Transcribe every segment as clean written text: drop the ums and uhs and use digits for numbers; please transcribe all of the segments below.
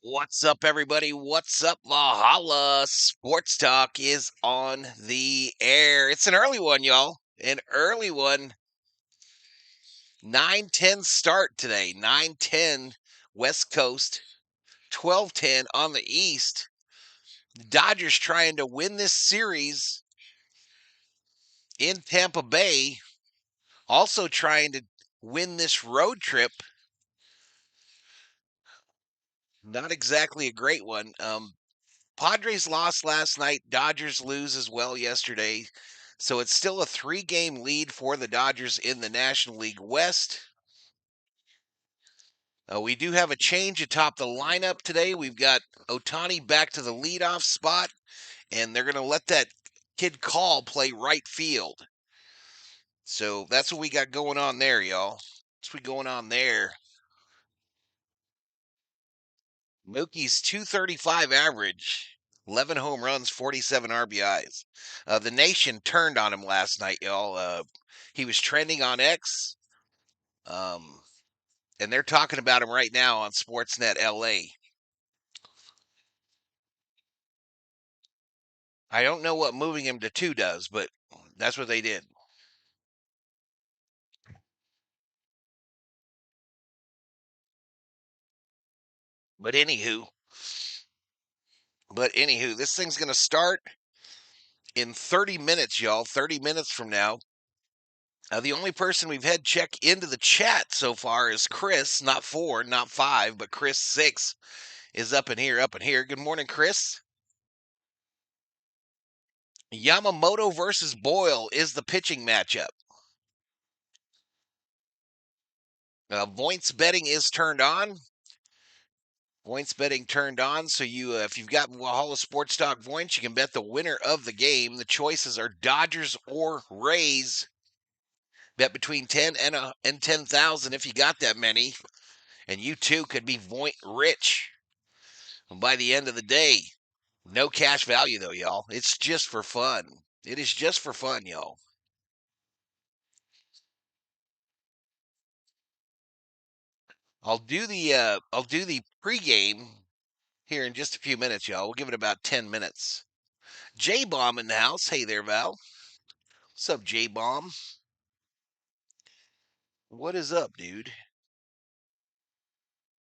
What's up, everybody? What's up? Valhalla Sports Talk is on the air. It's an early one, y'all. An early one. 9:10 start today. 9:10 West Coast, 12:10 on the East. The Dodgers trying to win this series in Tampa Bay. Also trying to win this road trip. Not exactly a great one. Padres lost last night. Dodgers lose as well yesterday. So it's still a 3-game lead for the Dodgers in the National League West. We do have a change atop the lineup today. We've got Ohtani back to the leadoff spot, and they're going to let that kid Call play right field. So that's what we got going on there, y'all. What's we going on there? Mookie's 235 average, 11 home runs, 47 RBIs. The nation turned on him last night, y'all. He was trending on X, um, and they're talking about him right now on Sportsnet LA. I don't know what moving him to 2 does, but that's what they did. But anywho, this thing's going to start in 30 minutes, y'all. 30 minutes from now. The only person we've had check into the chat so far is Chris, not 4, not 5, but Chris 6 is up in here, up in here. Good morning, Chris. Yamamoto versus Boyle is the pitching matchup. Points betting is turned on. Points betting turned on, so if you've got Valhalla Sports Talk points, you can bet the winner of the game. The choices are Dodgers or Rays. Bet between 10 and 10,000 if you got that many, and you too could be point rich by the end of the day. No cash value though, y'all. It's just for fun. It is just for fun, y'all. I'll do the pregame here in just a few minutes, y'all. We'll give it about 10 minutes. J Bomb in the house. Hey there, Val. What's up, J Bomb? What is up, dude?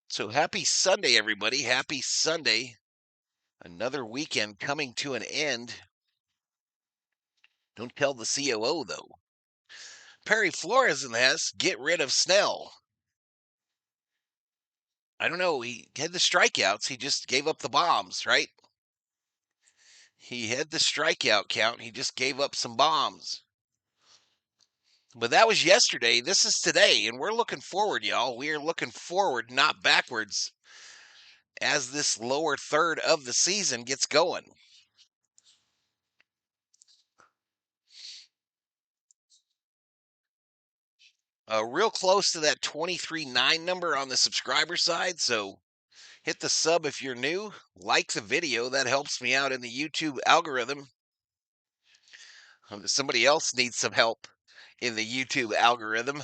So happy Sunday, everybody. Happy Sunday. Another weekend coming to an end. Don't tell the COO, though. Perry Flores in the house. Get rid of Snell. I don't know. He had the strikeouts. He just gave up the bombs, right? He had the strikeout count. He just gave up some bombs. But that was yesterday. This is today, and we're looking forward, y'all. We are looking forward, not backwards, as this lower third of the season gets going. Real close to that 23.9 number on the subscriber side, so hit the sub if you're new. Like the video. That helps me out in the YouTube algorithm. Somebody else needs some help in the YouTube algorithm.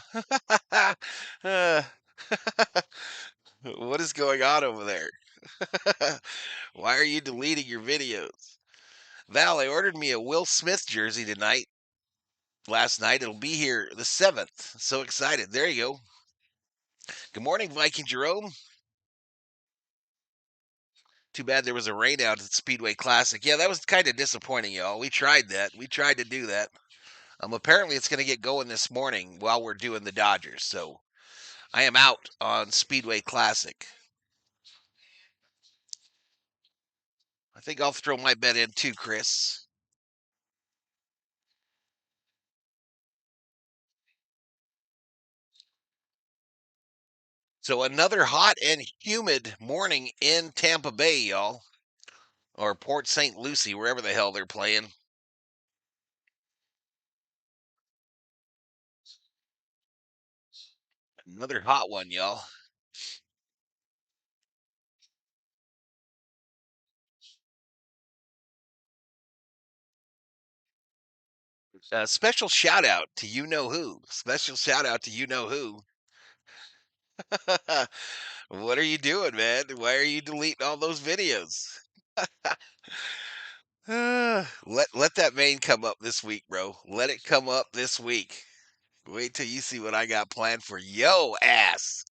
uh, what is going on over there? Why are you deleting your videos? Val, I ordered me a Will Smith jersey tonight. Last night. It'll be here the 7th. So excited. There you go. Good morning, Viking Jerome. Too bad there was a rain out at the Speedway Classic. Yeah, that was kind of disappointing, y'all. We tried that. We tried to do that. Apparently, it's going to get going this morning while we're doing the Dodgers. So I am out on Speedway Classic. I think I'll throw my bet in too, Chris. So another hot and humid morning in Tampa Bay, y'all. Or Port St. Lucie, wherever the hell they're playing. Another hot one, y'all. Special shout out to you know who. Special shout out to you know who. What are you doing, man? Why are you deleting all those videos? Let that main come up this week, bro. Let it come up this week. Wait till you see what I got planned for yo ass.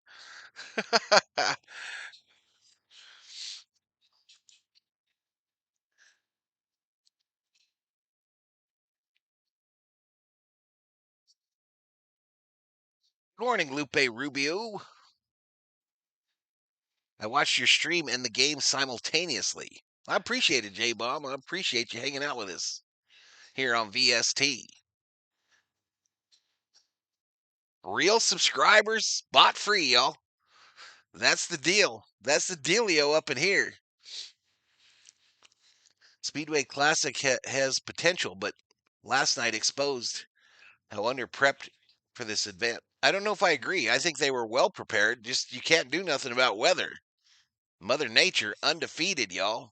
Good morning, Lupe Rubio. I watched your stream and the game simultaneously. I appreciate it, J Bomb. I appreciate you hanging out with us here on VST. Real subscribers, bot free, y'all. That's the deal. That's the dealio up in here. Speedway Classic has potential, but last night exposed how under-prepped for this event. I don't know if I agree. I think they were well prepared. Just you can't do nothing about weather. Mother Nature undefeated, y'all.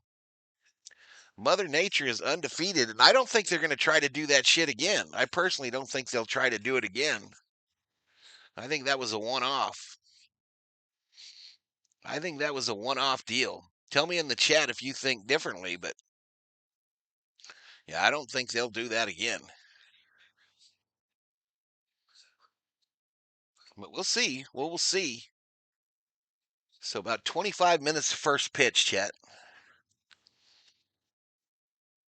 Mother Nature is undefeated, and I don't think they're going to try to do that shit again. I personally don't think they'll try to do it again. I think that was a one-off. I think that was a one-off deal. Tell me in the chat if you think differently, but yeah, I don't think they'll do that again. But we'll see. We'll see. So about 25 minutes first pitch, chat.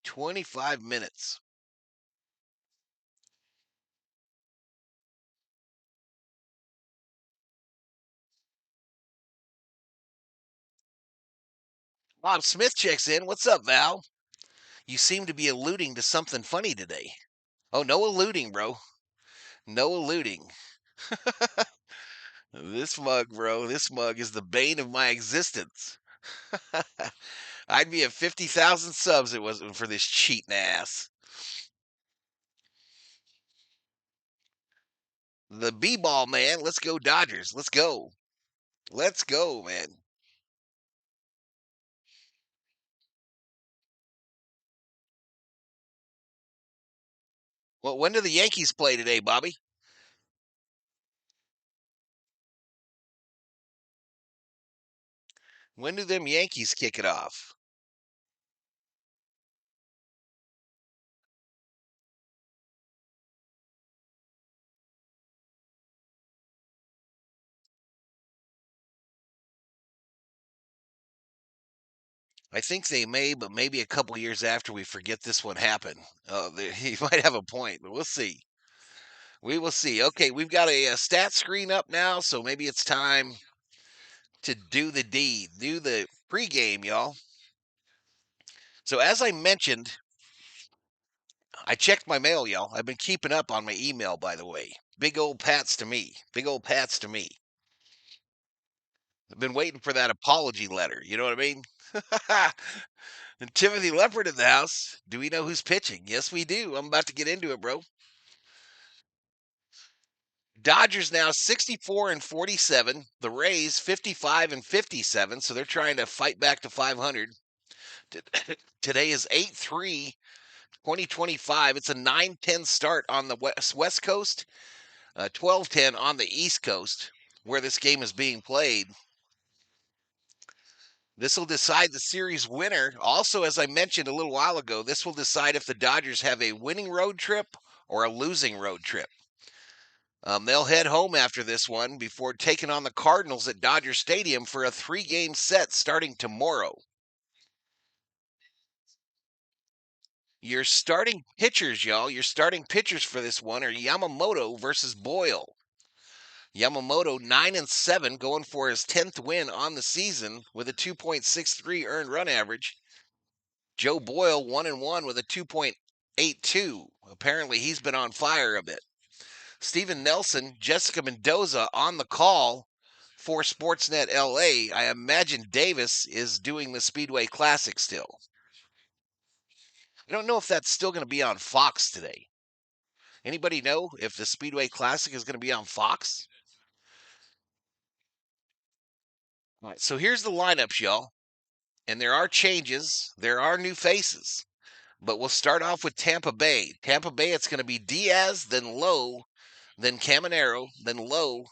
25 minutes. Bob Smith checks in. What's up, Val? You seem to be alluding to something funny today. Oh, no alluding, bro. No alluding. This mug, bro. This mug is the bane of my existence. I'd be at 50,000 subs if it wasn't for this cheating ass. The B-ball, man. Let's go, Dodgers. Let's go. Let's go, man. Well, when do the Yankees play today, Bobby? When do them Yankees kick it off? I think they may, but maybe a couple years after we forget this one happened. He might have a point, but we'll see. We will see. Okay, we've got a stat screen up now, so maybe it's time to do the deed, do the pregame, y'all. So as I mentioned, I checked my mail, y'all. I've been keeping up on my email, by the way. Big old pats to me. Big old pats to me. I've been waiting for that apology letter. You know what I mean? And Timothy Leopard in the house. Do we know who's pitching? Yes, we do. I'm about to get into it, bro. Dodgers now 64 and 47. The Rays 55 and 57. So they're trying to fight back to 500. Today is 8-3 2025. It's a 9-10 start on the West Coast, 12-10 on the East Coast, where this game is being played. This will decide the series winner. Also, as I mentioned a little while ago, this will decide if the Dodgers have a winning road trip or a losing road trip. They'll head home after this one before taking on the Cardinals at Dodger Stadium for a 3-game set starting tomorrow. Your starting pitchers, y'all, your starting pitchers for this one are Yamamoto versus Boyle. Yamamoto 9-7, going for his 10th win on the season with a 2.63 earned run average. Joe Boyle 1-1 with a 2.82. Apparently, he's been on fire a bit. Steven Nelson, Jessica Mendoza on the call for Sportsnet LA. I imagine Davis is doing the Speedway Classic still. I don't know if that's still going to be on Fox today. Anybody know if the Speedway Classic is going to be on Fox? All right, so here's the lineups, y'all. And there are changes. There are new faces. But we'll start off with Tampa Bay. Tampa Bay, it's going to be Diaz, then Lowe, then Caminero, then Lowe,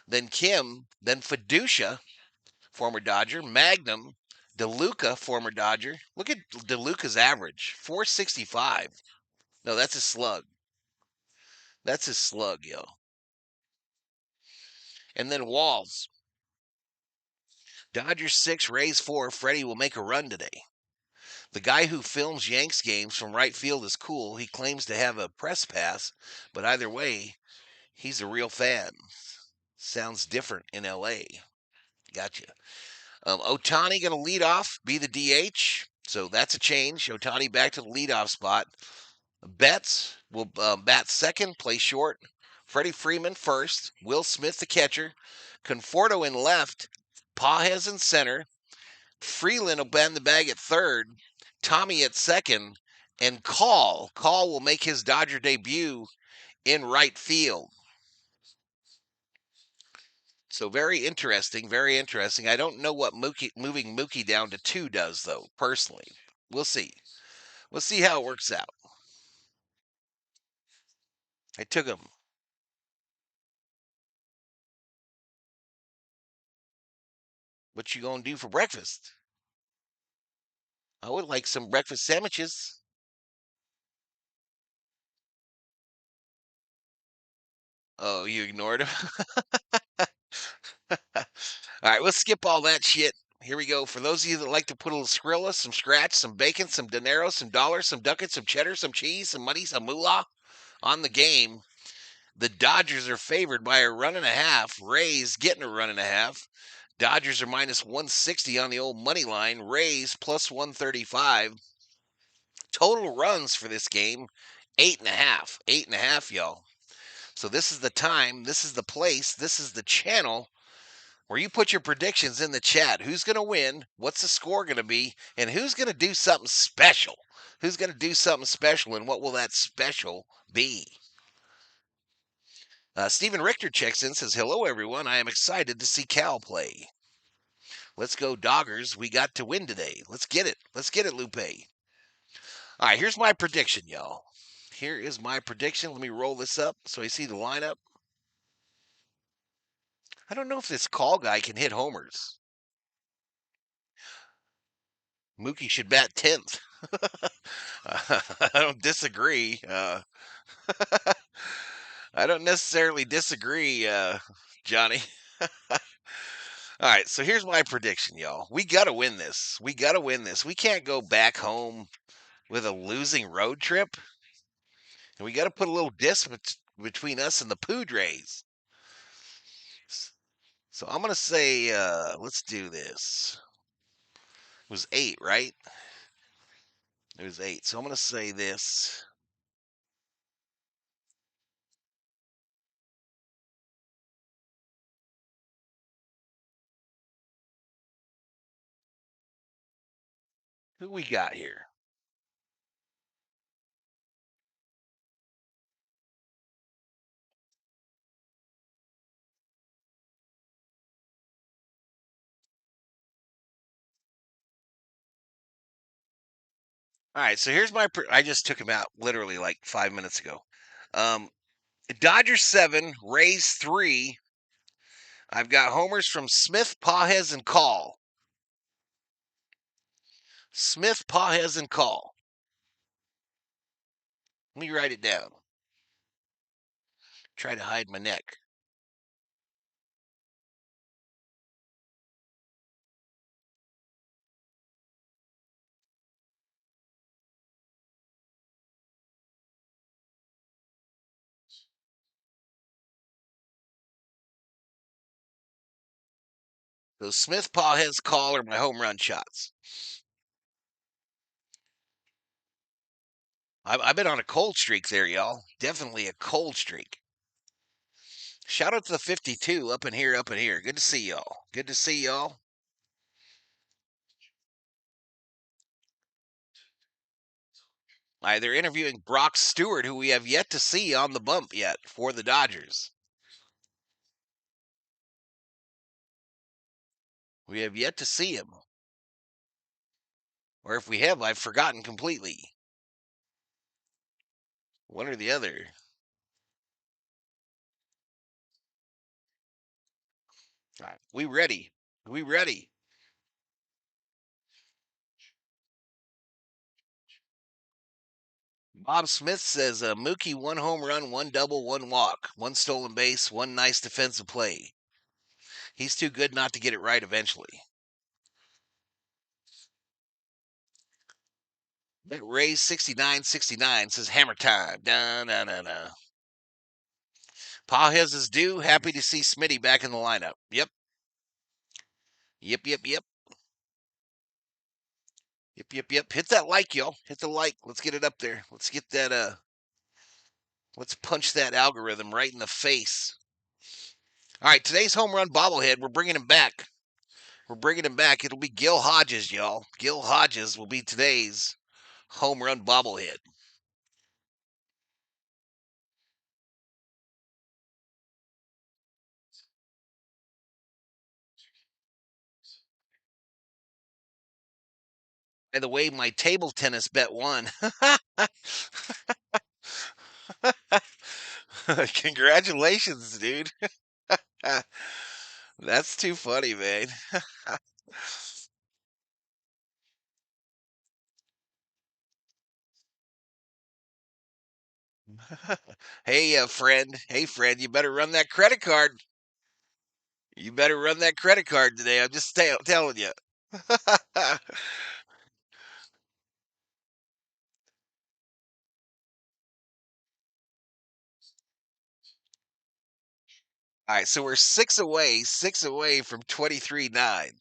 then Kim, then Fiducia, former Dodger, Magnum, DeLuca, former Dodger. Look at DeLuca's average, 465. No, that's his slug. That's his slug, yo. And then Walls. Dodgers 6, Rays 4. Freddy will make a run today. The guy who films Yanks games from right field is cool. He claims to have a press pass, but either way, he's a real fan. Sounds different in LA. Gotcha. Ohtani going to lead off, be the DH. So that's a change. Ohtani back to the leadoff spot. Betts will bat second, play short. Freddie Freeman first. Will Smith the catcher. Conforto in left. Pages in center. Freeland will bend the bag at third. Tommy at second. And Call will make his Dodger debut in right field. So very interesting, very interesting. I don't know what moving Mookie down to 2 does, though, personally. We'll see. We'll see how it works out. I took him. What you gonna do for breakfast? I would like some breakfast sandwiches. Oh, you ignored him? All right, let's skip all that shit. Here we go. For those of you that like to put a little Skrilla, some scratch, some bacon, some dinero, some dollars, some ducats, some cheddar, some cheese, some money, some moolah on the game, the Dodgers are favored by a run and a half. Rays getting a run and a half. Dodgers are minus 160 on the old money line. Rays plus 135. Total runs for this game, 8.5. 8.5, y'all. So this is the time, this is the place, this is the channel where you put your predictions in the chat. Who's going to win? What's the score going to be? And who's going to do something special? Who's going to do something special? And what will that special be? Stephen Richter checks in, says, hello, everyone. I am excited to see Cal play. Let's go, Doggers. We got to win today. Let's get it. Let's get it, Lupe. All right, here's my prediction, y'all. Here is my prediction. Let me roll this up so I see the lineup. I don't know if this Call guy can hit homers. Mookie should bat 10th. I don't disagree. I don't necessarily disagree, Johnny. All right, so here's my prediction, y'all. We got to win this. We got to win this. We can't go back home with a losing road trip. And we got to put a little distance between us and the Padres. So I'm going to say, let's do this. It was 8, right? It was 8. So I'm going to say this. Who we got here? All right, so here's my. I just took him out literally like 5 minutes ago. Dodgers 7, Rays 3. I've got homers from Smith, Pages, and Call. Smith, Pages, and Call. Let me write it down. Try to hide my neck. So Smith, Pages, Call are my home run shots. I've been on a cold streak there, y'all. Definitely a cold streak. Shout out to the 52 up in here, up in here. Good to see y'all. Good to see y'all. They're interviewing Brock Stewart, who we have yet to see on the bump yet for the Dodgers. We have yet to see him. Or if we have, I've forgotten completely. One or the other. We ready. We ready. Bob Smith says Mookie 1 home run, 1 double, 1 walk, 1 stolen base, 1 nice defensive play. He's too good not to get it right eventually. That Rays 69 says hammer time. Da, da, da, da. Pa has his due. Happy to see Smitty back in the lineup. Yep. Yep, yep, yep. Yep, yep, yep. Hit that like, y'all. Hit the like. Let's get it up there. Let's get that let's punch that algorithm right in the face. All right, today's home run bobblehead, we're bringing him back. We're bringing him back. It'll be Gil Hodges, y'all. Gil Hodges will be today's home run bobblehead. By the way, my table tennis bet won. Congratulations, dude. That's too funny, man. Hey, friend. Hey, friend, you better run that credit card. You better run that credit card today. I'm just telling you. All right, so we're six away from 23-9.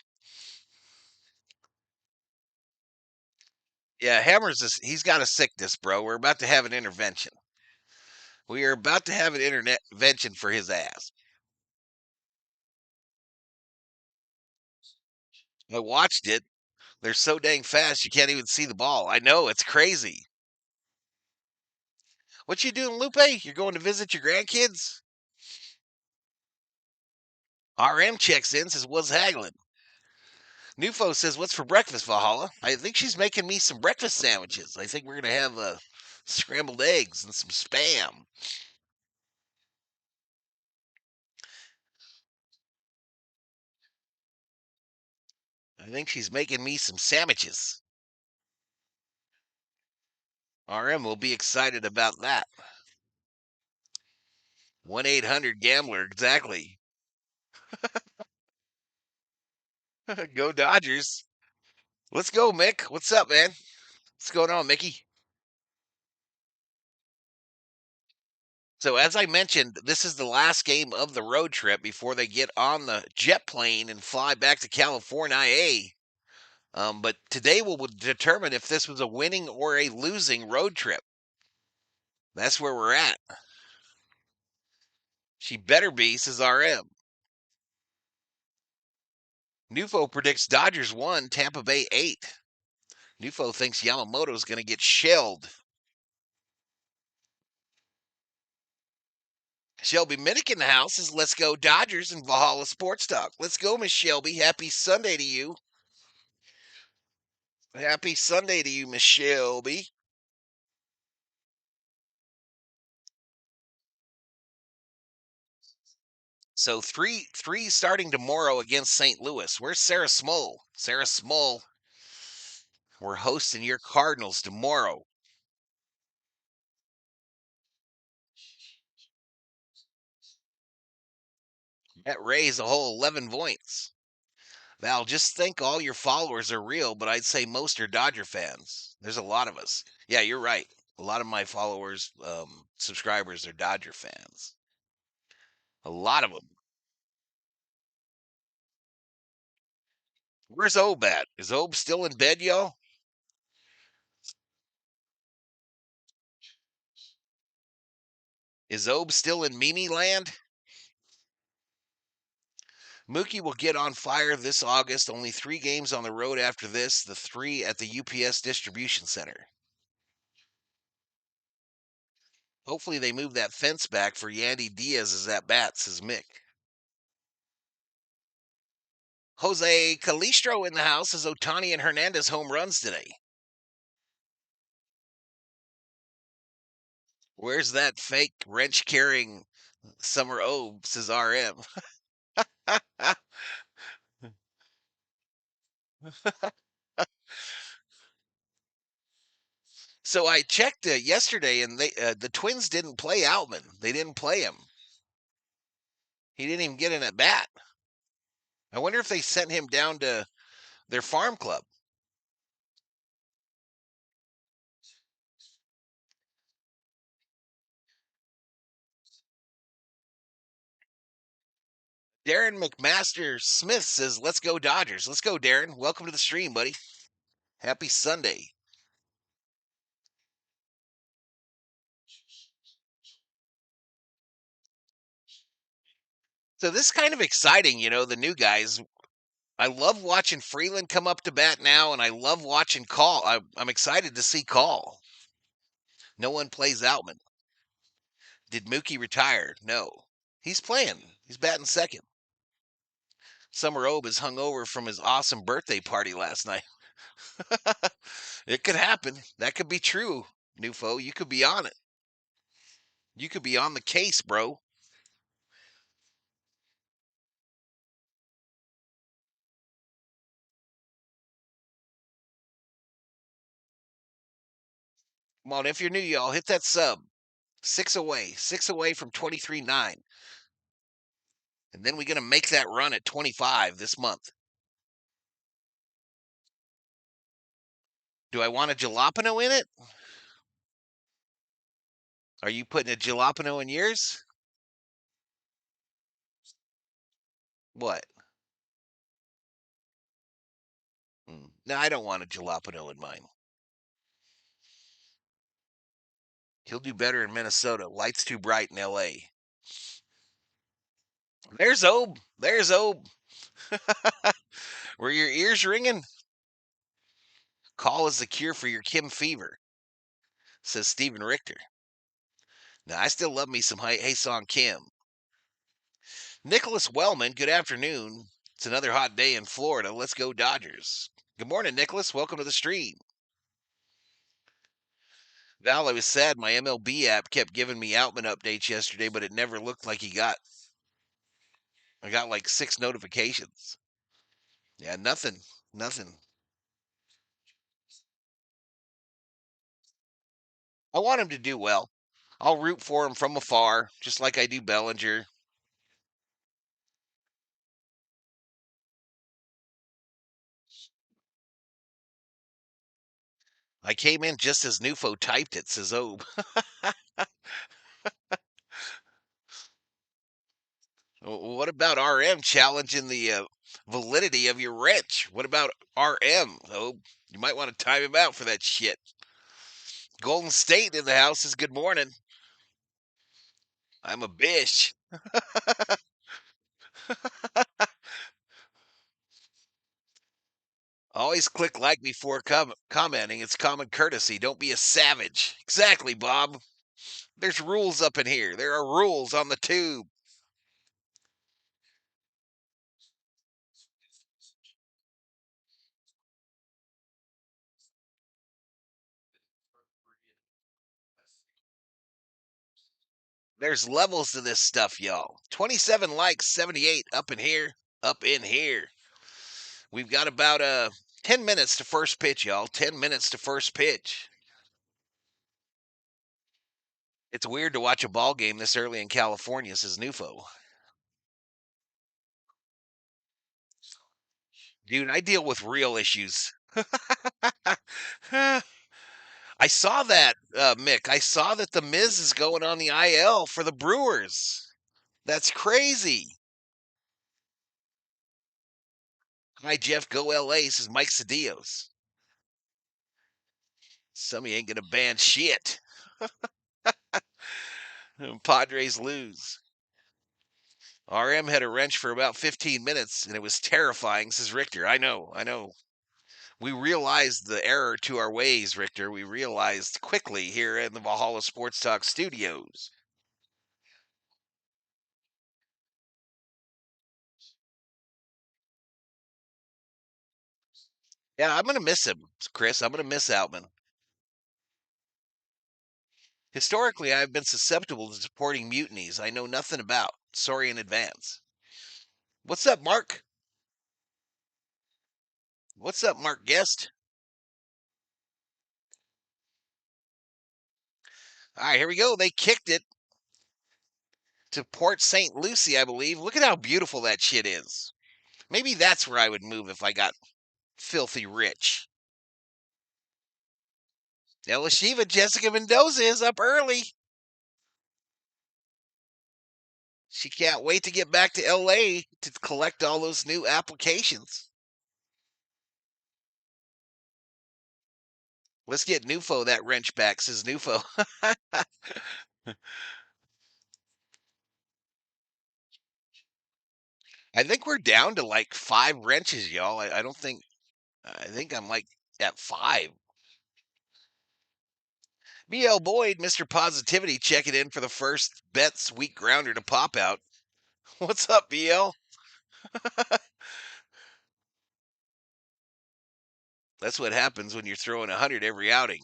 Yeah, he's got a sickness, bro. We're about to have an intervention. We are about to have an intervention for his ass. I watched it. They're so dang fast you can't even see the ball. I know, it's crazy. What you doing, Lupe? You're going to visit your grandkids? RM checks in, says, what's haggling? Nufo says, what's for breakfast, Valhalla? I think she's making me some breakfast sandwiches. I think we're going to have scrambled eggs and some spam. I think she's making me some sandwiches. RM will be excited about that. 1-800-GAMBLER, exactly. Go Dodgers. Let's go, Mick. What's up, man? What's going on, Mickey? So, as I mentioned, this is the last game of the road trip before they get on the jet plane and fly back to California. But today will determine if this was a winning or a losing road trip. That's where we're at. She better be, says RM. Nufo predicts Dodgers 1, Tampa Bay 8. Nufo thinks Yamamoto's going to get shelled. Shelby Minnick in the house says, let's go Dodgers and Valhalla Sports Talk. Let's go, Miss Shelby. Happy Sunday to you. Happy Sunday to you, Miss Shelby. So three starting tomorrow against St. Louis. Where's Sarah Smole? Sarah Smole, we're hosting your Cardinals tomorrow. That raised a whole 11 points. Val, just think all your followers are real, but I'd say most are Dodger fans. There's a lot of us. Yeah, you're right. A lot of my followers, subscribers are Dodger fans. A lot of them. Where's Obe at? Is Obe still in bed, y'all? Is Obe still in Mimi land? Mookie will get on fire this August. Only 3 games on the road after this, the 3 at the UPS distribution center. Hopefully they move that fence back for Yandy Diaz's at bat, says Mick. Jose Calistro in the house says Ohtani and Hernandez home runs today. Where's that fake wrench carrying Summer Obe, says RM. So I checked yesterday, and the Twins didn't play Outman. They didn't play him. He didn't even get in at bat. I wonder if they sent him down to their farm club. Darren McMaster Smith says, "Let's go Dodgers." Let's go, Darren. Welcome to the stream, buddy. Happy Sunday. So this is kind of exciting, the new guys. I love watching Freeland come up to bat now, and I love watching Call. I'm excited to see Call. No one plays Outman. Did Mookie retire? No. He's playing. He's batting second. Summer Obe is hungover from his awesome birthday party last night. It could happen. That could be true, Nufo. You could be on it. You could be on the case, bro. Come on, if you're new, y'all, hit that sub. Six away from 23.9. And then we're going to make that run at 25 this month. Do I want a jalapeno in it? Are you putting a jalapeno in yours? What? No, I don't want a jalapeno in mine. He'll do better in Minnesota. Lights too bright in LA. There's Obe. There's Obe. Were your ears ringing? Call is the cure for your Kim fever, says Stephen Richter. Now, I still love me some Hey Song Kim. Nicholas Wellman, good afternoon. It's another hot day in Florida. Let's go Dodgers. Good morning, Nicholas. Welcome to the stream. Val, I was sad my MLB app kept giving me Outman updates yesterday, but it never looked like I got like 6 notifications. Yeah, nothing. Nothing. I want him to do well. I'll root for him from afar, just like I do Bellinger. I came in just as Nufo typed it, says Obe. What about RM challenging the validity of your wrench? What about RM? Oh, you might want to time him out for that shit. Golden State in the house is good morning. I'm a bish. Always click like before commenting. It's common courtesy. Don't be a savage. Exactly, Bob. There's rules up in here. There are rules on the tube. There's levels to this stuff, y'all. 27 likes, 78 up in here, up in here. We've got about 10 minutes to first pitch, y'all. 10 minutes to first pitch. It's weird to watch a ball game this early in California, says Nufo. Dude, I deal with real issues. I saw that, Mick. I saw that the Miz is going on the IL for the Brewers. That's crazy. Hi, Jeff. Go LA, says Mike Cedillos. Somebody ain't going to ban shit. Padres lose. RM had a wrench for about 15 minutes, and it was terrifying, says Richter. I know. We realized the error to our ways, Richter. We realized quickly here in the Valhalla Sports Talk studios. Yeah, I'm going to miss him, Chris. I'm going to miss Outman. Historically, I've been susceptible to supporting mutinies I know nothing about. Sorry in advance. What's up, Mark? What's up, Mark Guest? All right, here we go. They kicked it to Port St. Lucie, I believe. Look at how beautiful that shit is. Maybe that's where I would move if I got filthy rich. El Shiva, Jessica Mendoza is up early. She can't wait to get back to LA to collect all those new applications. Let's get Nufo that wrench back, says Nufo. I think we're down to like 5 wrenches, y'all. I don't think, I think I'm like at 5. BL Boyd, Mr. Positivity, checking in for the first Bet's week grounder to pop out. What's up, BL? That's what happens when you're throwing 100 every outing.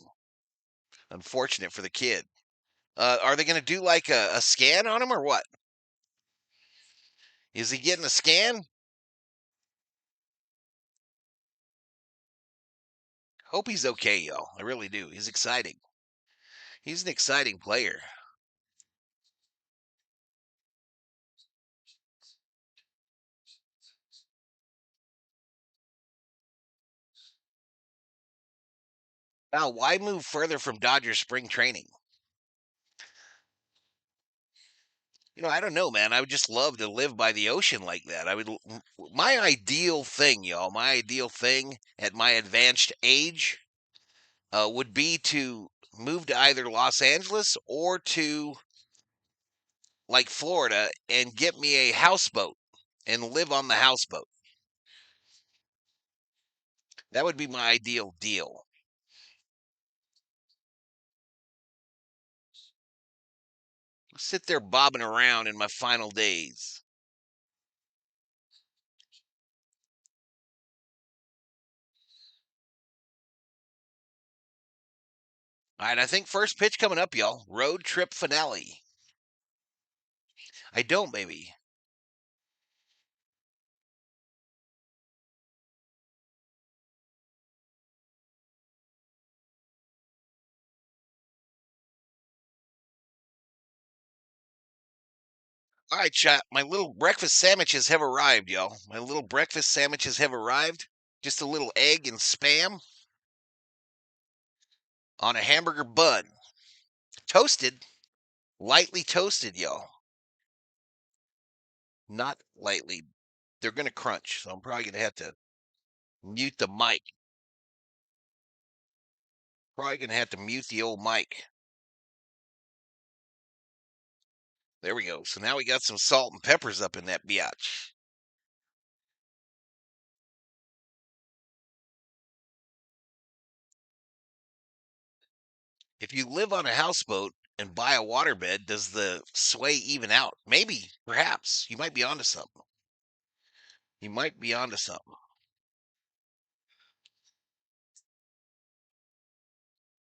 Unfortunate for the kid. Are they going to do like a scan on him or what? Is he getting a scan? Hope he's okay, y'all. I really do. He's exciting. He's an exciting player. Now, why move further from Dodgers spring training? I don't know, man. I would just love to live by the ocean like that. My ideal thing, y'all, my ideal thing at my advanced age would be to move to either Los Angeles or to like Florida and get me a houseboat and live on the houseboat. That would be my ideal deal. Sit there bobbing around in my final days. All right, I think first pitch coming up, y'all. Road trip finale. I don't, baby. All right, chat. My little breakfast sandwiches have arrived, y'all. My little breakfast sandwiches have arrived. Just a little egg and spam on a hamburger bun. Toasted. Lightly toasted, y'all. Not lightly. They're going to crunch, so I'm probably going to have to mute the mic. Probably going to have to mute the old mic. There we go. So now we got some salt and peppers up in that biatch. If you live on a houseboat and buy a waterbed, does the sway even out? Maybe, perhaps. You might be onto something. You might be onto something.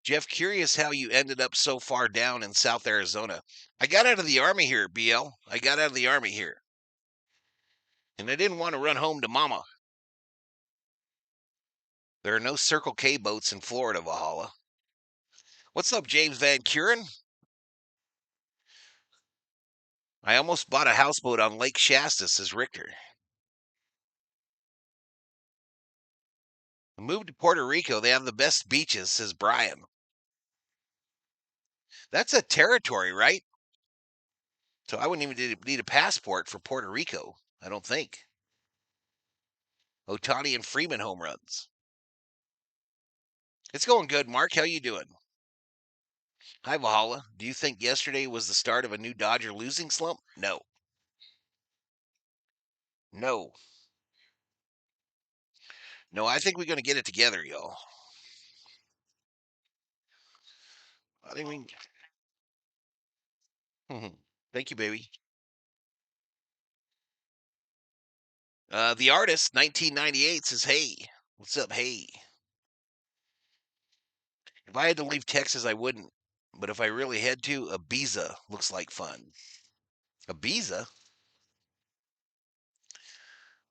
Jeff, curious how you ended up so far down in South Arizona. I got out of the Army here, BL. I got out of the Army here. And I didn't want to run home to mama. There are no Circle K boats in Florida, Valhalla. What's up, James Van Kuren? I almost bought a houseboat on Lake Shasta, says Richter. I moved to Puerto Rico. They have the best beaches, says Brian. That's a territory, right? So I wouldn't even need a passport for Puerto Rico, I don't think. Ohtani and Freeman home runs. It's going good, Mark. How you doing? Hi, Valhalla. Do you think yesterday was the start of a new Dodger losing slump? No. No. No, I think we're going to get it together, y'all. I think we Thank you, baby. The artist, 1998, says, hey. What's up, hey? If I had to leave Texas, I wouldn't. But if I really had to, Ibiza looks like fun. Ibiza?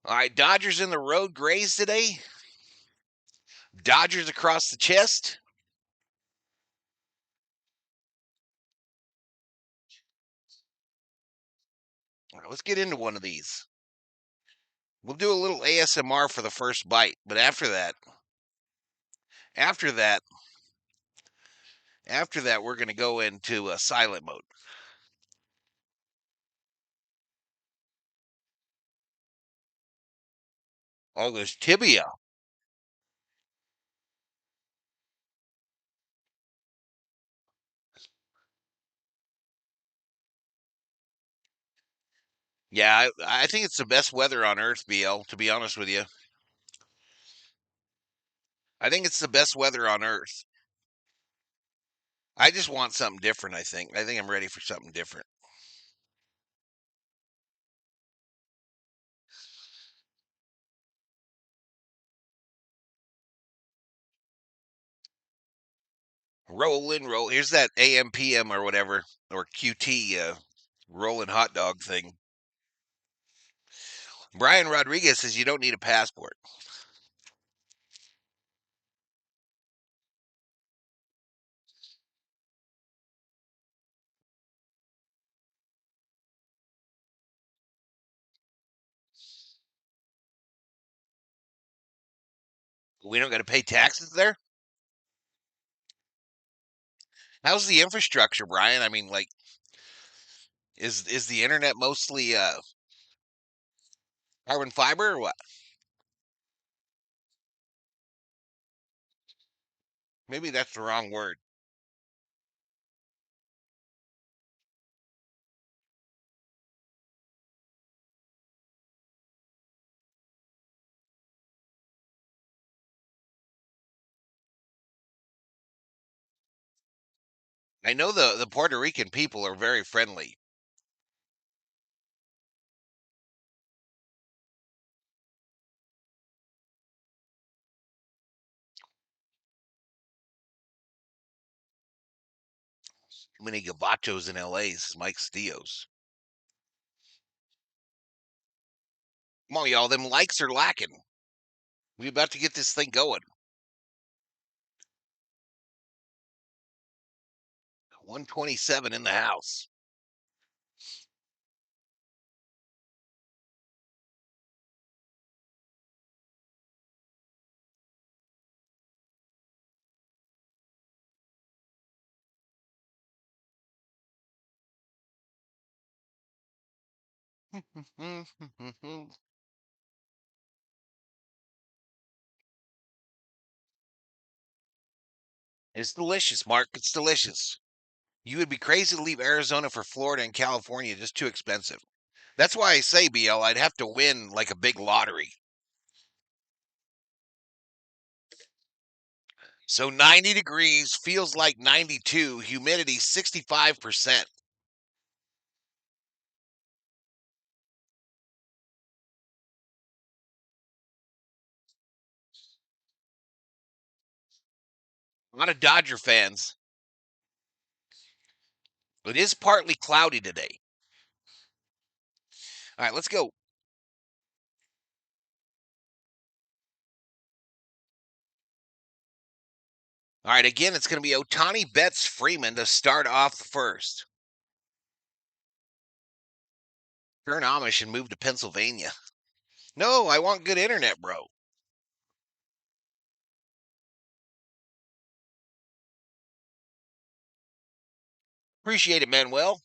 All right, Dodgers in the road, Grays today. Dodgers across the chest. All right, let's get into one of these. We'll do a little ASMR for the first bite, but after that, we're going to go into silent mode. Oh, there's tibia. Yeah, I think it's the best weather on Earth, BL, to be honest with you. I think it's the best weather on Earth. I just want something different, I think. I think I'm ready for something different. Roll. Here's that AM/PM or whatever, or QT rolling hot dog thing. Brian Rodriguez says you don't need a passport. We don't got to pay taxes there. How's the infrastructure, Brian? I mean, like, is the internet mostly carbon fiber or what? Maybe that's the wrong word. I know the Puerto Rican people are very friendly. Too many gabachos in LA, says Mike Steos. Come on, y'all. Them likes are lacking. We about to get this thing going. 127 in the house. It's delicious, Mark. It's delicious. You would be crazy to leave Arizona for Florida and California, just too expensive. That's why I say, BL, I'd have to win like a big lottery. So 90 degrees feels like 92, humidity 65%. A lot of Dodger fans. It is partly cloudy today. All right, let's go. All right, again, it's going to be Ohtani bets Freeman to start off the first. Turn Amish and move to Pennsylvania. No, I want good internet, bro. Appreciate it, Manuel.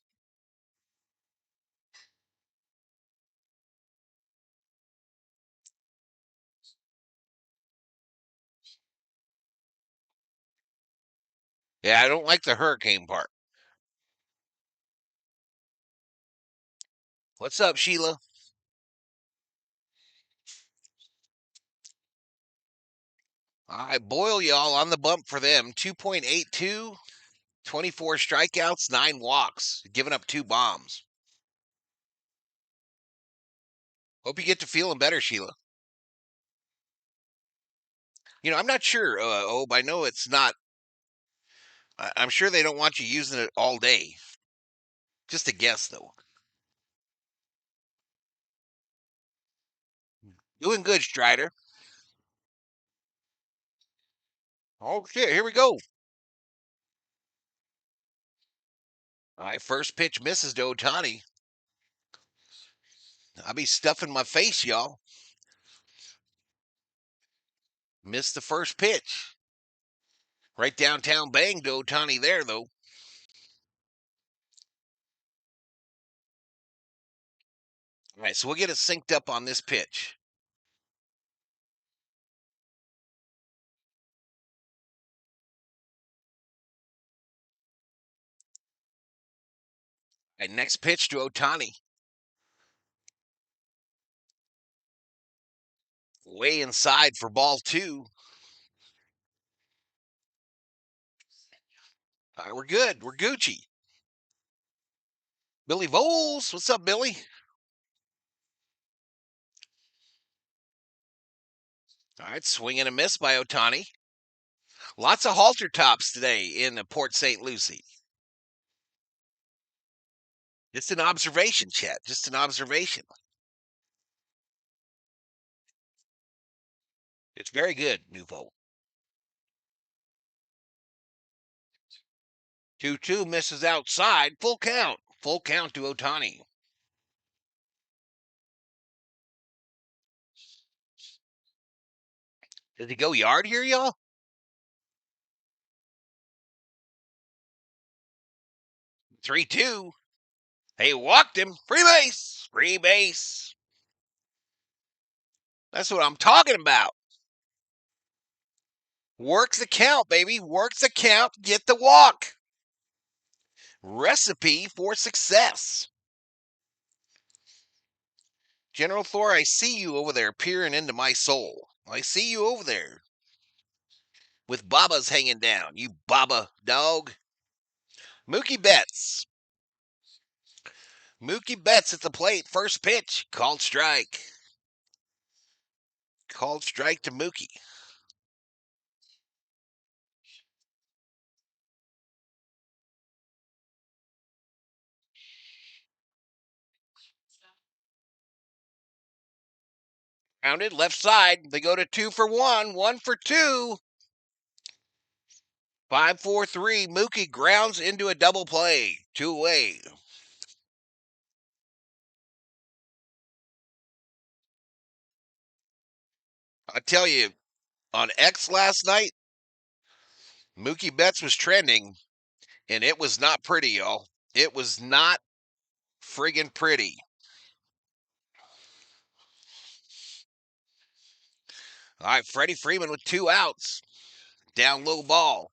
Yeah, I don't like the hurricane part. What's up, Sheila? I boil y'all on the bump for them. 2.82, 24 strikeouts, 9 walks, giving up 2 bombs. Hope you get to feeling better, Sheila. You know, I'm not sure, I know it's not. I'm sure they don't want you using it all day. Just a guess, though. Doing good, Strider. Oh, shit. Here we go. All right, first pitch misses to Ohtani. I'll be stuffing my face, y'all. Missed the first pitch. Right downtown bang to Ohtani there, though. All right, so we'll get it synced up on this pitch. All right, next pitch to Ohtani. Way inside for ball 2. All right, we're good. We're Gucci. Billy Voles. What's up, Billy? All right, swing and a miss by Ohtani. Lots of halter tops today in Port St. Lucie. Just an observation, chat. Just an observation. It's very good, Nouveau. 2-2 misses outside. Full count. Full count to Ohtani. Did he go yard here, y'all? 3-2. They walked him. Free base. Free base. That's what I'm talking about. Work the count, baby. Work the count. Get the walk. Recipe for success. General Thor, I see you over there peering into my soul. I see you over there. With Baba's hanging down. You Baba dog. Mookie Betts. Mookie Betts at the plate. First pitch. Called strike. Called strike to Mookie. Rounded left side. They go to 2 for 1. 1 for 2. 5-4-3. Mookie grounds into a double play. 2 away. I tell you, on X last night, Mookie Betts was trending, and it was not pretty, y'all. It was not friggin' pretty. All right, Freddie Freeman with 2 outs. Down low ball.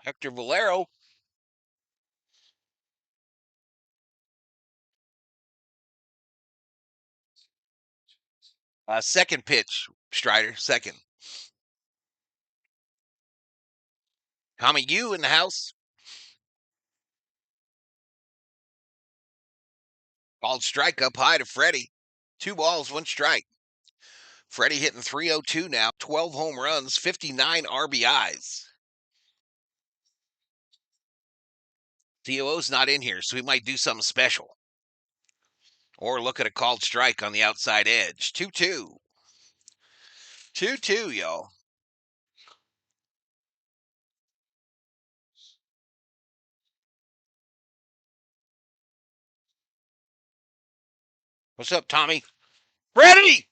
Hector Valero. Second pitch, Strider. Second. Tommy U in the house. Called strike up high to Freddie. 2 balls, 1 strike. Freddie hitting .302 now. 12 home runs, 59 RBIs. COO's not in here, so we might do something special. Or look at a called strike on the outside edge. 2-2. 2-2, y'all. What's up, Tommy? Freddie!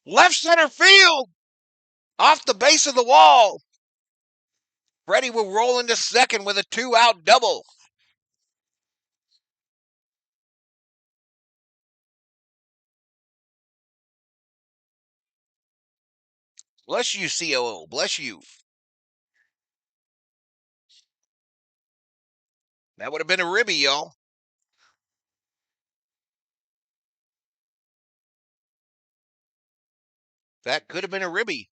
Left center field! Off the base of the wall. Freddie will roll into second with a 2-out double. Bless you, COO. Bless you. That would have been a ribby, y'all. That could have been a ribby.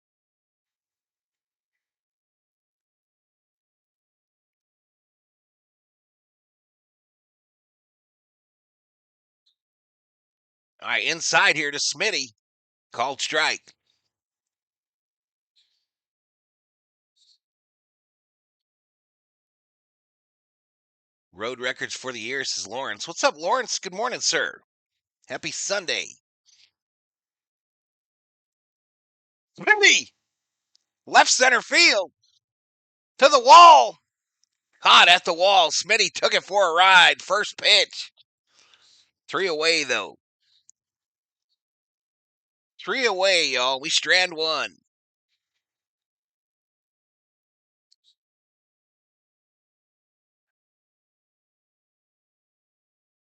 All right, inside here to Smitty. Called strike. Road records for the year, says Lawrence. What's up, Lawrence? Good morning, sir. Happy Sunday. Freddy! Left center field. To the wall. Hot at the wall. Smitty took it for a ride. First pitch. 3 away, though. 3 away, y'all. We strand one.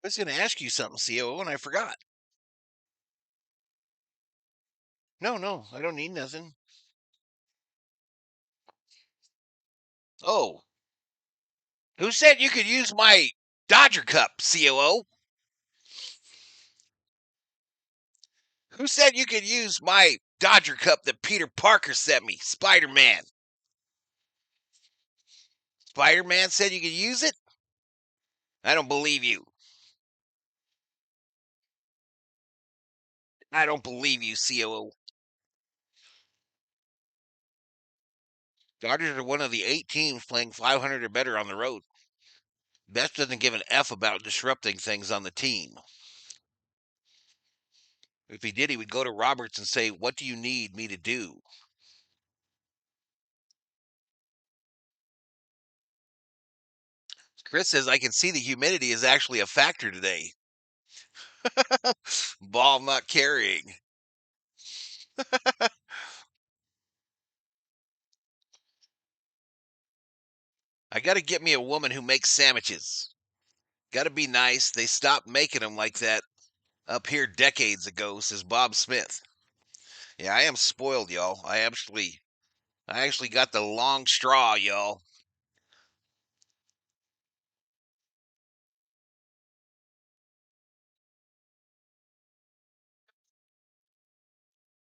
I was going to ask you something, COO, and I forgot. No, I don't need nothing. Oh. Who said you could use my Dodger Cup, COO? Who said you could use my Dodger Cup that Peter Parker sent me? Spider-Man. Spider-Man said you could use it? I don't believe you. I don't believe you, COO. Dodgers are one of the 8 teams playing 500 or better on the road. Best doesn't give an F about disrupting things on the team. If he did, he would go to Roberts and say, "What do you need me to do?" Chris says, "I can see the humidity is actually a factor today." Ball not carrying. I got to get me a woman who makes sandwiches. Got to be nice. They stopped making them like that up here decades ago, says Bob Smith. Yeah, I am spoiled, y'all. I actually got the long straw, y'all.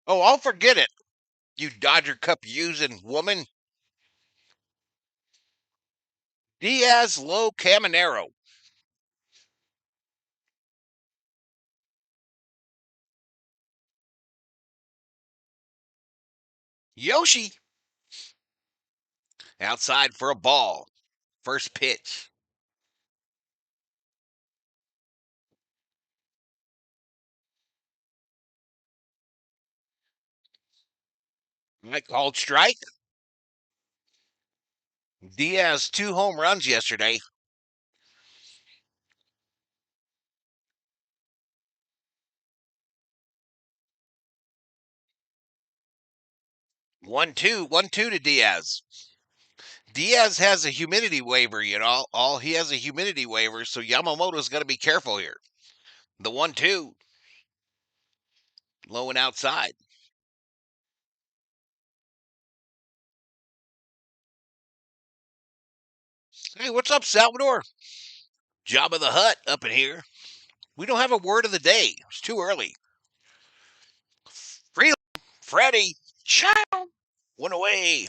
Oh, I'll forget it. You Dodger Cup using woman. Diaz Low Caminero. Yoshi. Outside for a ball. First pitch. I called strike. Diaz 2 home runs yesterday. One two to Diaz. Diaz has a humidity waiver, you know. All he has a humidity waiver, so Yamamoto's got to be careful here. The 1-2, low and outside. Hey, what's up, Salvador? Job of the Hut up in here. We don't have a word of the day. It's too early. Freeman, Freddy, chow, one away.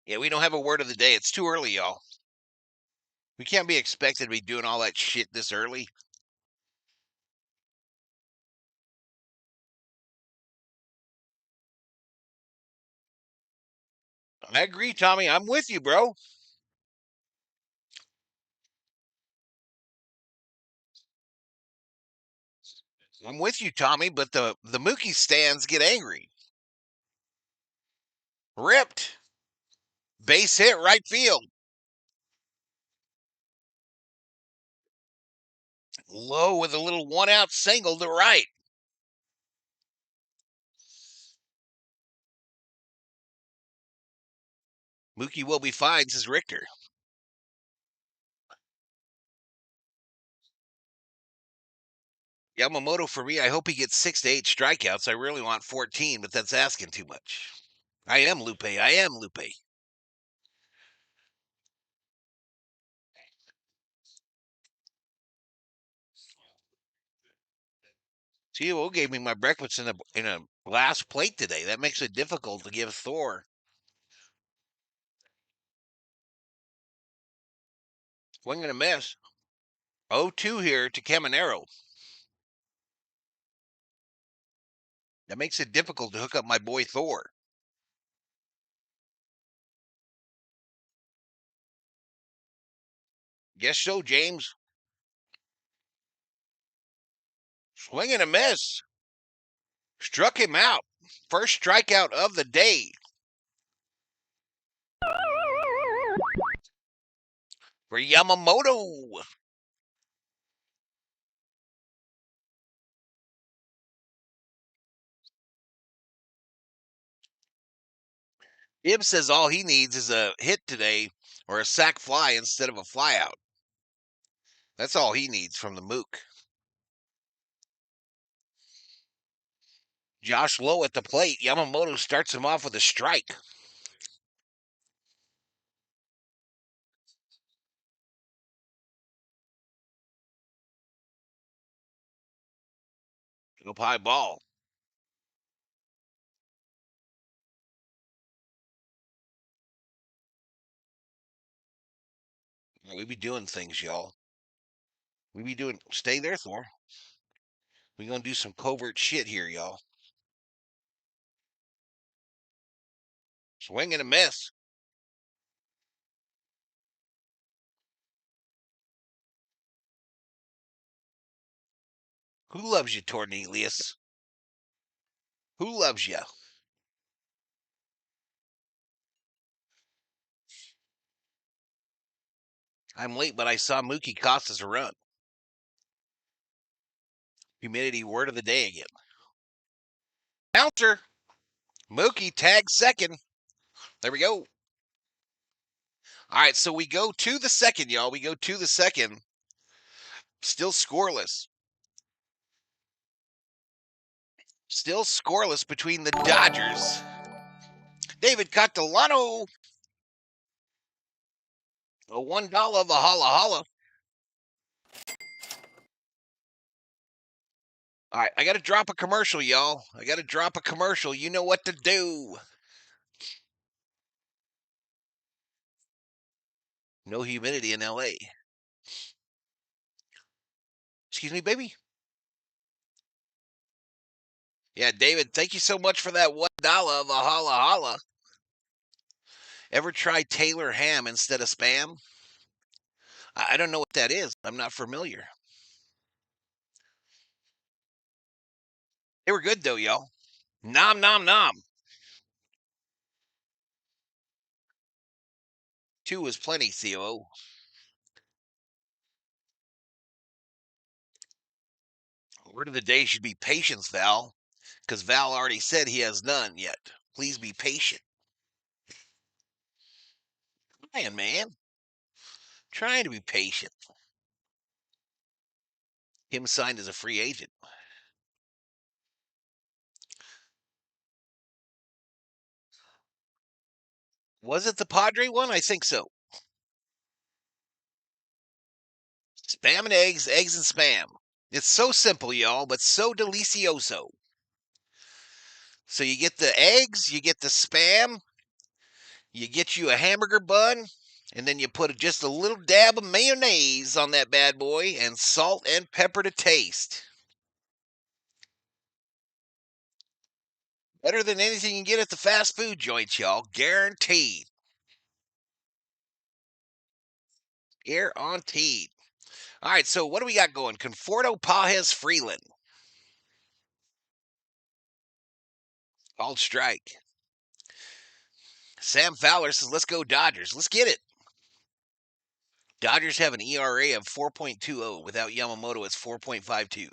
Yeah, we don't have a word of the day. It's too early, y'all. We can't be expected to be doing all that shit this early. I agree, Tommy. I'm with you, bro. I'm with you, Tommy, but the Mookie stands get angry. Ripped. Base hit right field. Low with a little 1-out single to right. Mookie will be fine, says Richter. Yamamoto for me, I hope he gets 6 to 8 strikeouts. I really want 14, but that's asking too much. I am Lupe. I am Lupe. COO gave me my breakfast in a glass plate today. That makes it difficult to give Thor. Swing and a miss. 0-2 here to Caminero. That makes it difficult to hook up my boy Thor. Guess so, James. Swing and a miss. Struck him out. First strikeout of the day. For Yamamoto. Ib says all he needs is a hit today or a sac fly instead of a flyout. That's all he needs from the Mook. Josh Lowe at the plate. Yamamoto starts him off with a strike. Up high ball. We be doing things, y'all. We be doing. Stay there, Thor. We gonna do some covert shit here, y'all. Swing and a miss. Who loves you, Tornelius? Who loves you? I'm late, but I saw Mookie cost us a run. Humidity word of the day again. Counter. Mookie tags second. There we go. All right, so we go to the second, y'all. We go to the second. Still scoreless. Still scoreless between the Dodgers. David Catalano. A $1 Valhalla Holla. All right, I got to drop a commercial, y'all. I got to drop a commercial. You know what to do. No humidity in LA. Excuse me, baby. Yeah, David, thank you so much for that $1 Valhalla Holla. Ever try Taylor ham instead of Spam? I don't know what that is. I'm not familiar. They were good, though, y'all. Nom, nom, nom. 2 was plenty, COO. Word of the day should be patience, Val, because Val already said he has none yet. Please be patient. Man. Trying to be patient. Him signed as a free agent. Was it the Padre one? I think so. Spam and eggs, eggs and spam. It's so simple, y'all, but so delicioso. So you get the eggs, you get the spam, you get you a hamburger bun, and then you put just a little dab of mayonnaise on that bad boy and salt and pepper to taste. Better than anything you can get at the fast food joints, y'all. Guaranteed. Guaranteed. All right, so what do we got going? Conforto Pajes Freeland. Called strike. Sam Fowler says, let's go Dodgers. Let's get it. Dodgers have an ERA of 4.20. Without Yamamoto, it's 4.52.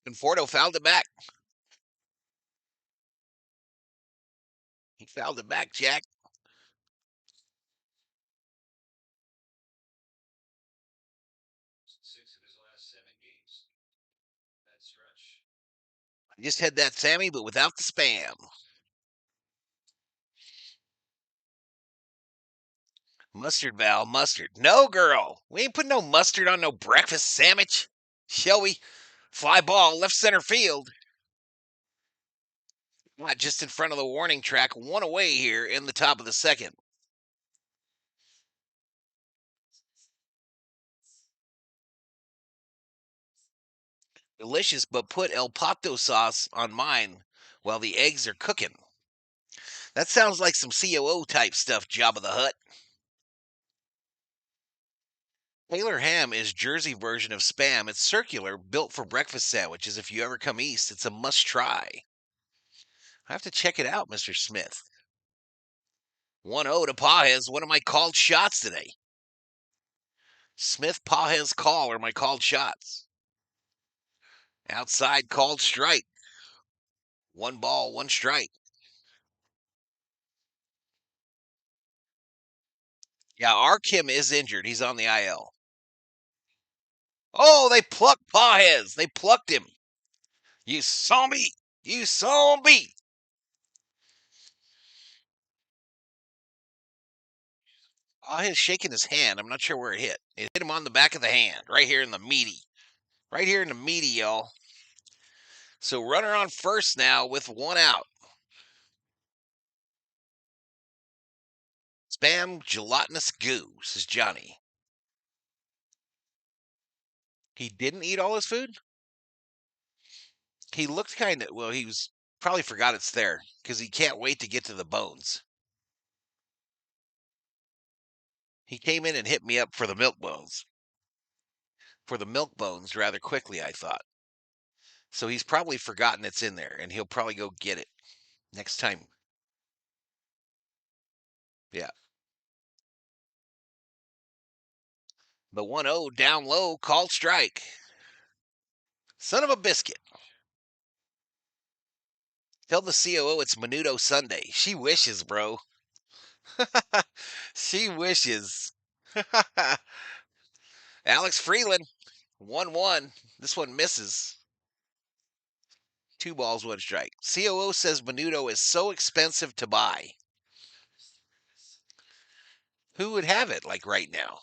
Conforto fouled it back. He fouled it back, Jack. I just had that Sammy, but without the spam. Mustard, Val, mustard. No, girl. We ain't putting no mustard on no breakfast sandwich. Shall we? Fly ball, left center field. Not just in front of the warning track. One away here in the top of the second. Delicious, but put El Pato sauce on mine while the eggs are cooking. That sounds like some COO type stuff, Jabba the Hutt. Taylor ham is Jersey version of Spam. It's circular, built for breakfast sandwiches. If you ever come east, it's a must try. I have to check it out, Mr. Smith. 1-0 to Pajes. One of my called shots today. Smith Pajes call are my called shots. Outside called strike. 1 ball, 1 strike. Yeah, our Kim is injured. He's on the IL. Oh, they plucked Pajes. They plucked him. You saw me. You saw me. Pajes shaking his hand. I'm not sure where it hit. It hit him on the back of the hand, right here in the meaty. Right here in the meaty, y'all. So runner on first now with 1 out. Spam gelatinous goo, says Johnny. He didn't eat all his food? He looked kind of, well, he was probably forgot it's there because he can't wait to get to the bones. He came in and hit me up for the milk bones. For the milk bones rather quickly, I thought. So he's probably forgotten it's in there and he'll probably go get it next time. Yeah. The 1-0 down low, called strike. Son of a biscuit. Tell the COO it's Menudo Sunday. She wishes, bro. She wishes. Alex Freeland, 1-1. This one misses. 2 balls, 1 strike. COO says Menudo is so expensive to buy. Who would have it like right now?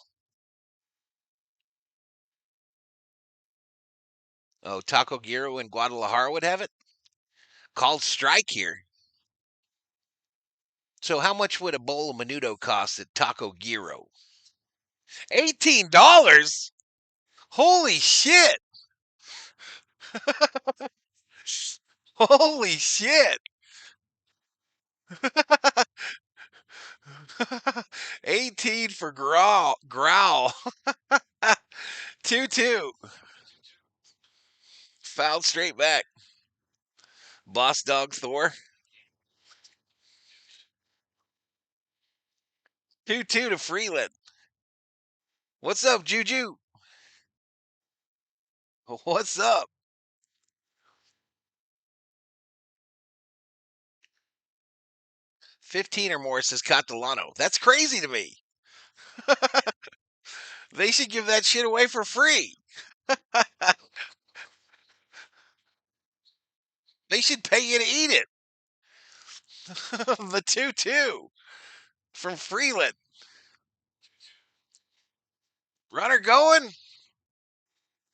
Oh, Taco Giro in Guadalajara would have it? Called strike here. So how much would a bowl of Menudo cost at Taco Giro? $18? Holy shit! Holy shit! 18 for growl. 2-2. Fouled straight back. Boss dog Thor. 2-2 to Freeland. What's up, Juju? What's up? 15 or more, says Catalano. That's crazy to me. They should give that shit away for free. They should pay you to eat it. The 2-2 from Freeland. Runner going.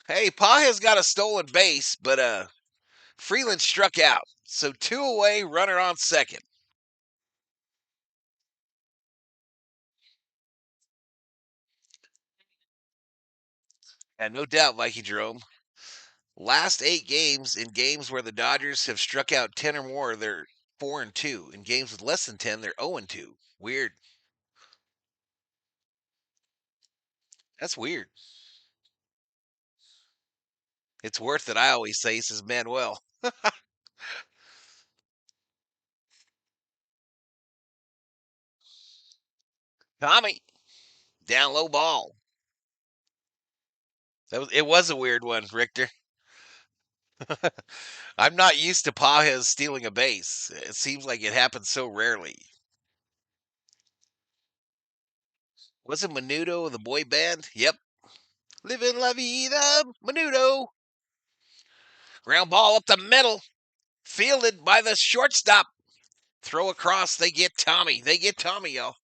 Hey, Pa has got a stolen base, but Freeland struck out. So 2 away, runner on second. And no doubt, Viking Jerome. Last 8 games, in games where the Dodgers have struck out 10 or more, they're 4-2. In games with less than 10, they're 0-2. Weird. That's weird. It's worth it, I always say, says Manuel. Tommy, down low ball. It was a weird one, Richter. I'm not used to Pajes stealing a base. It seems like it happens so rarely. Was it Menudo the boy band? Yep. Living La Vida, Menudo. Ground ball up the middle. Fielded by the shortstop. Throw across. They get Tommy. They get Tommy, y'all.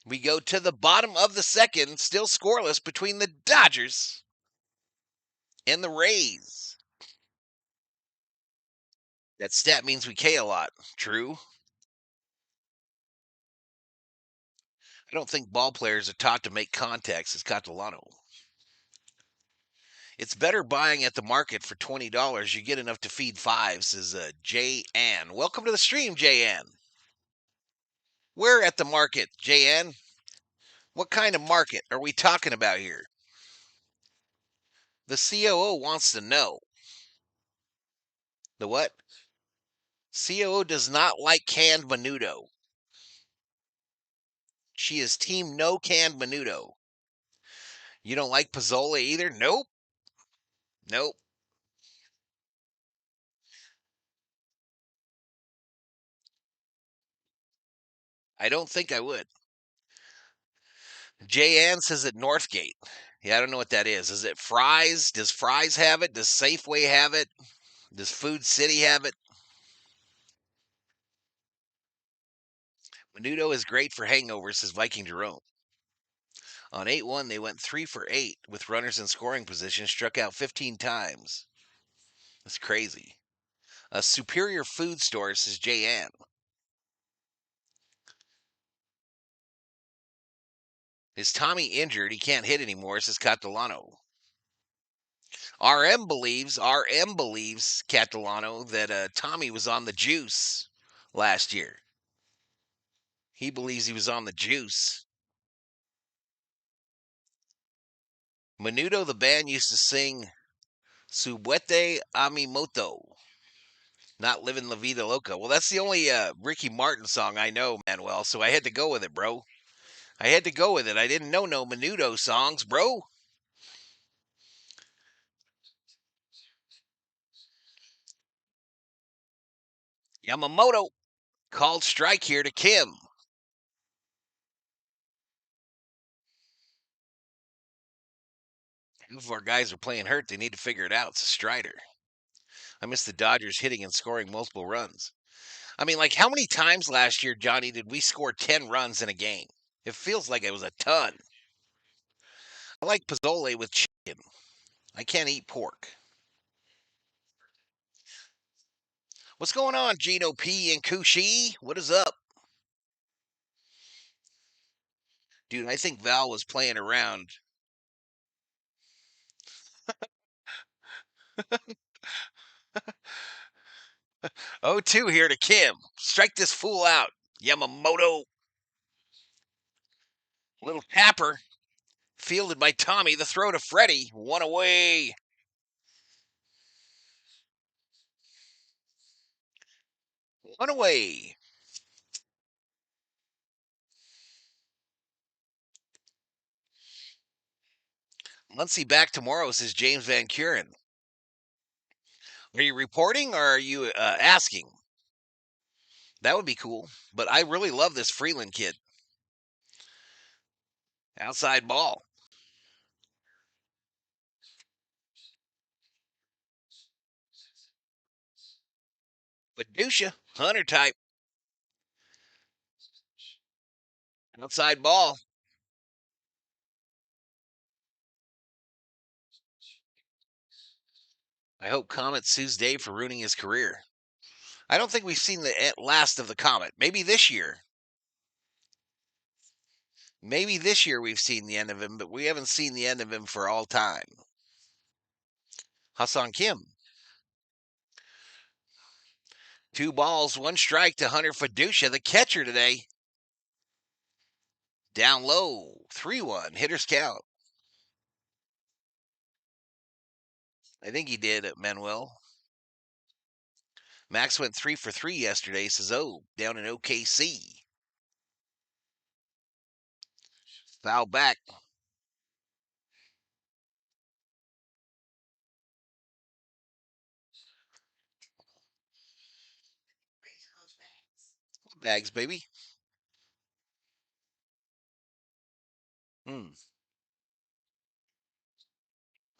We go to the bottom of the second. Still scoreless between the Dodgers and the Rays. That stat means we K a lot. True. I don't think ball players are taught to make contact, says Catalano. It's better buying at the market for $20. You get enough to feed five, says J. Ann. Welcome to the stream, J. Ann. Where at the market, J. Ann? What kind of market are we talking about here? The COO wants to know. The what? COO does not like canned menudo. She is team no canned menudo. You don't like pozole either? Nope. Nope. I don't think I would. Jay Ann says at Northgate. Yeah, I don't know what that is. Is it Fry's? Does Fry's have it? Does Safeway have it? Does Food City have it? Menudo is great for hangovers, says Viking Jerome. On 8-1, they went 3 for 8 with runners in scoring position, struck out 15 times. That's crazy. A superior food store, says Jay Ann. Is Tommy injured? He can't hit anymore, says Catalano. RM believes, Catalano, that Tommy was on the juice last year. He believes he was on the juice. Menudo, the band, used to sing Subuete Amimoto, not living La Vida Loca. Well, that's the only Ricky Martin song I know, Manuel, so I had to go with it, bro. I had to go with it. I didn't know no Menudo songs, bro. Yamamoto called strike here to Kim. If our guys are playing hurt, they need to figure it out. It's a Strider. I miss the Dodgers hitting and scoring multiple runs. I mean, like, how many times last year, Johnny, did we score 10 runs in a game? It feels like it was a ton. I like pozole with chicken. I can't eat pork. What's going on, Gino P and Kushi? What is up? Dude, I think Val was playing around. 0-2 here to Kim. Strike this fool out. Yamamoto. Little tapper. Fielded by Tommy. The throw to Freddy. One away. One away. Muncie back tomorrow, says James Van Kuren. Are you reporting or are you asking? That would be cool. But I really love this Freeland kid. Outside ball. Badusha, Hunter type. Outside ball. I hope Comet sues Dave for ruining his career. I don't think we've seen the last of the Comet. Maybe this year. Maybe this year we've seen the end of him, but we haven't seen the end of him for all time. Hassan Kim. 2 balls, 1 strike to Hunter Fadusha, the catcher today. Down low, 3-1, hitters count. I think he did, Manuel. Max went 3 for 3 yesterday, says, down in OKC. Foul back. Bags, baby. Hmm.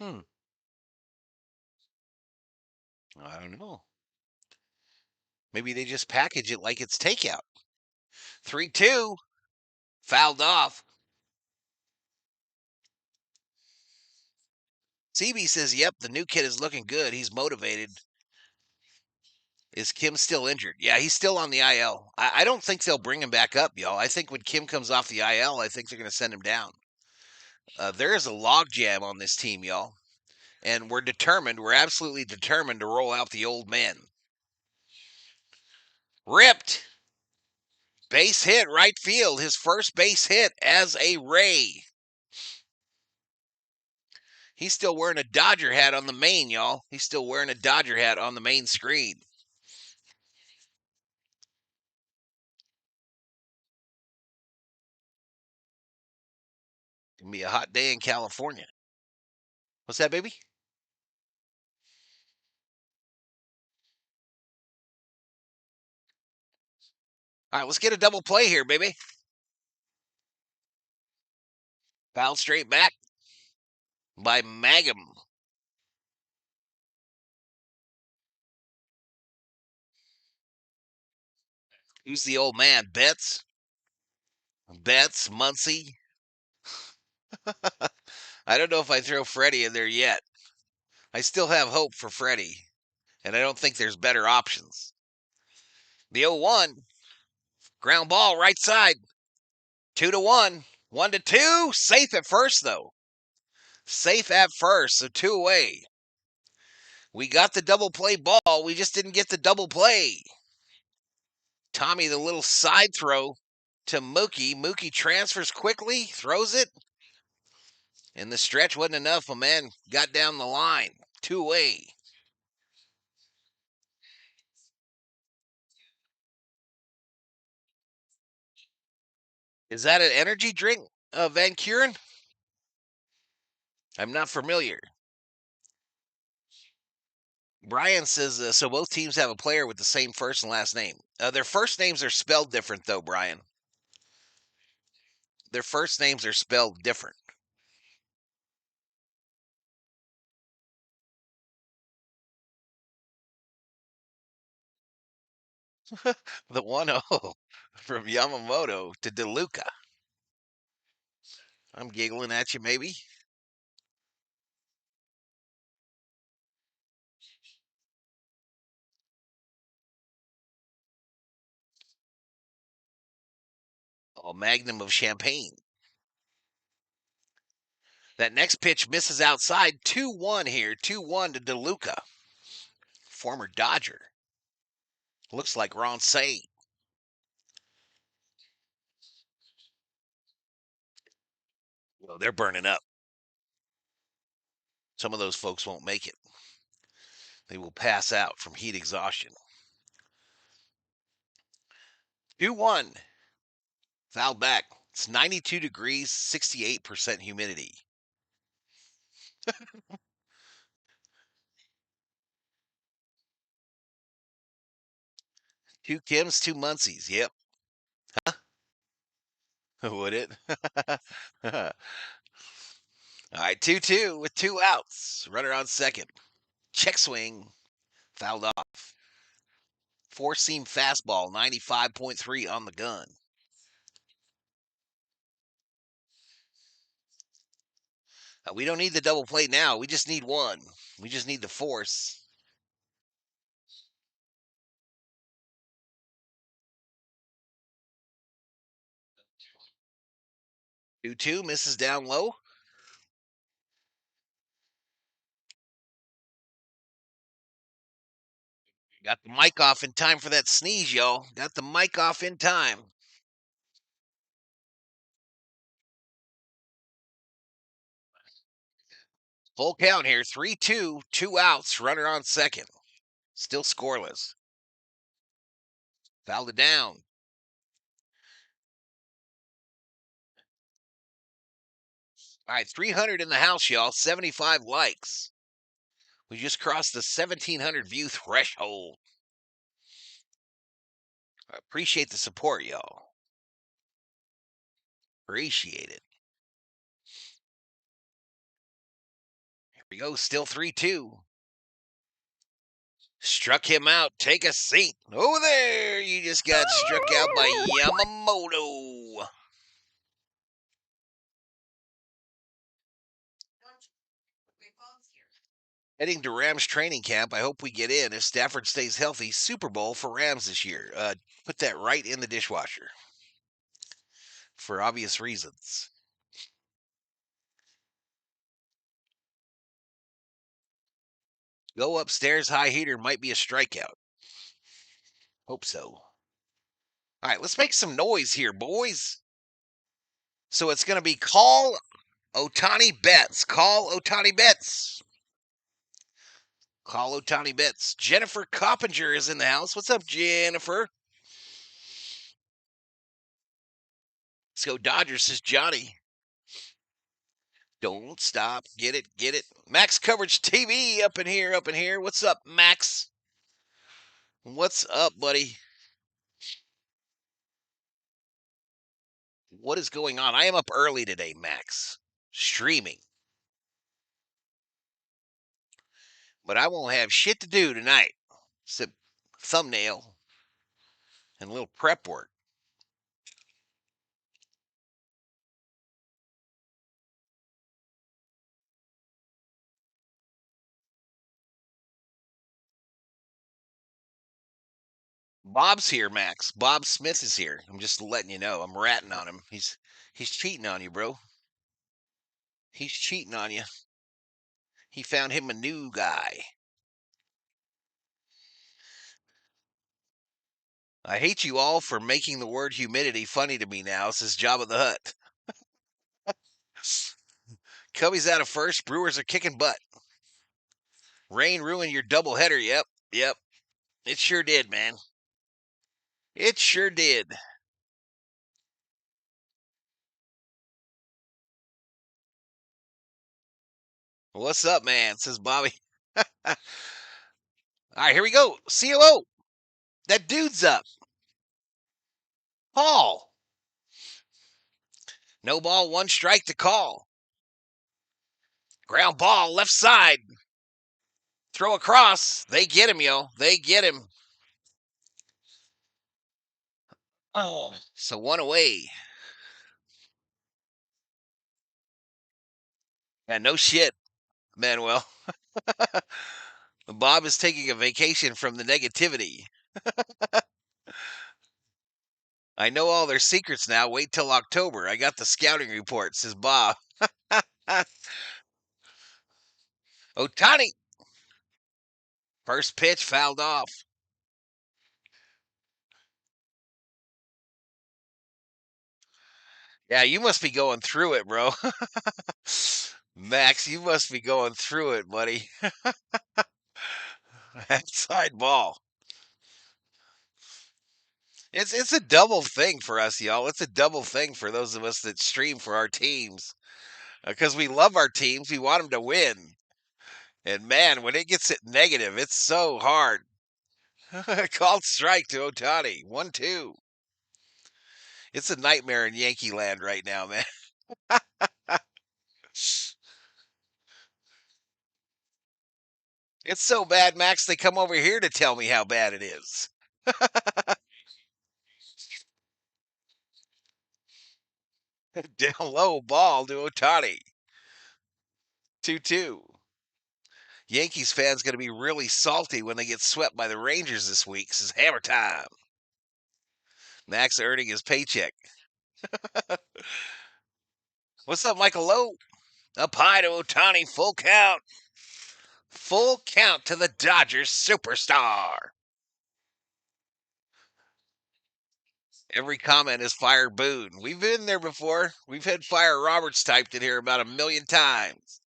Hmm. I don't know. Maybe they just package it like it's takeout. 3-2. Fouled off. CB says, yep, the new kid is looking good. He's motivated. Is Kim still injured? Yeah, he's still on the IL. I don't think they'll bring him back up, y'all. I think when Kim comes off the IL, I think they're going to send him down. There is a logjam on this team, y'all. And we're determined, we're absolutely determined to roll out the old men. Ripped. Base hit, right field. His first base hit as a Ray. He's still wearing a Dodger hat on the main, y'all. He's still wearing a Dodger hat on the main screen. Gonna be a hot day in California. What's that, baby? All right, let's get a double play here, baby. Fouled straight back by Mangum. Who's the old man? Betts? Betts, Muncy. I don't know if I throw Freddy in there yet. I still have hope for Freddy, and I don't think there's better options. The 0-1. Ground ball, right side. 2-1. 1-2. Safe at first, though. Safe at first, so 2 away. We got the double play ball. We just didn't get the double play. Tommy, the little side throw to Mookie. Mookie transfers quickly, throws it. And the stretch wasn't enough. A man got down the line. 2 away. Is that an energy drink, Van Kuren? I'm not familiar. Brian says, so both teams have a player with the same first and last name. Their first names are spelled different, though, Brian. Their first names are spelled different. The 1-0 from Yamamoto to DeLuca. I'm giggling at you, maybe. A magnum of champagne. That next pitch misses outside. 2-1 here. 2-1 to DeLuca. Former Dodger. Looks like Ron Say. Well, they're burning up. Some of those folks won't make it. They will pass out from heat exhaustion. 2-1. Foul back. It's 92 degrees, 68% humidity. Two Kims, two Muncies. Yep. Would it? All right, 2-2 with 2 outs. Runner on second. Check swing. Fouled off. Four seam fastball, 95.3 on the gun. We don't need the double play now. We just need one. We just need the force. Two misses down low. Got the mic off in time for that sneeze, y'all. Got the mic off in time. Full count here. 3-2, 2 outs. Runner on second. Still scoreless. Fouled it down. All right, 300 in the house, y'all. 75 likes. We just crossed the 1,700 view threshold. I appreciate the support, y'all. Appreciate it. Here we go. Still 3-2. Struck him out. Take a seat. Over there. You just got struck out by Yamamoto. Heading to Rams training camp. I hope we get in. If Stafford stays healthy, Super Bowl for Rams this year. Put that right in the dishwasher. For obvious reasons. Go upstairs, high heater might be a strikeout. Hope so. All right, let's make some noise here, boys. So it's going to be call Ohtani bets. Call Ohtani bets. Call Ohtani bets. Jennifer Coppinger is in the house. What's up, Jennifer? Let's go Dodgers, says Johnny. Don't stop. Get it, get it. Max Coverage TV up in here, up in here. What's up, Max? What's up, buddy? What is going on? I am up early today, Max. Streaming. But I won't have shit to do tonight. Except thumbnail and a little prep work. Bob's here, Max. Bob Smith is here. I'm just letting you know. I'm ratting on him. He's cheating on you, bro. He's cheating on you. He found him a new guy. I hate you all for making the word humidity funny to me now, says Jabba the Hutt. Cubbies out of first. Brewers are kicking butt. Rain ruined your doubleheader. Yep, yep. It sure did, man. It sure did. What's up, man? Says Bobby. All right, here we go. COO. That dude's up. Paul. No ball, one strike to call. Ground ball, left side. Throw across. They get him, yo. They get him. Oh. So one away. Yeah, no shit, Manuel. Bob is taking a vacation from the negativity. I know all their secrets now. Wait till October. I got the scouting report, says Bob. Ohtani. First pitch fouled off. Yeah, you must be going through it, bro. Max, you must be going through it, buddy. Outside ball. It's a double thing for us, y'all. It's a double thing for those of us that stream for our teams. Because we love our teams. We want them to win. And man, when it gets it negative, it's so hard. Called strike to Ohtani. 1-2. It's a nightmare in Yankee land right now, man. It's so bad, Max, they come over here to tell me how bad it is. Down low ball to Ohtani. 2-2. Yankees fans going to be really salty when they get swept by the Rangers this week. This is hammer time. Max earning his paycheck. What's up, Michael Lowe? Up high to Ohtani, full count. Full count to the Dodgers superstar. Every comment is Fire Boone. We've been there before. We've had Fire Roberts typed in here about 1,000,000 times.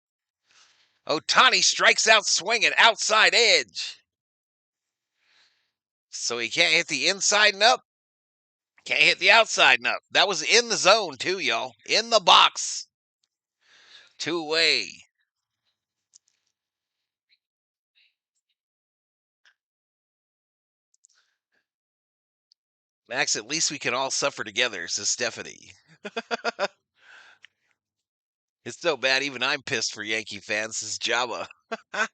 Ohtani strikes out swinging outside edge. So he can't hit the inside and up. Can't hit the outside and up. That was in the zone, too, y'all. In the box. 2 away. Max, at least we can all suffer together, says Stephanie. It's so bad, even I'm pissed for Yankee fans, says Java. All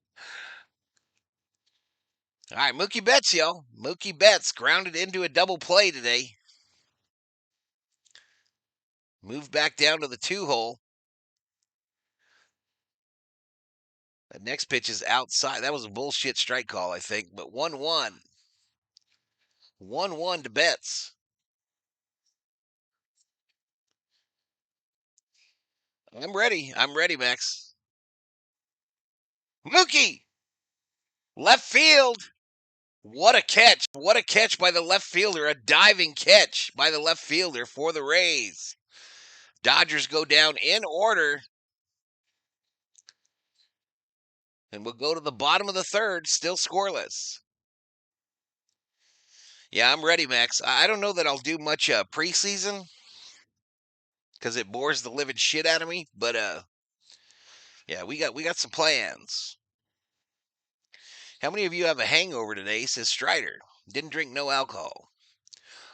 right, Mookie Betts, y'all. Mookie Betts grounded into a double play today. Moved back down to the 2-hole. That next pitch is outside. That was a bullshit strike call, I think, but 1-1. 1-1 to Betts. I'm ready. I'm ready, Max. Mookie! Left field. What a catch. What a catch by the left fielder. A diving catch by the left fielder for the Rays. Dodgers go down in order. And we'll go to the bottom of the third, still scoreless. Yeah, I'm ready, Max. I don't know that I'll do much preseason because it bores the living shit out of me. But yeah, we got some plans. How many of you have a hangover today? Says Strider. Didn't drink no alcohol.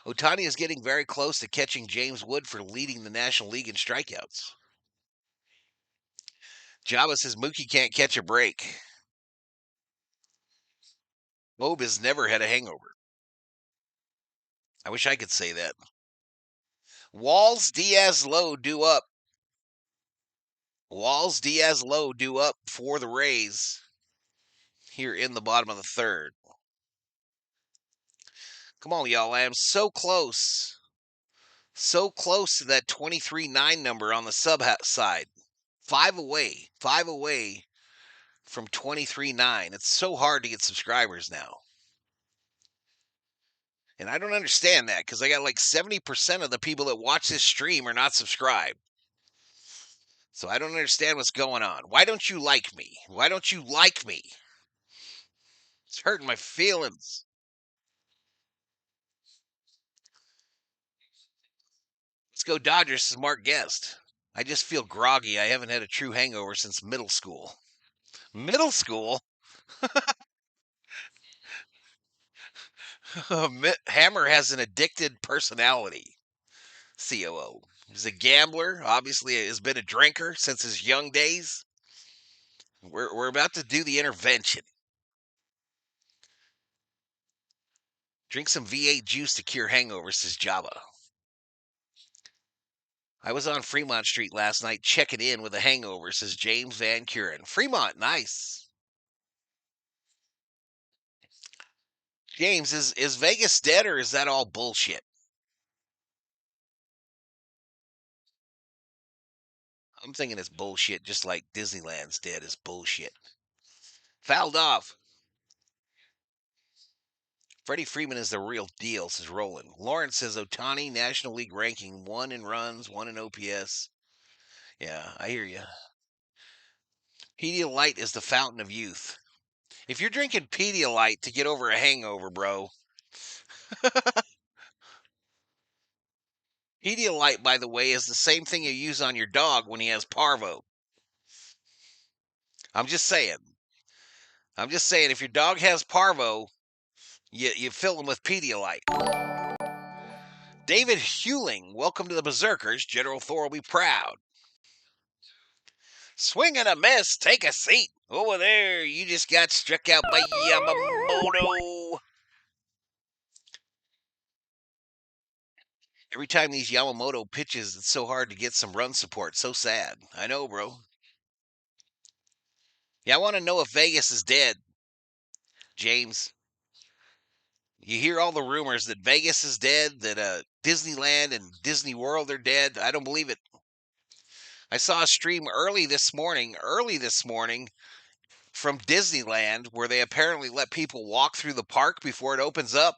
Ohtani is getting very close to catching James Wood for leading the National League in strikeouts. Java says Mookie can't catch a break. Bob has never had a hangover. I wish I could say that. Walls Diaz low due up. Walls Diaz low due up for the Rays here in the bottom of the third. Come on, y'all. I am so close. So close to that 23-9 number on the sub side. 5 away. 5 away from 23-9. It's so hard to get subscribers now. And I don't understand that because I got like 70% of the people that watch this stream are not subscribed. So I don't understand what's going on. Why don't you like me? Why don't you like me? It's hurting my feelings. Let's go Dodgers, says Mark Guest. I just feel groggy. I haven't had a true hangover since middle school. Middle school? Hammer has an addicted personality. COO. He's a gambler. Obviously, has been a drinker since his young days. We're about to do the intervention. Drink some V8 juice to cure hangovers, says Java. I was on Fremont Street last night checking in with a hangover, says James Van Curen. Fremont, nice. James, is Vegas dead or is that all bullshit? I'm thinking it's bullshit, just like Disneyland's dead is bullshit. Fouled off. Freddie Freeman is the real deal, says Roland. Lawrence says Ohtani, National League ranking, 1 in runs, 1 in OPS. Yeah, I hear you. Pedialyte is the fountain of youth. If you're drinking Pedialyte to get over a hangover, bro. Pedialyte, by the way, is the same thing you use on your dog when he has parvo. I'm just saying. If your dog has parvo, you fill him with Pedialyte. David Hewling, welcome to the Berserkers. General Thor will be proud. Swing and a miss. Take a seat. Over there, you just got struck out by Yamamoto. Every time these Yamamoto pitches, it's so hard to get some run support. So sad. I know, bro. Yeah, I want to know if Vegas is dead, James. You hear all the rumors that Vegas is dead, that Disneyland and Disney World are dead. I don't believe it. I saw a stream early this morning from Disneyland where they apparently let people walk through the park before it opens up.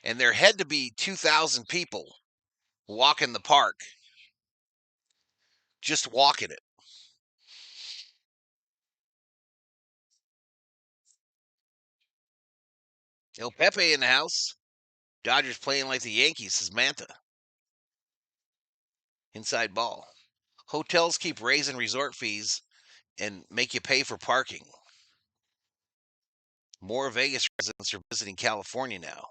And there had to be 2,000 people walking the park, just walking it. El Pepe in the house. Dodgers playing like the Yankees, says Manta. Inside ball. Hotels keep raising resort fees and make you pay for parking. More Vegas residents are visiting California now.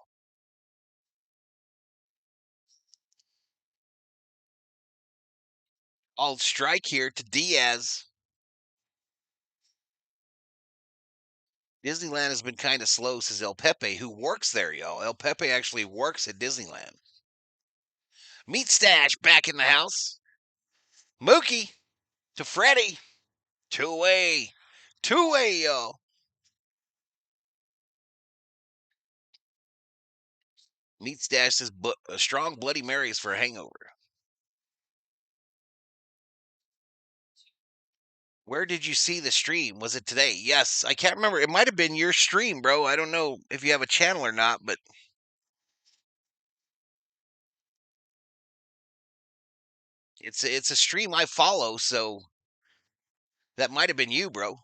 All strike here to Diaz. Disneyland has been kind of slow, says El Pepe, who works there, y'all. El Pepe actually works at Disneyland. Meat Stash back in the house. Mookie to Freddy. Two-way, y'all. Meat Stash says a strong Bloody Marys for a hangover. Where did you see the stream? Was it today? Yes, I can't remember. It might have been your stream, bro. I don't know if you have a channel or not, but it's a stream I follow, so that might have been you, bro.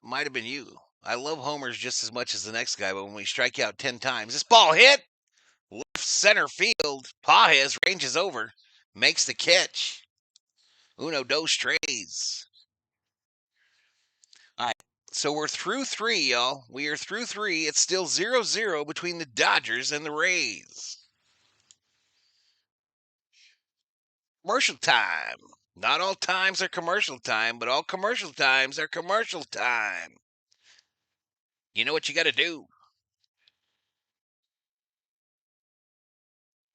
Might have been you. I love homers just as much as the next guy, but when we strike out 10 times, this ball hit left center field. Pajes ranges over, makes the catch. Uno, dos, tres. All right. So we're through three, y'all. We are through three. It's still 0-0 between the Dodgers and the Rays. Commercial time. Not all times are commercial time, but all commercial times are commercial time. You know what you got to do.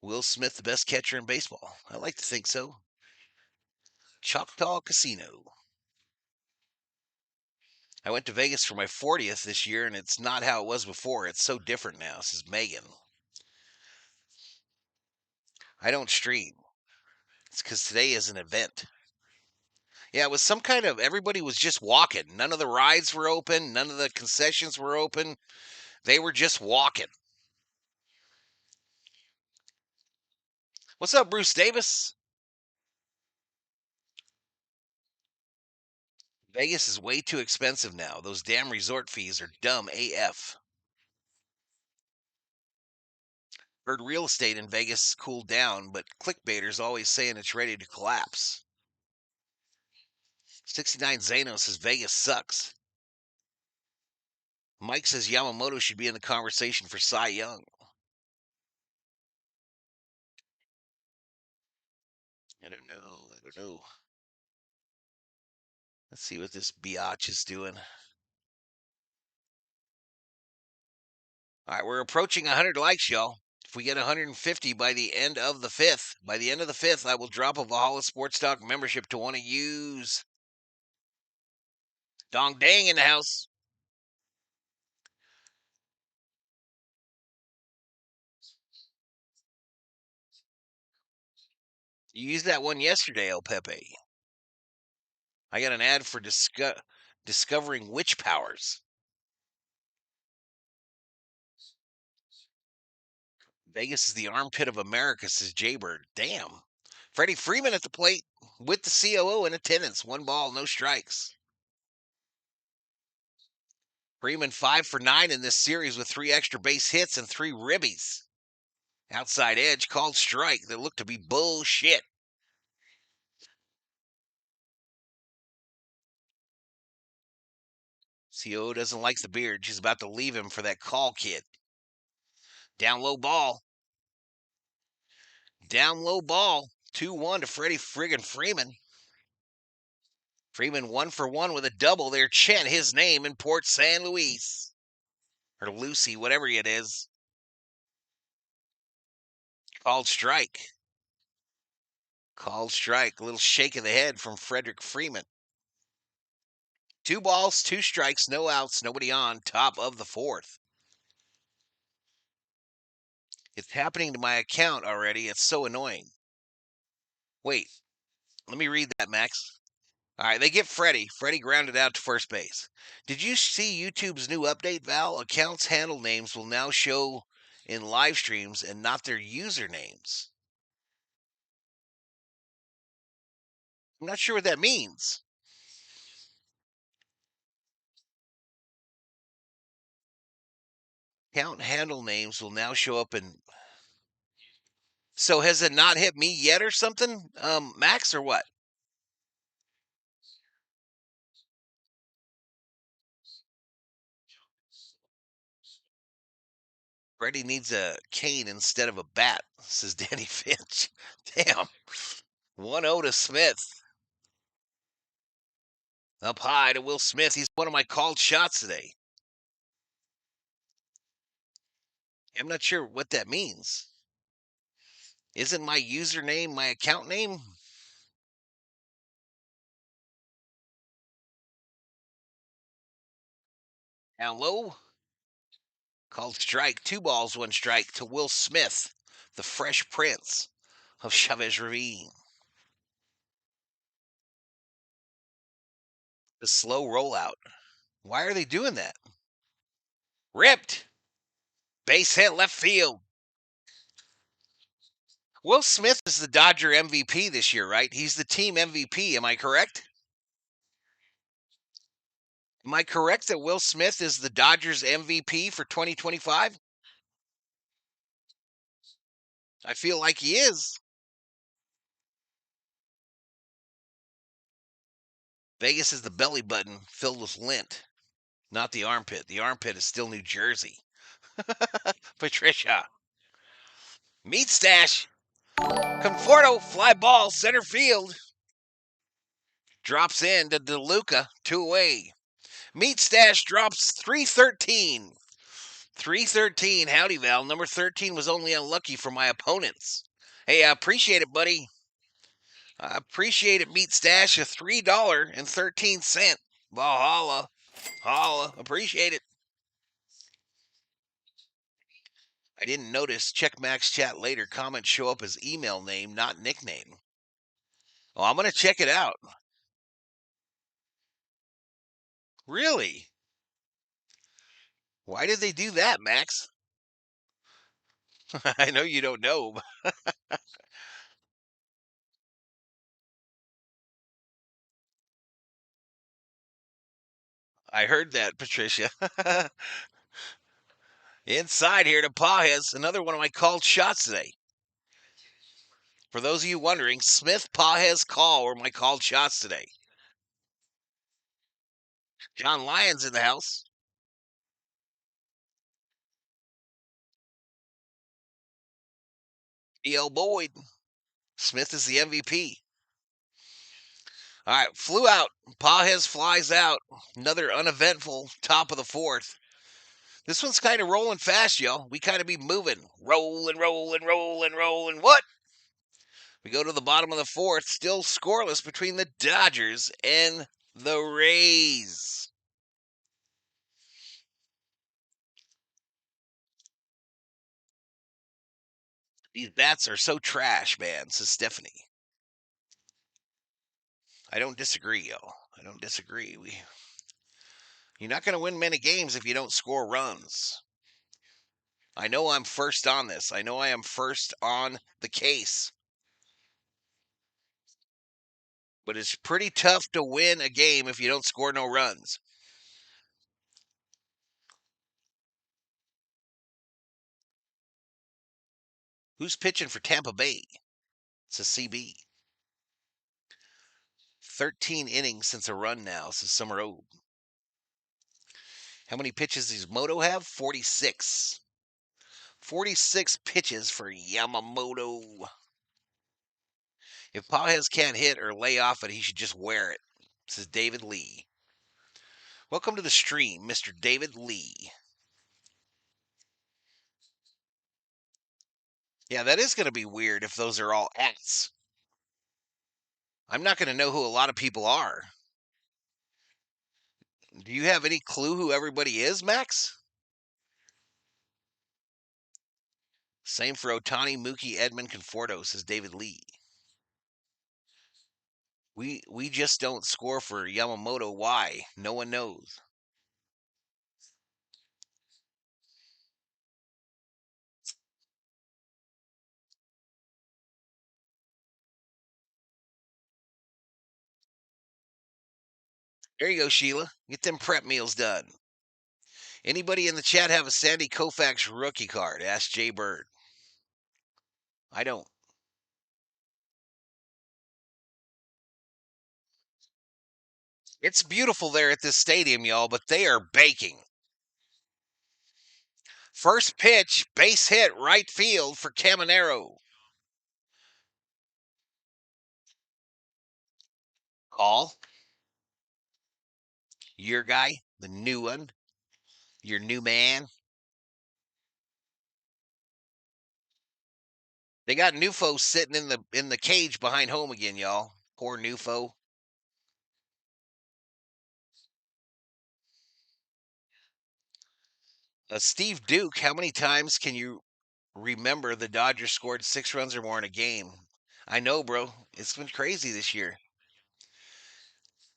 Will Smith, the best catcher in baseball? I like to think so. Choctaw Casino. I went to Vegas for my 40th this year, and it's not how it was before. It's so different now, says Megan. I don't stream. It's because today is an event. Yeah, it was some kind of, everybody was just walking. None of the rides were open. None of the concessions were open. They were just walking. What's up, Bruce Davis? Vegas is way too expensive now. Those damn resort fees are dumb AF. Heard real estate in Vegas cooled down, but clickbaiters always saying it's ready to collapse. 69 Zano says Vegas sucks. Mike says Yamamoto should be in the conversation for Cy Young. I don't know. Let's see what this biatch is doing. All right, we're approaching 100 likes, y'all. If we get 150 by the end of the fifth, I will drop a Valhalla Sports Talk membership to one of yous. Dong dang in the house. You used that one yesterday, El Pepe. I got an ad for discovering witch powers. Vegas is the armpit of America, says Jaybird. Damn. Freddie Freeman at the plate with the COO in attendance. 1 ball, no strikes. Freeman 5 for 9 in this series with 3 extra base hits and 3 ribbies. Outside edge called strike that looked to be bullshit. COO doesn't like the beard. She's about to leave him for that call kid. Down low ball. 2-1 to Freddie friggin' Freeman. Freeman 1 for 1 with a double there. Chant his name in Port San Luis. Or Lucy, whatever it is. Called strike. A little shake of the head from Frederick Freeman. 2 balls, 2 strikes, no outs, nobody on. Top of the 4th. It's happening to my account already. It's so annoying. Wait, let me read that, Max. All right, they get Freddy. Freddy grounded out to first base. Did you see YouTube's new update, Val? Accounts handle names will now show in live streams and not their usernames. I'm not sure what that means. Account handle names will now show up in. So has it not hit me yet or something, Max, or what? Freddy needs a cane instead of a bat, says Danny Finch. Damn. 1-0 to Smith. Up high to Will Smith. He's one of my called shots today. I'm not sure what that means. Isn't my username my account name? Down low. Called strike. 2 balls, 1 strike to Will Smith, the Fresh Prince. of Chavez Ravine. The slow rollout. Why are they doing that? Ripped. Base hit left field. Will Smith is the Dodger MVP this year, right? He's the team MVP. Am I correct? Am I correct that Will Smith is the Dodgers MVP for 2025? I feel like he is. Vegas is the belly button filled with lint, not the armpit. The armpit is still New Jersey. Patricia. Meat stash. Conforto, fly ball, center field. Drops in to DeLuca, 2 away. Meat stash drops 313. 313. Howdy, Val. Number 13 was only unlucky for my opponents. Hey, I appreciate it, buddy. I appreciate it, Meat Stash. A $3.13. Valhalla. Holla. Appreciate it. I didn't notice. Check Max chat later. Comments show up as email name, not nickname. Oh, I'm going to check it out. Really? Why did they do that, Max? I know you don't know. I heard that, Patricia. Inside here to Pajes, another one of my called shots today. For those of you wondering, Smith, Pajes, Call were my called shots today. John Lyons in the house. E.L. Boyd. Smith is the MVP. All right, flew out. Pajes flies out. Another uneventful top of the fourth. This one's kind of rolling fast, y'all. We kind of be moving. Rolling, rolling, rolling, rolling. What? We go to the bottom of the fourth. Still scoreless between the Dodgers and the Rays. These bats are so trash, man, says Stephanie. I don't disagree, y'all. I don't disagree. You're not going to win many games if you don't score runs. I know I'm first on this. I know I am first on the case. But it's pretty tough to win a game if you don't score no runs. Who's pitching for Tampa Bay? It's a CB. 13 innings since a run now, says Summer O. How many pitches does Moto have? 46. 46 pitches for Yamamoto. If Pajes can't hit or lay off it, he should just wear it, says David Lee. Welcome to the stream, Mr. David Lee. Yeah, that is going to be weird if those are all acts. I'm not going to know who a lot of people are. Do you have any clue who everybody is, Max? Same for Ohtani, Mookie, Edmund, Conforto, says David Lee. We just don't score for Yamamoto. Why? No one knows. There you go, Sheila. Get them prep meals done. Anybody in the chat have a Sandy Koufax rookie card? Ask Jay Bird. I don't. It's beautiful there at this stadium, y'all, but they are baking. First pitch, base hit, right field for Caminero. Call. Your guy, the new one, your new man. They got Nufo sitting in the cage behind home again, y'all. Poor Nufo. Steve Duke, how many times can you remember the Dodgers scored 6 runs or more in a game? I know, bro. It's been crazy this year.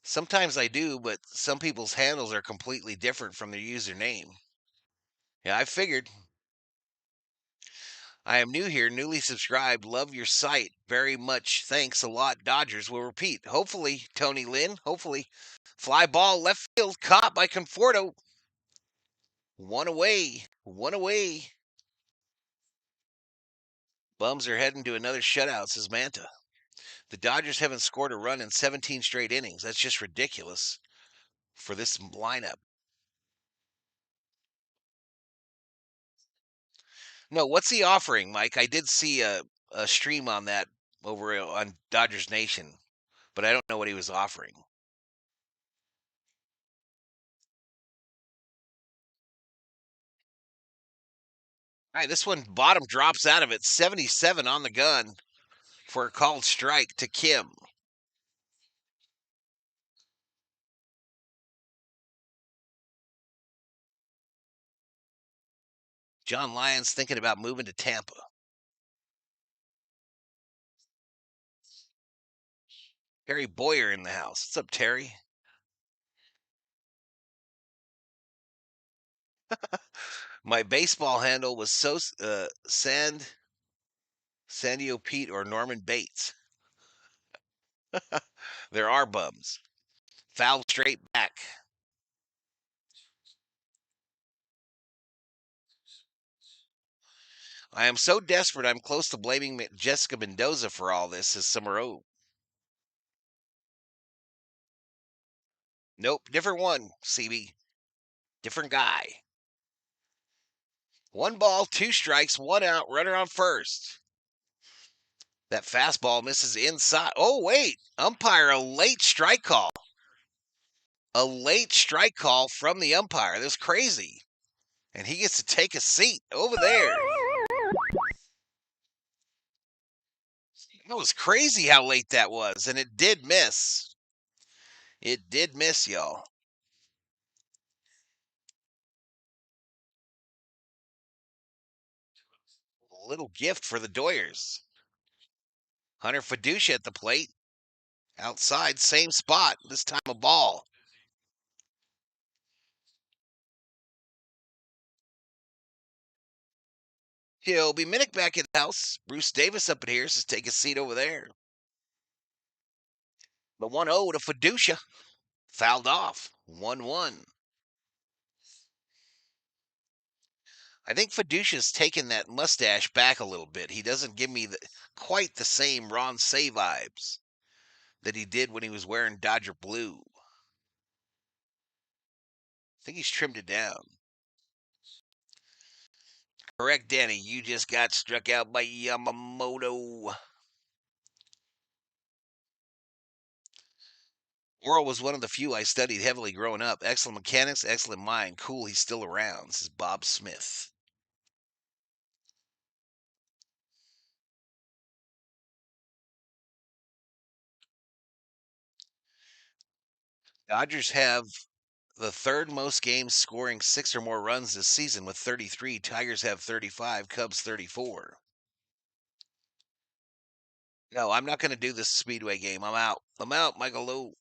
Sometimes I do, but some people's handles are completely different from their username. Yeah, I figured. I am new here, newly subscribed. Love your site very much. Thanks a lot. Dodgers will repeat. Hopefully, Tony Lynn. Hopefully. Fly ball left field caught by Conforto. One away. One away. Bums are heading to another shutout, says Manta. The Dodgers haven't scored a run in 17 straight innings. That's just ridiculous for this lineup. No, what's he offering, Mike? I did see a stream on that over on Dodgers Nation, but I don't know what he was offering. All right, this one bottom drops out of it. 77 on the gun for a called strike to Kim. John Lyons thinking about moving to Tampa. Terry Boyer in the house. What's up, Terry? My baseball handle was Sandio Pete or Norman Bates. There are bums. Foul straight back. I am so desperate I'm close to blaming Jessica Mendoza for all this, says Summerot. Nope, different one, CB. Different guy. One ball, two strikes, one out, runner on first. That fastball misses inside. Oh, wait. Umpire, a late strike call. A late strike call from the umpire. That's crazy. And he gets to take a seat over there. That was crazy how late that was. And it did miss. It did miss, y'all. A little gift for the Doyers. Hunter Fiducia at the plate. Outside, same spot. This time a ball. He'll be Minnick back in the house. Bruce Davis up in here says take a seat over there. The 1-0 to Fiducia. Fouled off. 1-1. I think Fiducia's taken that mustache back a little bit. He doesn't give me quite the same Ron Say vibes that he did when he was wearing Dodger blue. I think he's trimmed it down. Correct, Danny. You just got struck out by Yamamoto. Oral was one of the few I studied heavily growing up. Excellent mechanics, excellent mind. Cool, he's still around. This is Bob Smith. Dodgers have the third most games scoring 6 or more runs this season with 33. Tigers have 35. Cubs 34. No, I'm not going to do this Speedway game. I'm out. I'm out, Michael Lowe.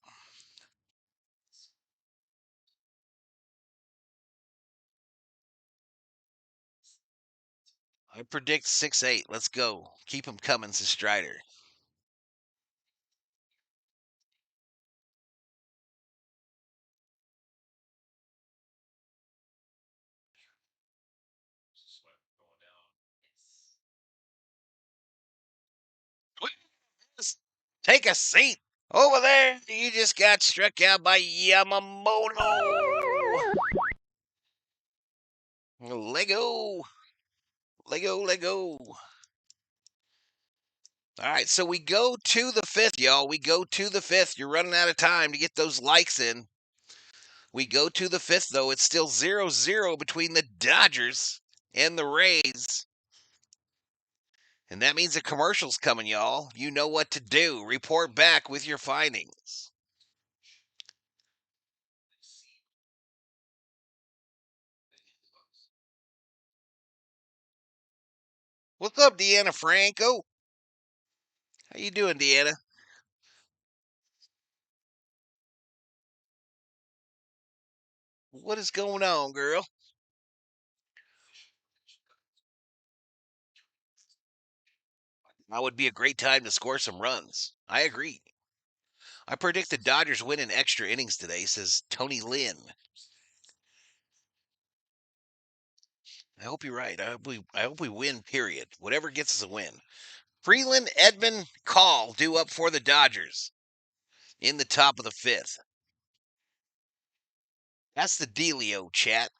I predict 6-8. Let's go. Keep him coming, says Strider. Please take a seat over there. You just got struck out by Yamamoto. Lego. Lego, Lego. All right, so we go to the fifth, y'all. We go to the fifth. You're running out of time to get those likes in. We go to the fifth, though. It's still 0-0 between the Dodgers and the Rays. And that means a commercial's coming, y'all. You know what to do. Report back with your findings. What's up, Deanna Franco? How you doing, Deanna? What is going on, girl? Now would be a great time to score some runs. I agree. I predict the Dodgers win in extra innings today, says Tony Lynn. I hope you're right. I hope we win, period. Whatever gets us a win. Freeland, Edman, Call due up for the Dodgers in the top of the fifth. That's the dealio, chat.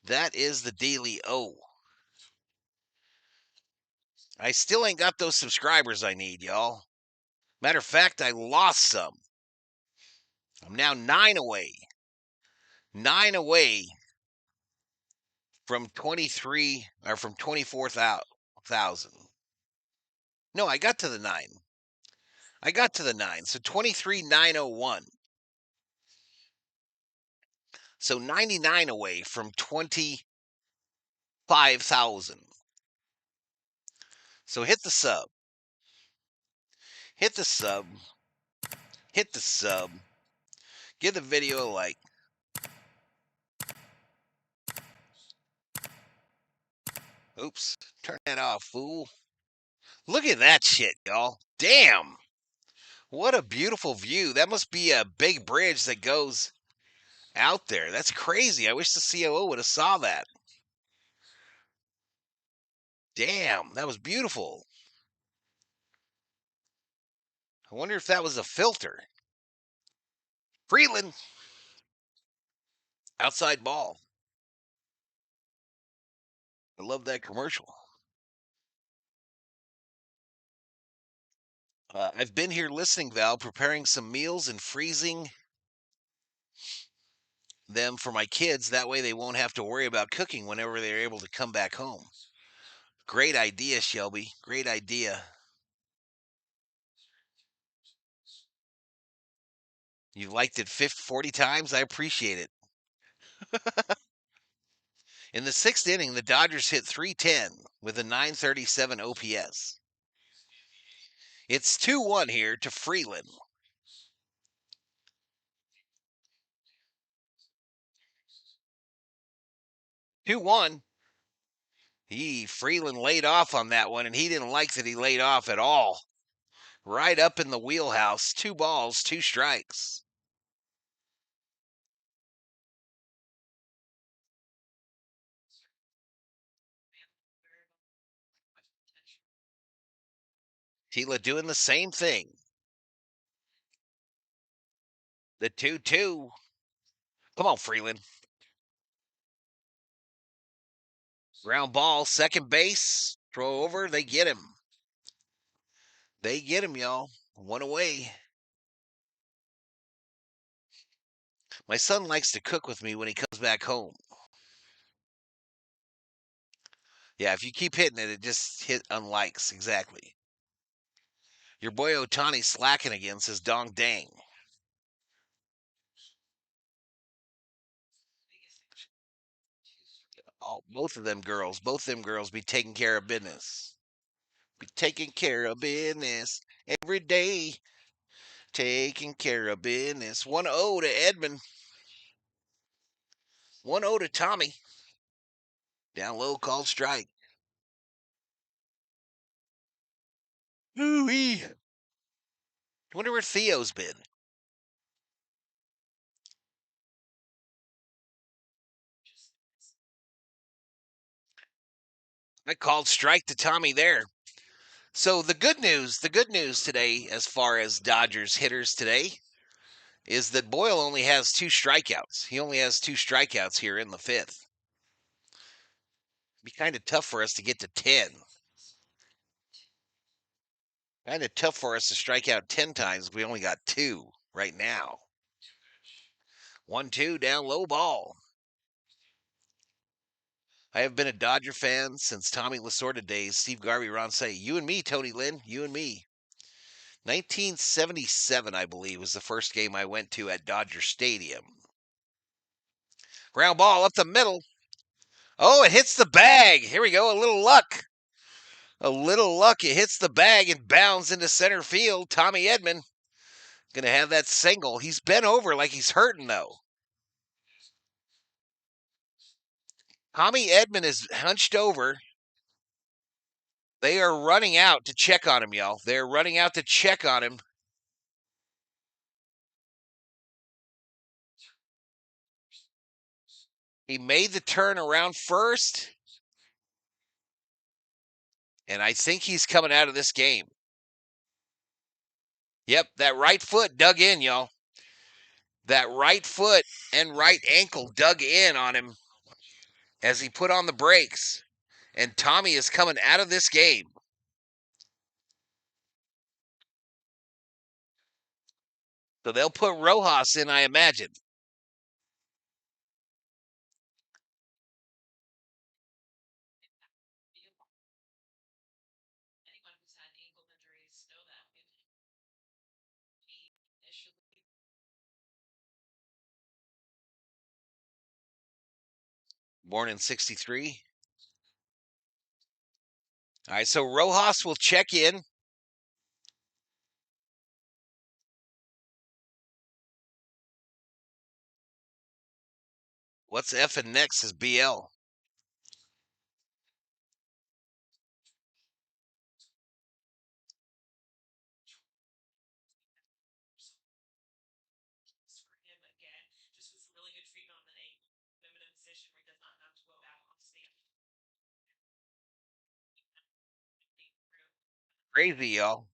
That is the dealio. I still ain't got those subscribers I need, y'all. Matter of fact, I lost some. I'm now 9 away. 9 away from 23 or from 24,000. No, I got to the 9. I got to the 9. So 23,901. So 99 away from 25,000. So hit the sub. Hit the sub. Hit the sub. Give the video a like. Oops. Turn that off, fool. Look at that shit, y'all. Damn. What a beautiful view. That must be a big bridge that goes out there. That's crazy. I wish the COO would have saw that. Damn, that was beautiful. I wonder if that was a filter. Freeland. Outside ball. I love that commercial. I've been here listening, Val, preparing some meals and freezing them for my kids. That way they won't have to worry about cooking whenever they're able to come back home. Great idea, Shelby. Great idea. You liked it 40 times? I appreciate it. In the sixth inning, the Dodgers hit .310 with a .937 OPS. It's 2-1 here to Freeland. Freeland laid off on that one, and he didn't like that he laid off at all. Right up in the wheelhouse. 2 balls, 2 strikes. Tila doing the same thing. The 2-2. Come on, Freeland. Ground ball, second base. Throw over. They get him. They get him, y'all. 1 away. My son likes to cook with me when he comes back home. Yeah, if you keep hitting it, it just hit unlikes. Exactly. Your boy Ohtani slacking again, says Dong Dang. Oh, both them girls be taking care of business. Be taking care of business every day. Taking care of business. 1-0 to Edman. 1-0 to Tommy. Down low, called strike. Ooh-wee. Wonder where Theo's been. I called strike to Tommy there. So the good news today, as far as Dodgers hitters today, is that Boyle only has 2 strikeouts. He only has 2 strikeouts here in the 5th. It'd be kind of tough for us to get to 10. Kind of tough for us to strike out 10 times. We only got 2 right now. 1-2 down low ball. I have been a Dodger fan since Tommy Lasorda days. Steve Garvey, Ron Say. You and me, Tony Lynn. You and me. 1977, I believe, was the first game I went to at Dodger Stadium. Ground ball up the middle. Oh, it hits the bag. Here we go. A little luck. A little luck, it hits the bag and bounds into center field. Tommy Edman going to have that single. He's bent over like he's hurting, though. Tommy Edman is hunched over. They are running out to check on him, y'all. They're running out to check on him. He made the turn around first. And I think he's coming out of this game. Yep, that right foot dug in, y'all. That right foot and right ankle dug in on him as he put on the brakes. And Tommy is coming out of this game. So they'll put Rojas in, I imagine. Born in 63. All right, so Rojas will check in. What's F and next is BL. Crazy, y'all.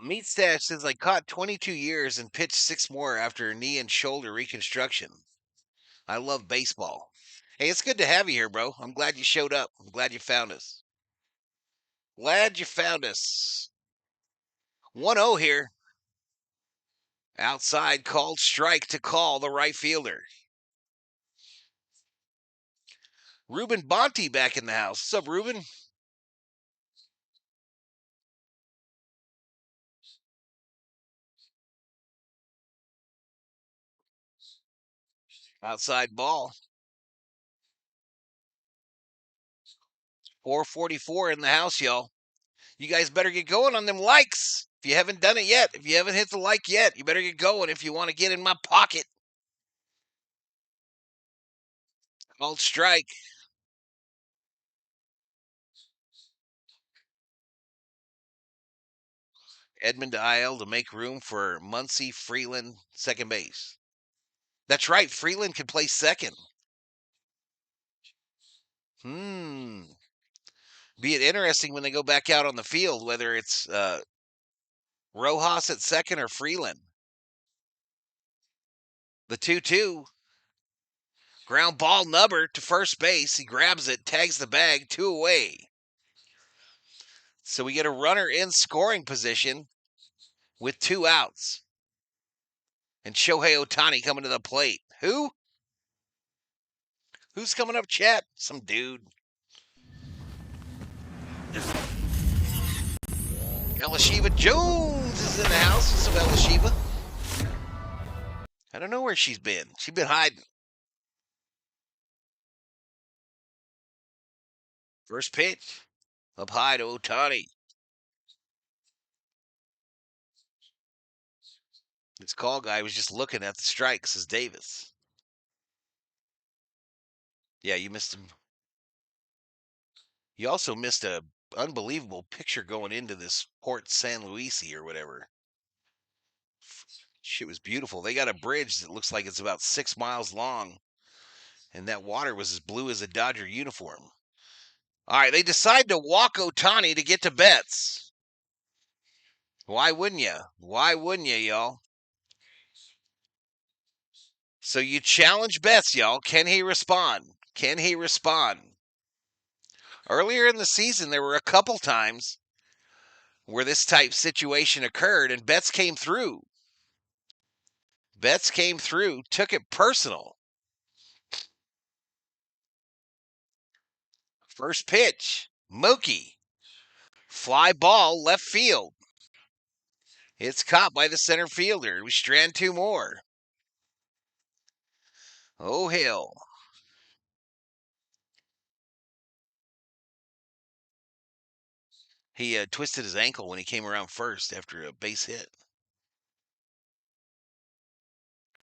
Meat Stash says I caught 22 years and pitched 6 more after knee and shoulder reconstruction. I love baseball. Hey, it's good to have you here, bro. I'm glad you showed up. I'm glad you found us. Glad you found us. 1-0 here. Outside called strike to call the right fielder. Ruben Bonte back in the house. What's up, Ruben? Outside ball. 444 in the house, y'all. You guys better get going on them likes. If you haven't done it yet, if you haven't hit the like yet, you better get going if you want to get in my pocket. Called strike. Edmund to IL to make room for Muncy Freeland, second base. That's right. Freeland can play second. Be it interesting when they go back out on the field, whether it's Rojas at second or Freeland. The 2-2. Ground ball Nubber to first base. He grabs it, tags the bag, 2 away. So we get a runner in scoring position with 2 outs. And Shohei Ohtani coming to the plate. Who? Who's coming up, chat? Some dude. Elishiva Jones is in the house. What's up, Elishiva? I don't know where she's been. She's been hiding. First pitch. Up high to Ohtani. This call guy was just looking at the strike, says Davis. Yeah, you missed him. You also missed a unbelievable picture going into this Port San Luis or whatever. Shit was beautiful. They got a bridge that looks like it's about 6 miles long, and that water was as blue as a Dodger uniform. All right, they decide to walk Ohtani to get to Betts. Why wouldn't you? Why wouldn't you, y'all? So you challenge Betts, y'all. Can he respond? Can he respond? Earlier in the season, there were a couple times where this type situation occurred, and Betts came through. Betts came through, took it personal. First pitch, Mookie. Fly ball left field. It's caught by the center fielder. We strand 2 more. Oh, hell. He twisted his ankle when he came around first after a base hit.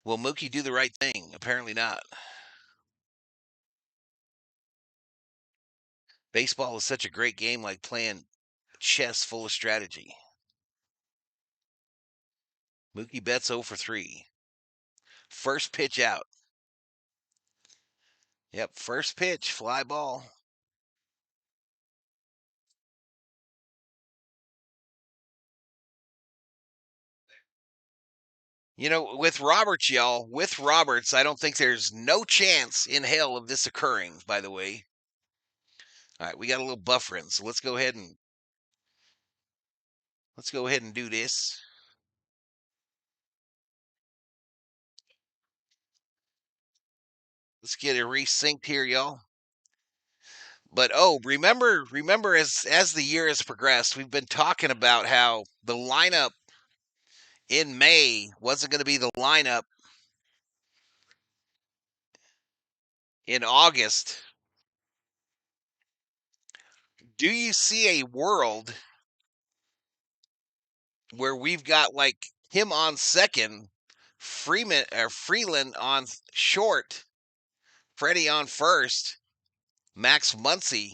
Will Mookie do the right thing? Apparently not. Baseball is such a great game, like playing chess full of strategy. Mookie Betts 0 for 3. First pitch out. Yep, first pitch, fly ball. You know, with Roberts, y'all, with Roberts, I don't think there's no chance in hell of this occurring, by the way. All right, we got a little buffering, so let's go ahead and do this. Let's get it resynced here, y'all. But remember as the year has progressed, we've been talking about how the lineup in May wasn't going to be the lineup in August. Do you see a world where we've got like him on second, Freeland on short, Freddy on first, Max Muncy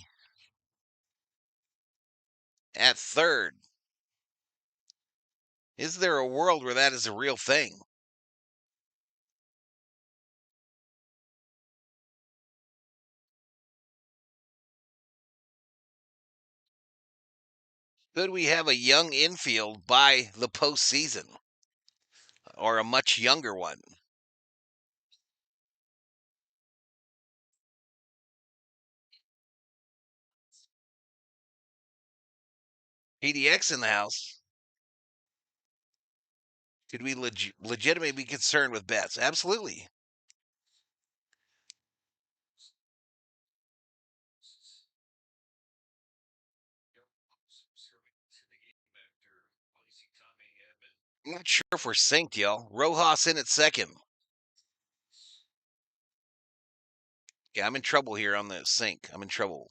at third? Is there a world where that is a real thing? Could we have a young infield by the postseason or a much younger one? PDX in the house. Could we legitimately be concerned with bets? Absolutely. I'm not sure if we're synced, y'all. Rojas in at second. Yeah, I'm in trouble here on the sync. I'm in trouble.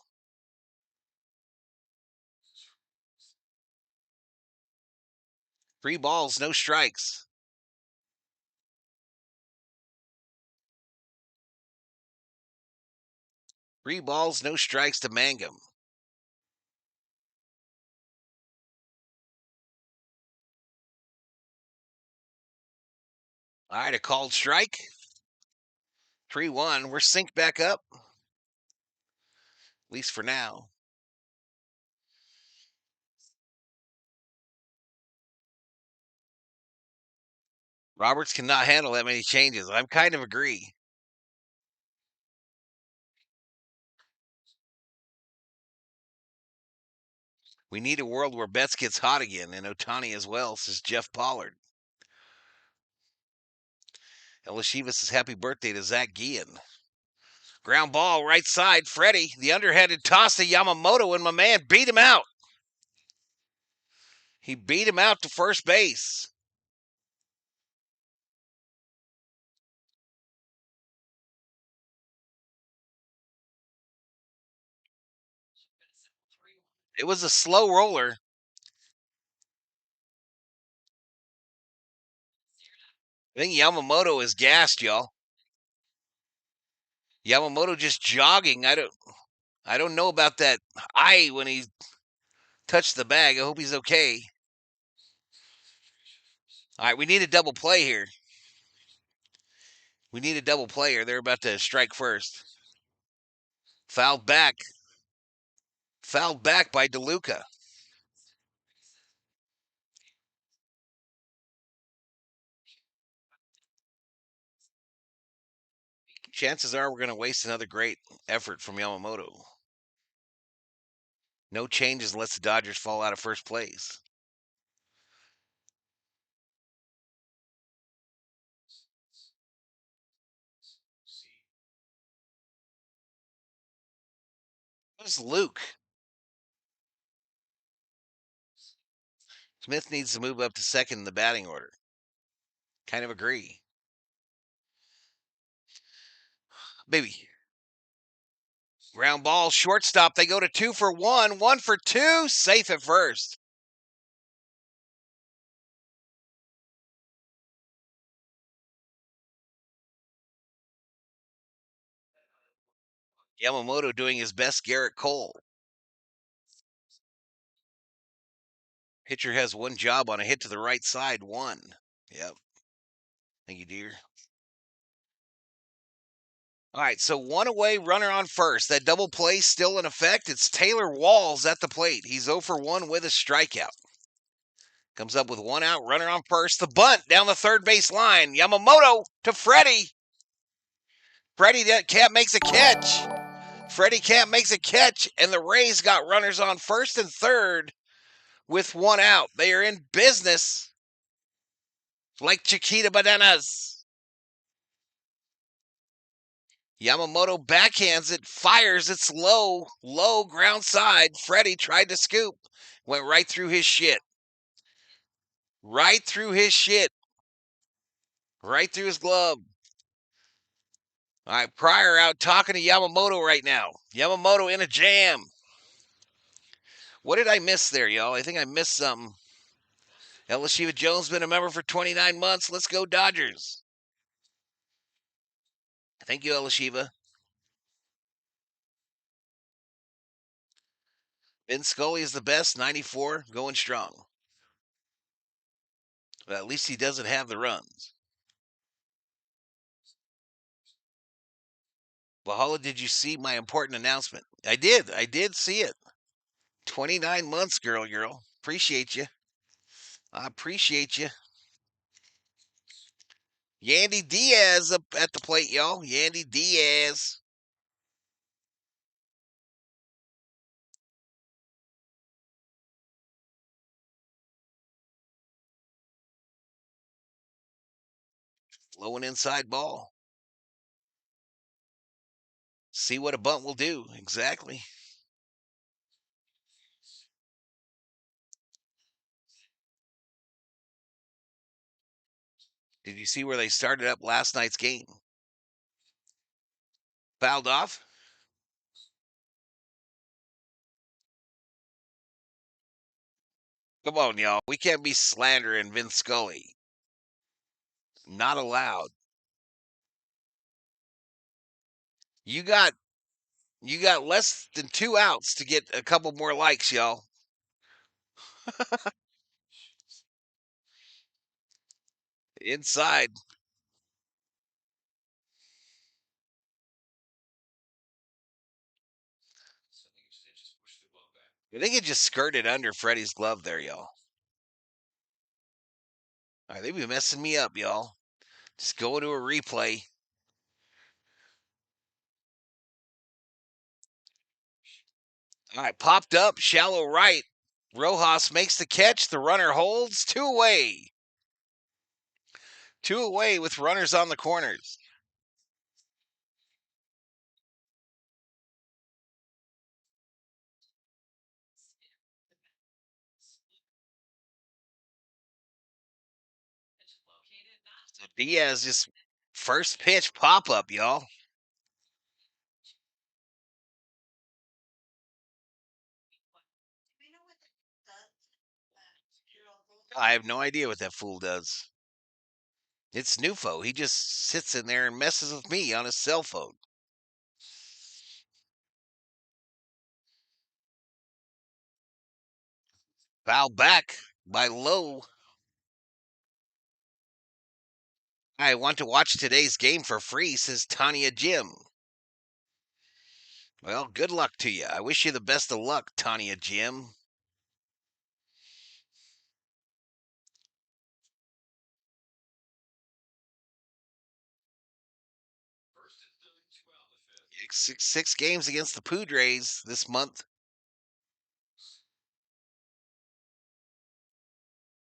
3 balls, no strikes. 3 balls, no strikes to Mangum. All right, a called strike. 3-1. We're synced back up. At least for now. Roberts cannot handle that many changes. I kind of agree. We need a world where Betts gets hot again, and Ohtani as well, says Jeff Pollard. Elishivas says happy birthday to Zach Guillen. Ground ball, right side, Freddy. The underhanded toss to Yamamoto, and my man beat him out. He beat him out to first base. It was a slow roller. I think Yamamoto is gassed, y'all. Yamamoto just jogging. I don't know about that eye when he touched the bag. I hope he's okay. All right, we need a double play here. We need a double play here. They're about to strike first. Fouled back. Fouled back by DeLuca. Chances are we're going to waste another great effort from Yamamoto. No changes unless the Dodgers fall out of first place. Who's Luke? Smith needs to move up to second in the batting order. Kind of agree. Baby. Ground ball, shortstop. They go to 2 for 1, 1 for 2. Safe at first. Yamamoto doing his best Garrett Cole. Pitcher has one job on a hit to the right side. One. Yep. Thank you, dear. All right, so one away, runner on first. That double play still in effect. It's Taylor Walls at the plate. He's 0 for 1 with a strikeout. Comes up with one out, runner on first. The bunt down the third base line. Yamamoto to Freddy. Freddy Camp makes a catch. Freddy Camp makes a catch, and the Rays got runners on first and third with one out. They are in business like Chiquita Bananas. Yamamoto backhands it, fires, it's low, ground side. Freddy tried to scoop, went right through his shit. Right through his shit. Right through his glove. All right, Pryor out talking to Yamamoto right now. Yamamoto in a jam. What did I miss there, y'all? I think I missed something. Elishiva Jones been a member for 29 months. Let's go Dodgers. Thank you, Elishiva. Ben Scully is the best, 94, going strong. But at least he doesn't have the runs. Valhalla, did you see my important announcement? I did see it. 29 months, girl. Appreciate you. I appreciate you. Yandy Diaz up at the plate, y'all. Yandy Diaz. Low and inside ball. See what a bunt will do. Exactly. Did you see where they started up last night's game? Fouled off? Come on, y'all. We can't be slandering Vince Scully. Not allowed. You got less than 2 outs to get a couple more likes, y'all. Inside. I think it just skirted under Freddie's glove there, y'all. All right, they be messing me up, y'all. Just go to a replay. All right, popped up, shallow right. Rojas makes the catch. The runner holds. 2 away. 2 away with runners on the corners. So Diaz just first pitch pop up, y'all. I have no idea what that fool does. It's Nufo. He just sits in there and messes with me on his cell phone. Foul back by Lowe. I want to watch today's game for free, says Tanya Jim. Well, good luck to you. I wish you the best of luck, Tanya Jim. Six games against the Padres this month.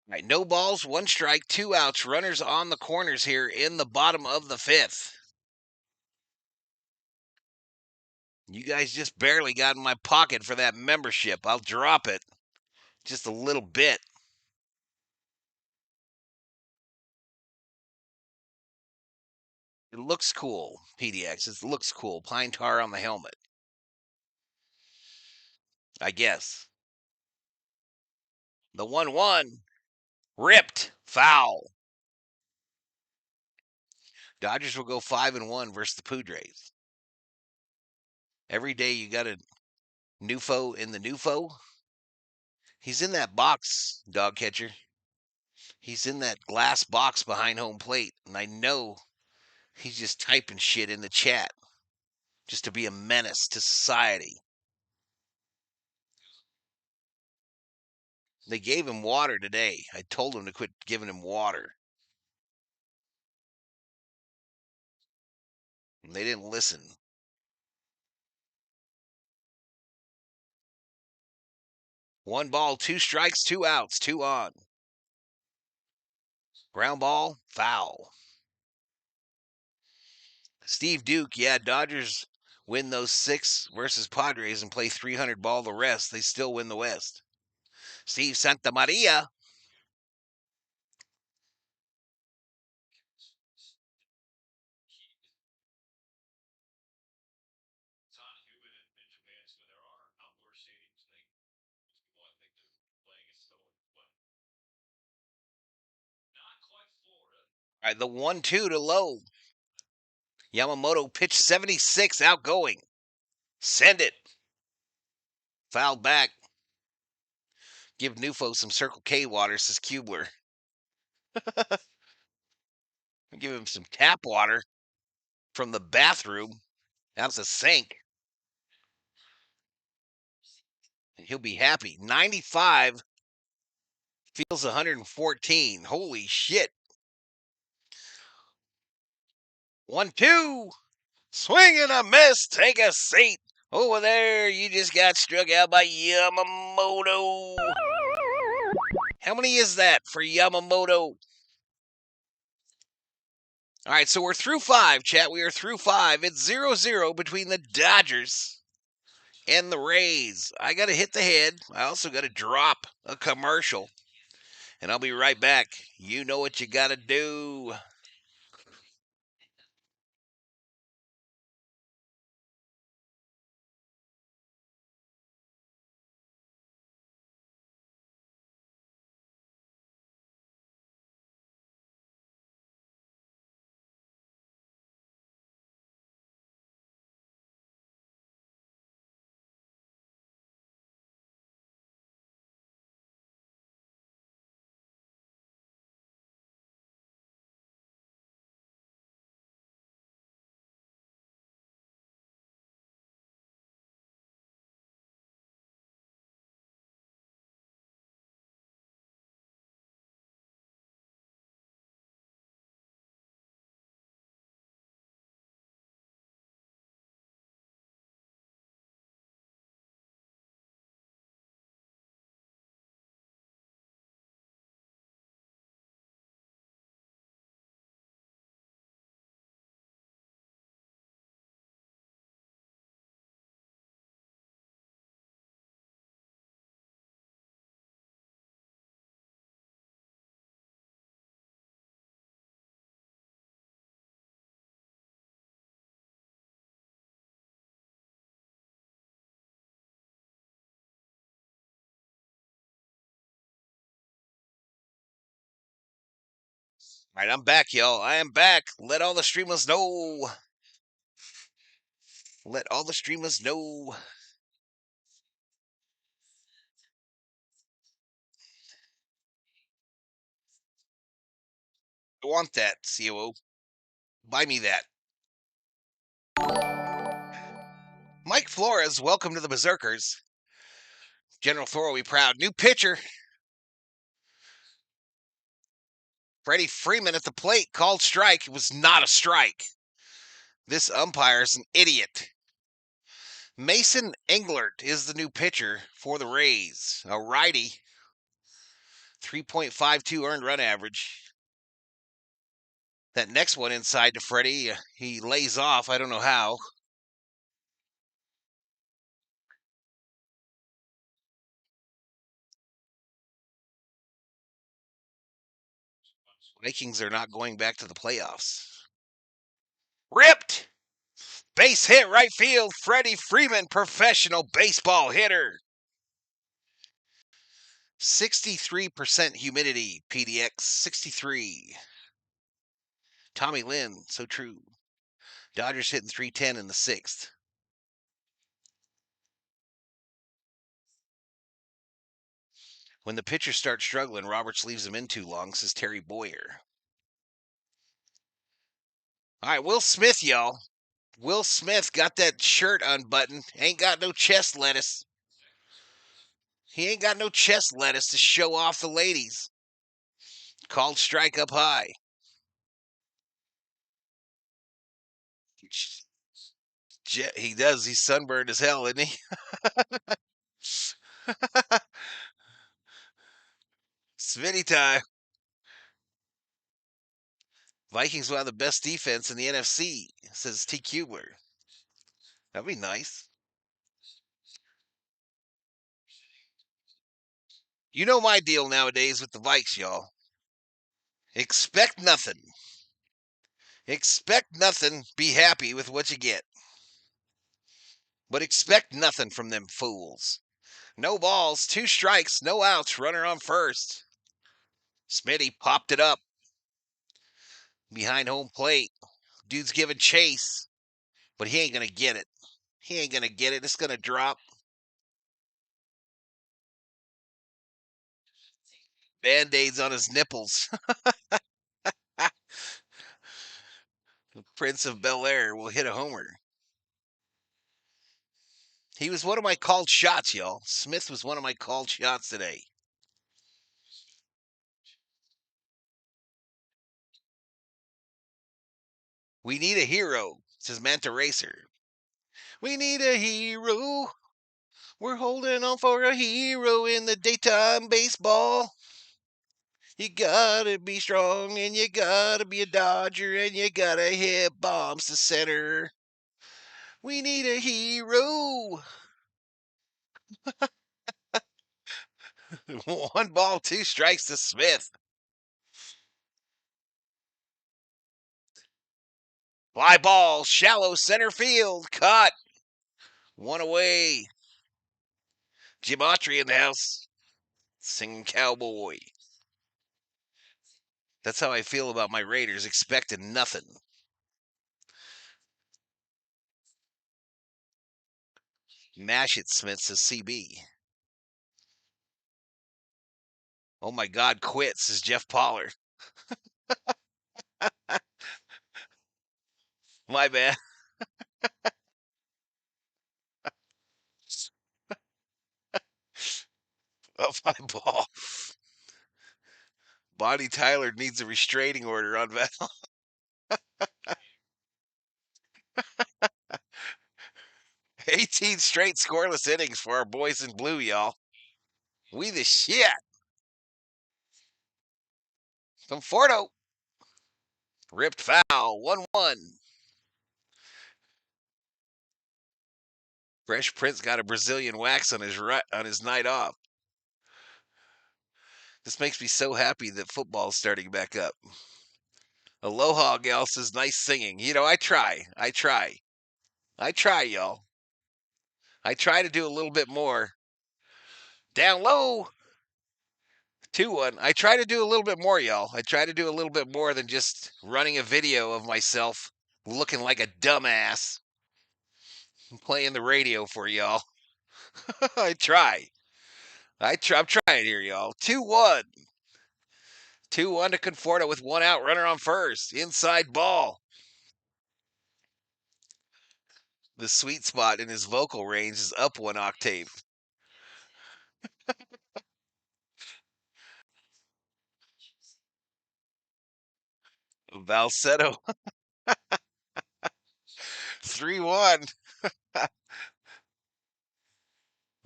All right, no balls, 1 strike, 2 outs. Runners on the corners here in the bottom of the 5th. You guys just barely got in my pocket for that membership. I'll drop it just a little bit. It looks cool, PDX. It looks cool. Pine tar on the helmet. I guess. The 1-1. Ripped. Foul. Dodgers will go 5-1 versus the Padres. Every day you got a Nufo in the Nufo. He's in that box, dog catcher. He's in that glass box behind home plate. And I know he's just typing shit in the chat just to be a menace to society. They gave him water today. I told him to quit giving him water. And they didn't listen. One ball, two strikes, two outs, two on. Ground ball, foul. Steve Duke, yeah, Dodgers win those 6 versus Padres and play 300 ball the rest. They still win the West. Steve Santamaria. All right, the 1-2 to Lowe. Yamamoto pitched 76 outgoing. Send it. Fouled back. Give Nufo some Circle K water, says Kubler. Give him some tap water from the bathroom. That's a sink. He'll be happy. 95 feels 114. Holy shit. 1-2. Swing and a miss. Take a seat. Over there, you just got struck out by Yamamoto. How many is that for Yamamoto? All right, so we're through 5, chat. We are through 5. It's 0-0 between the Dodgers and the Rays. I got to hit the head. I also got to drop a commercial. And I'll be right back. You know what you got to do. All right, I'm back, y'all. I am back. Let all the streamers know. Let all the streamers know. I want that, COO. Buy me that. Mike Flores, welcome to the Berserkers. General Thor will be proud. New pitcher. Freddie Freeman at the plate. Called strike. It was not a strike. This umpire's an idiot. Mason Englert is the new pitcher for the Rays. A righty. 3.52 earned run average. That next one inside to Freddie, he lays off. I don't know how. Vikings are not going back to the playoffs. Ripped. Base hit right field. Freddy Freeman, professional baseball hitter. 63% humidity, PDX 63. Tommy Lynn, so true. Dodgers hitting 310 in the 6th. When the pitchers start struggling, Roberts leaves them in too long, says Terry Boyer. All right, Will Smith, y'all. Will Smith got that shirt unbuttoned. Ain't got no chest lettuce. He ain't got no chest lettuce to show off the ladies. Called strike up high. He does. He's sunburned as hell, isn't he? Smitty time. Vikings will have the best defense in the NFC, says T. Kubler. That'd be nice. You know my deal nowadays with the Vikes, y'all. Expect nothing. Expect nothing. Be happy with what you get. But expect nothing from them fools. No balls, 2 strikes, no outs, runner on first. Smitty popped it up behind home plate. Dude's giving chase, but he ain't going to get it. He ain't going to get it. It's going to drop. Band-Aids on his nipples. The Prince of Bel-Air will hit a homer. He was one of my called shots, y'all. Smith was one of my called shots today. We need a hero, says Manta Racer. We need a hero. We're holding on for a hero in the daytime baseball. You gotta be strong and you gotta be a Dodger and you gotta hit bombs to center. We need a hero. 1 ball, 2 strikes to Smith. Fly ball, shallow center field, caught. 1 away. Jim Autry in the house. Singing cowboy. That's how I feel about my Raiders, expecting nothing. Mash it, Smith, says CB. Oh my God, quit, says Jeff Pollard. My bad. Up my ball. Bonnie Tyler needs a restraining order on Val. 18 straight scoreless innings for our boys in blue, y'all. We the shit. Conforto. Ripped foul. 1-1. Fresh Prince got a Brazilian wax on his night off. This makes me so happy that football's starting back up. Aloha gal says nice singing. You know, I try, y'all. I try to do a little bit more. Down low. 2-1. I try to do a little bit more, y'all. I try to do a little bit more than just running a video of myself looking like a dumbass. I'm playing the radio for y'all. I try. I'm trying here, y'all. 2-1. 2-1 to Conforto with 1 out, runner on first. Inside ball. The sweet spot in his vocal range is up 1 octave. Valsetto. 3-1.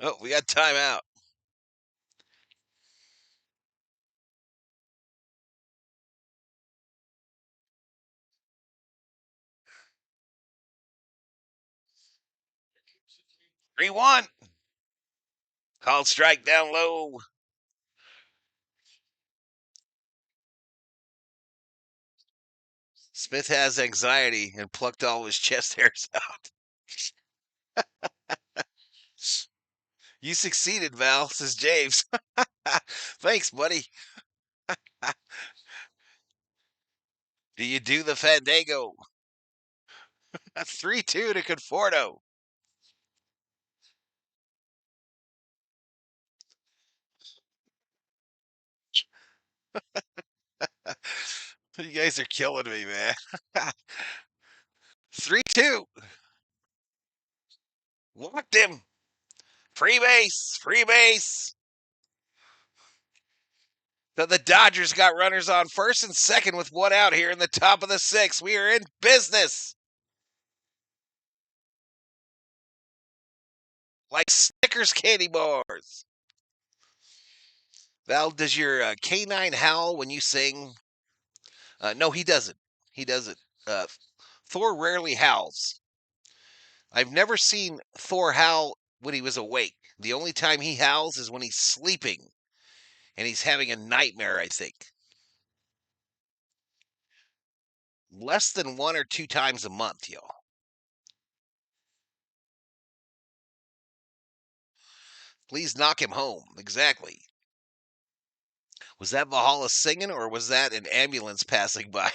Oh, we got timeout. Three one. Called strike down low. Smith has anxiety and plucked all of his chest hairs out. You succeeded, Val, says James. Thanks, buddy. Do you do the Fandango? 3-2 to Conforto. You guys are killing me, man. 3-2. Walked him. Free base. Free base. So the Dodgers got runners on first and second with one out here in the top of the sixth. We are in business. Like Snickers candy bars. Val, does your canine howl when you sing? No, he doesn't. He doesn't. Thor rarely howls. I've never seen Thor howl when he was awake. The only time he howls is when he's sleeping and he's having a nightmare, I think. Less than 1 or 2 times a month, y'all. Please knock him home. Exactly. Was that Valhalla singing or was that an ambulance passing by?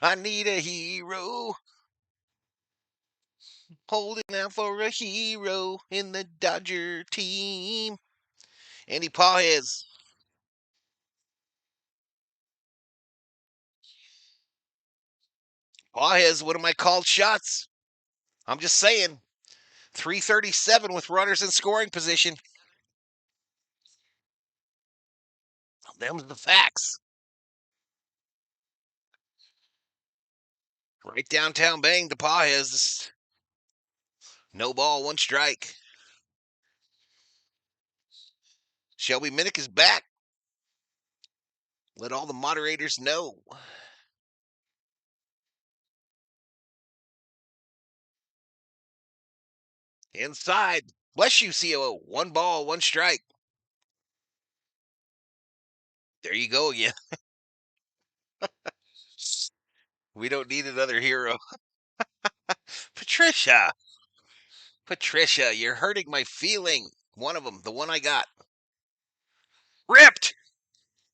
I need a hero. Holding out for a hero in the Dodger team. Andy Pages. Pages, one of my called shots. I'm just saying. 337 with runners in scoring position. Them's the facts. Right downtown bang to Pages. No ball, 1 strike. Shelby Minnick is back. Let all the moderators know. Inside. Bless you, COO. 1 ball, 1 strike. There you go again. We don't need another hero. Patricia. Patricia, you're hurting my feeling. One of them, the one I got. Ripped.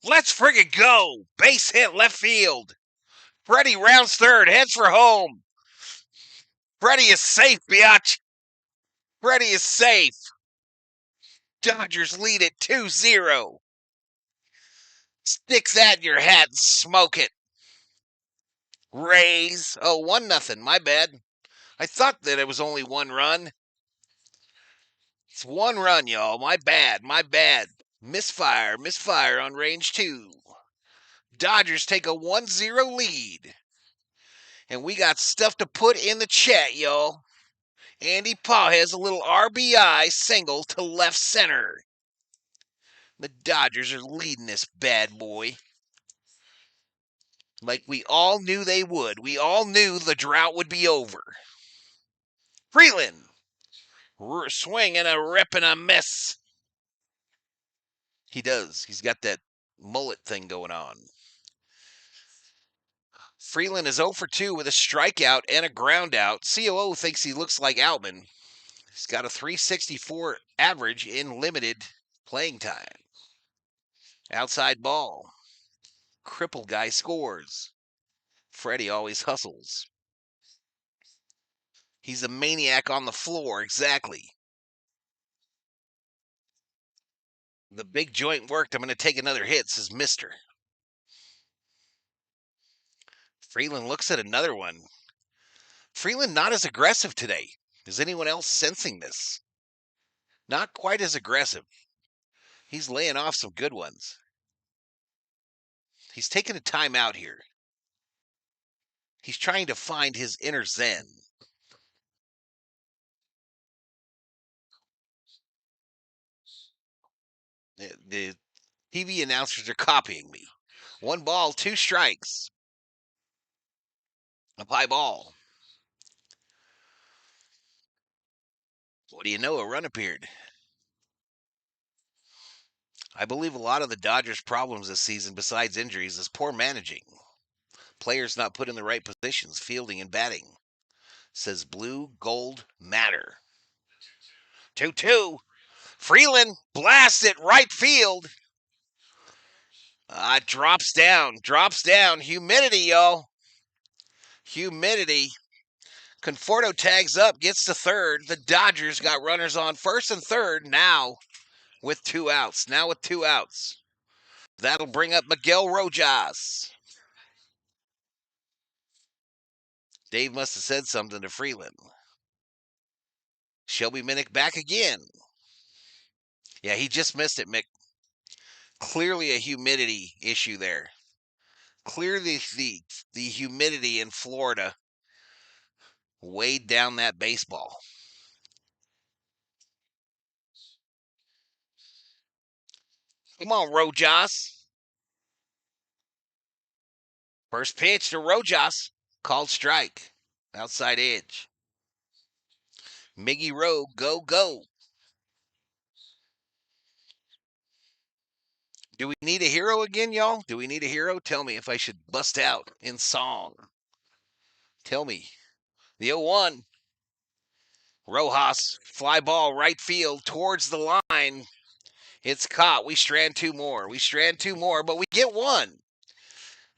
Let's friggin' go. Base hit left field. Freddy rounds third, heads for home. Freddy is safe, biatch. Freddy is safe. Dodgers lead it 2-0. Stick that in your hat and smoke it. Rays. Oh, 1-0. My bad. I thought that it was only 1 run. It's 1 run, y'all. My bad. My bad. Misfire. Misfire on range 2. Dodgers take a 1-0 lead. And we got stuff to put in the chat, y'all. Andy Paw has a little RBI single to left center. The Dodgers are leading this bad boy. Like we all knew they would. We all knew the drought would be over. Freeland. Swing and a rip and a miss. He does. He's got that mullet thing going on. Freeland is 0 for 2 with a strikeout and a ground out. COO thinks he looks like Outman. He's got a 364 average in limited playing time. Outside ball. Crippled guy scores. Freddy always hustles. He's a maniac on the floor, exactly. The big joint worked. I'm going to take another hit, says Mister. Freeland looks at another one. Freeland not as aggressive today. Is anyone else sensing this? Not quite as aggressive. He's laying off some good ones. He's taking a timeout here. He's trying to find his inner zen. The TV announcers are copying me. 1 ball, 2 strikes. Up high ball. What do you know? A run appeared. I believe a lot of the Dodgers' problems this season, besides injuries, is poor managing. Players not put in the right positions, fielding and batting. Says blue, gold, matter. 2-2. Freeland blasts it right field. Drops down. Humidity, y'all. Humidity. Conforto tags up, gets to third. The Dodgers got runners on first and third now with 2 outs. That'll bring up Miguel Rojas. Dave must have said something to Freeland. Shelby Minnick back again. Yeah, he just missed it, Mick. Clearly a humidity issue there. Clearly the humidity in Florida weighed down that baseball. Come on, Rojas. First pitch to Rojas. Called strike. Outside edge. Miggy Rowe, go, go. Do we need a hero again, y'all? Do we need a hero? Tell me if I should bust out in song. Tell me. The 0-1. Rojas, fly ball right field towards the line. It's caught. We strand 2 more. But we get 1.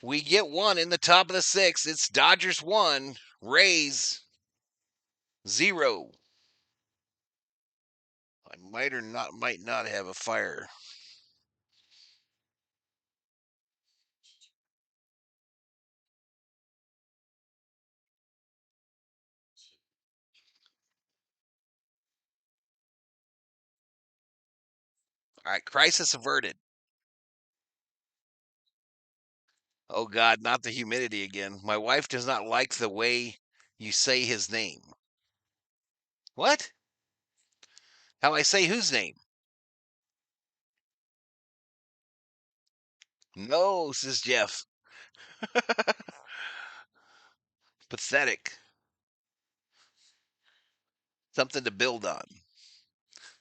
We get 1 in the top of the 6th. It's Dodgers 1, Rays 0. I might not have a fire. All right, crisis averted. Oh, God, not the humidity again. My wife does not like the way you say his name. What? How I say whose name? No, says Jeff. Pathetic. Something to build on.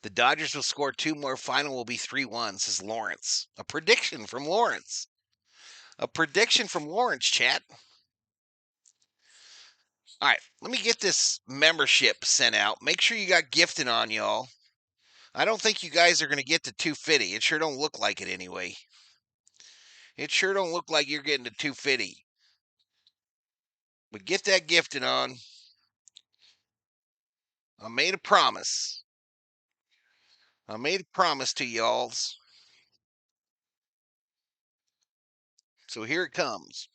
The Dodgers will score 2 more. Final will be 3-1, says Lawrence. A prediction from Lawrence. Chat. All right, let me get this membership sent out. Make sure you got gifted on, y'all. I don't think you guys are going to get to 250. It sure don't look like it anyway. It sure don't look like you're getting to 250. But get that gifted on. I made a promise. To y'alls. So here it comes.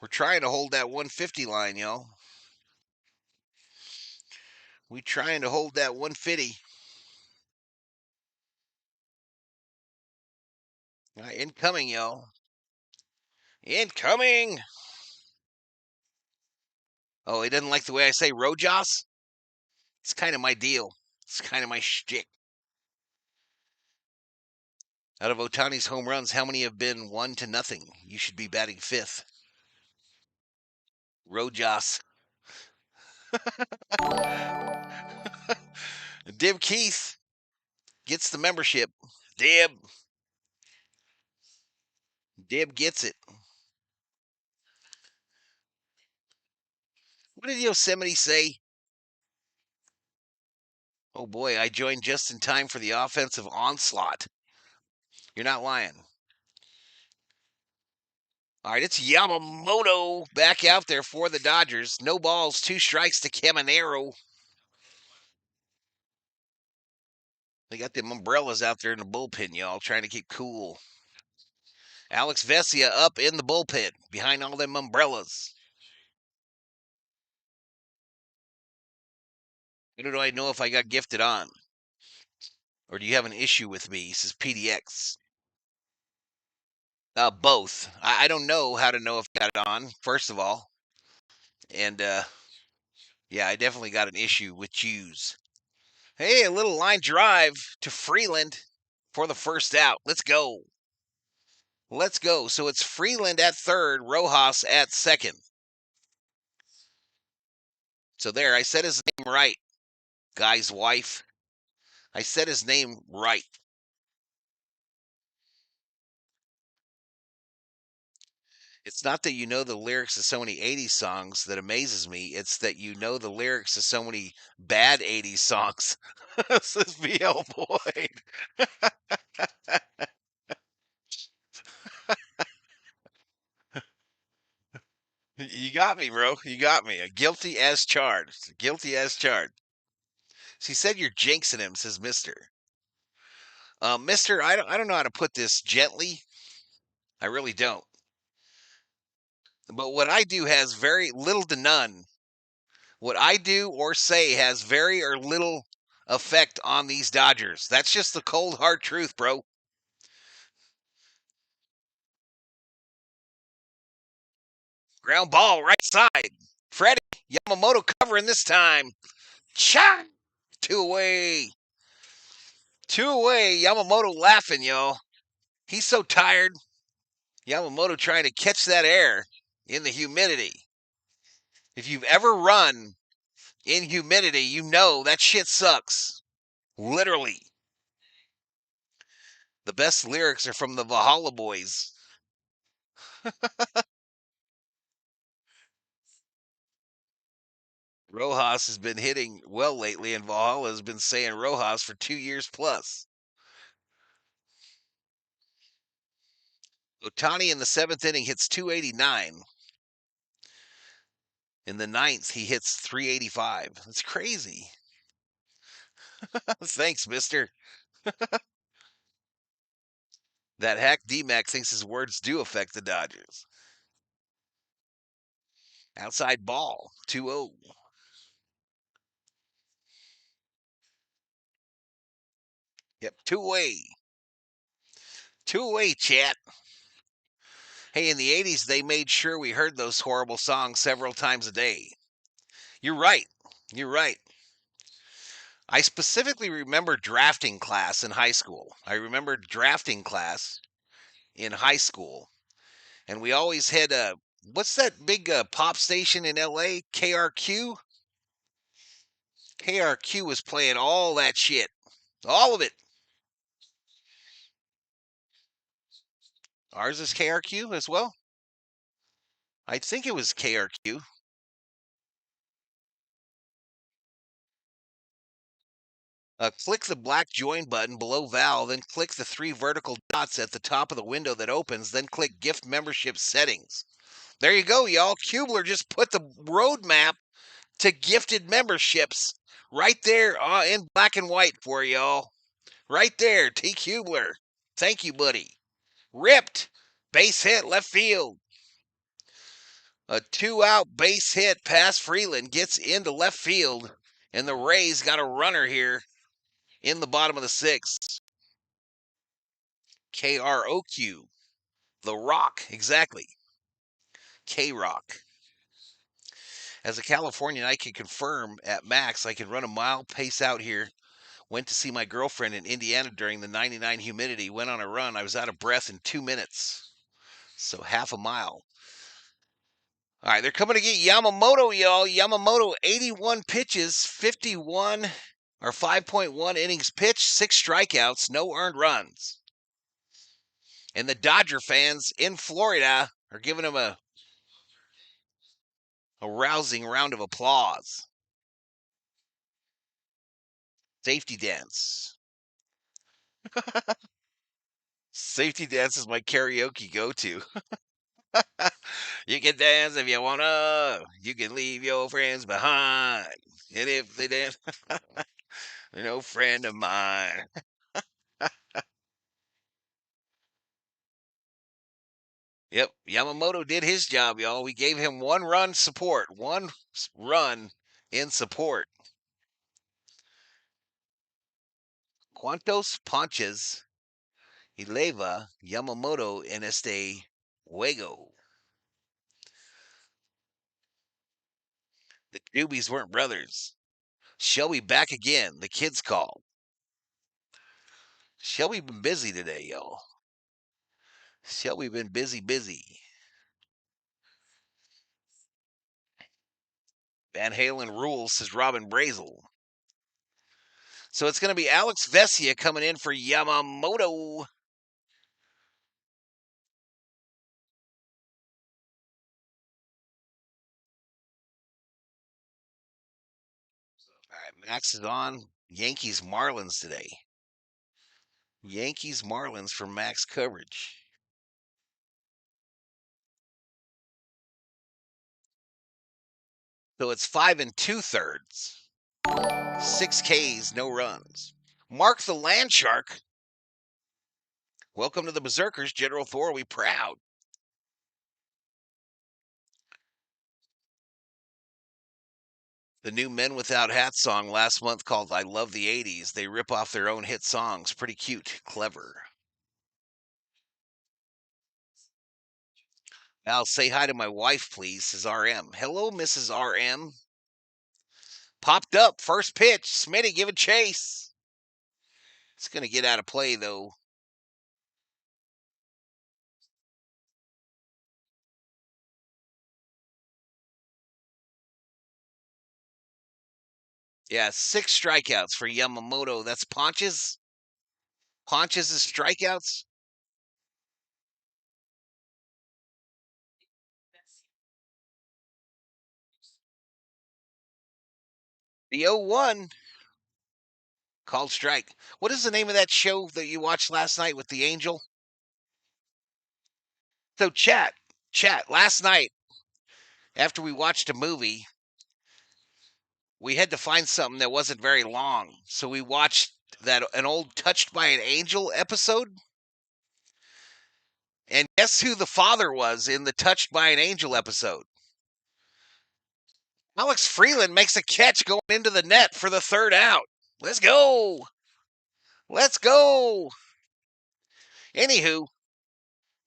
We're trying to hold that 150 line, y'all. We trying to hold that 150. All right, incoming, y'all. Incoming. Oh, he doesn't like the way I say Rojas? It's kind of my deal. It's kind of my shtick. Out of Ohtani's home runs, how many have been 1-0? You should be batting 5th. Rojas. Dib Keith gets the membership. Dib gets it. What did Yosemite say? Oh boy, I joined just in time for the offensive onslaught. You're not lying. All right, it's Yamamoto back out there for the Dodgers. No balls, 2 strikes to Caminero. They got them umbrellas out there in the bullpen, y'all, trying to keep cool. Alex Vesia up in the bullpen behind all them umbrellas. How do I know if I got gifted on? Or do you have an issue with me? He says PDX. Both. I don't know how to know if I got it on, first of all. And, yeah, I definitely got an issue with Hughes. Hey, a little line drive to Freeland for the first out. Let's go. So it's Freeland at third, Rojas at second. So there, I said his name right, guy's wife. I said his name right. It's not that you know the lyrics of so many 80s songs that amazes me. It's that you know the lyrics of so many bad 80s songs. Says BL Boyd. You got me, bro. You got me. A guilty as charged. Guilty as charged. She said you're jinxing him, says Mister. Mister, I don't know how to put this gently. I really don't. But what I do has very little to none. What I do or say has very or little effect on these Dodgers. That's just the cold hard truth, bro. Ground ball, right side. Freddy, Yamamoto covering this time. Shot! Two away. Two away. Yamamoto laughing, y'all. He's so tired. Yamamoto trying to catch that air in the humidity. If you've ever run in humidity, you know that shit sucks. Literally. The best lyrics are from the Valhalla boys. Rojas has been hitting well lately, and Valhalla has been saying Rojas for 2 years plus. Ohtani in the seventh inning hits 289. In the ninth, he hits 385. That's crazy. Thanks, mister. That hack D-Mac thinks his words do affect the Dodgers. Outside ball, 2-0. Yep, two away. Two away, chat. Hey, in the 80s, they made sure we heard those horrible songs several times a day. You're right. You're right. I specifically remember drafting class in high school. I remember drafting class in high school. And we always had what's that big pop station in LA? KRQ? KRQ was playing all that shit. All of it. Ours is KRQ as well? I think it was KRQ. Click the black join button below Val, then click the three vertical dots at the top of the window that opens, then click gift membership settings. There you go, y'all. Kubler just put the roadmap to gifted memberships right there in black and white for y'all. Right there, T. Kubler. Thank you, buddy. Ripped. Base hit, left field. A 2-out base hit past Freeland gets into left field, and the Rays got a runner here in the bottom of the sixth. KROQ. The Rock, exactly. K-Rock. As a Californian, I can confirm at max I can run a mile pace out here. Went to see my girlfriend in Indiana during the 99 humidity. Went on a run. I was out of breath in 2 minutes. So half a mile. All right, they're coming to get Yamamoto, y'all. Yamamoto, 81 pitches, 51 or 5.1 innings pitched, 6 strikeouts, no earned runs. And the Dodger fans in Florida are giving him a rousing round of applause. Safety dance. Safety dance is my karaoke go-to. You can dance if you wanna. You can leave your friends behind. And if they dance, they're no friend of mine. Yep, Yamamoto did his job, y'all. We gave him one run support. One run in support. ¿Cuántos ponches eleva Yamamoto en este juego? The Doobies weren't brothers. Shelby back again. The kids called. Shelby been busy today, y'all. Shelby been busy. Van Halen rules, says Robin Brazel. So it's going to be Alex Vesia coming in for Yamamoto. All right, Max is on. Yankees Marlins today. Yankees Marlins for Max coverage. So it's 5 2/3. 6 Ks, no runs. Mark the Land Shark. Welcome to the Berserkers, General Thor. We proud. The new Men Without Hats song last month called I Love the 80s. They rip off their own hit songs. Pretty cute, clever. Al, say hi to my wife, please, says RM. Hello, Mrs. RM. Popped up, first pitch. Smitty, give a chase. It's going to get out of play, though. Yeah, 6 strikeouts for Yamamoto. That's Ponches. Ponches' strikeouts. The 0-1 called strike. What is the name of that show that you watched last night with the Angel? So chat, last night after we watched a movie, we had to find something that wasn't very long. So we watched an old Touched by an Angel episode. And guess who the father was in the Touched by an Angel episode? Alex Freeland makes a catch going into the net for the 3rd out. Let's go. Let's go. Anywho,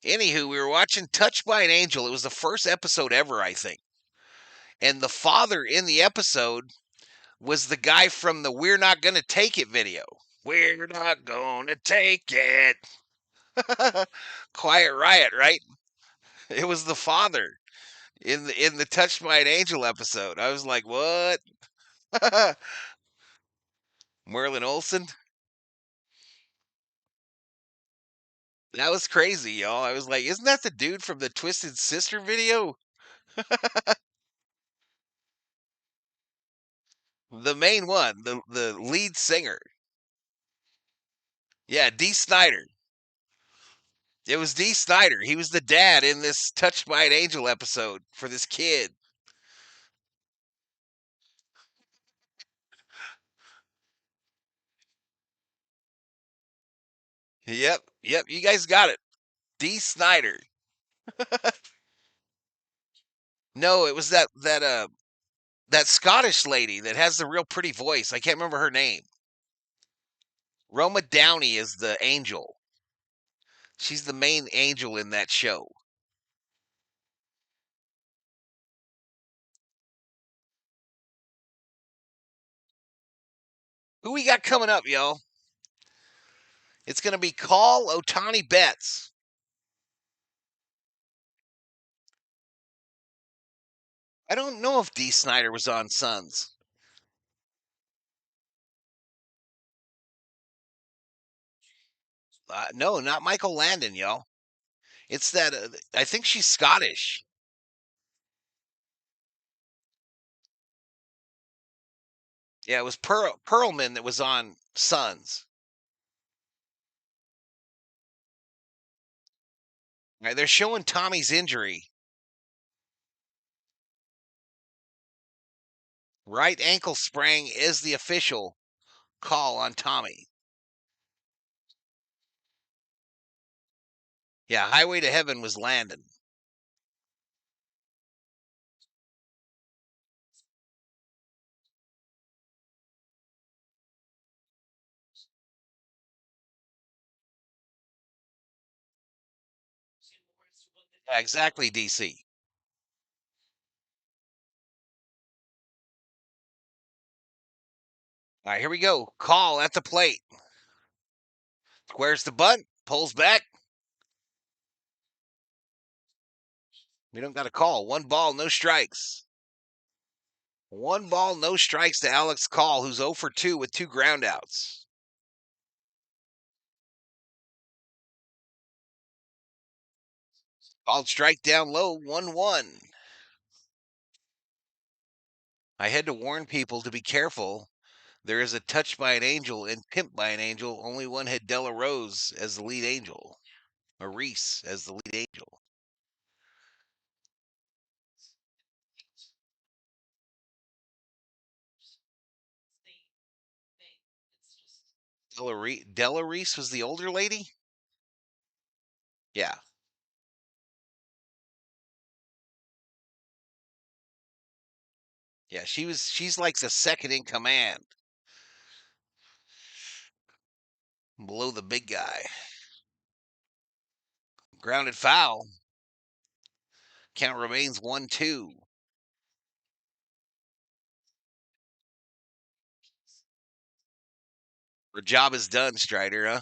we were watching Touched by an Angel. It was the first episode ever, I think. And the father in the episode was the guy from the We're Not Gonna Take It video. We're not gonna take it. Quiet Riot, right? It was the father in the Touched by an Angel episode. I was like, what? Merlin Olsen? That was crazy, y'all. I was like, isn't that the dude from the Twisted Sister video? The main one, the lead singer. Yeah, D. Snyder. It was D. Snyder. He was the dad in this Touched by an Angel episode for this kid. Yep, you guys got it. D. Snyder. No, it was that Scottish lady that has the real pretty voice. I can't remember her name. Roma Downey is the angel. She's the main angel in that show. Who we got coming up, y'all? It's going to be Call Ohtani Betts. I don't know if D. Snyder was on Suns. No, not Michael Landon, y'all. It's that I think she's Scottish. Yeah, it was Perlman that was on Suns. All right, they're showing Tommy's injury. Right ankle sprain is the official call on Tommy. Yeah, Highway to Heaven was Landon. Yeah, exactly, DC. All right, here we go. Call at the plate. Squares the bunt, pulls back. We don't got a call. 1 ball, no strikes. 1 ball, no strikes to Alex Call, who's 0 for 2 with 2 groundouts. Called strike down low, 1-1. I had to warn people to be careful. There is a Touched by an Angel and Pimped by an Angel. Only one had Della Rose as the lead angel. Or Reese as the lead angel. Della Reese was the older lady? Yeah. Yeah, she's like the second in command. Below the big guy. Grounded foul. Count remains 1-2. Her job is done, Strider, huh?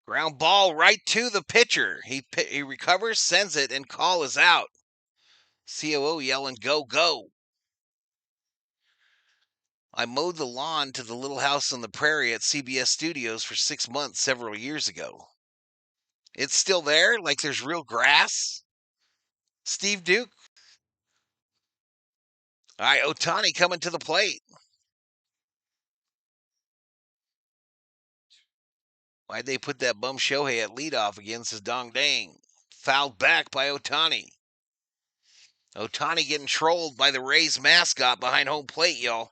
Ground ball right to the pitcher. He recovers, sends it, and call is out. COO yelling, go, go. I mowed the lawn to the little house on the prairie at CBS Studios for 6 months several years ago. It's still there? Like there's real grass? Steve Duke? All right, Ohtani coming to the plate. Why'd they put that bum Shohei at leadoff against his dong dang? Fouled back by Ohtani. Ohtani getting trolled by the Rays mascot behind home plate, y'all.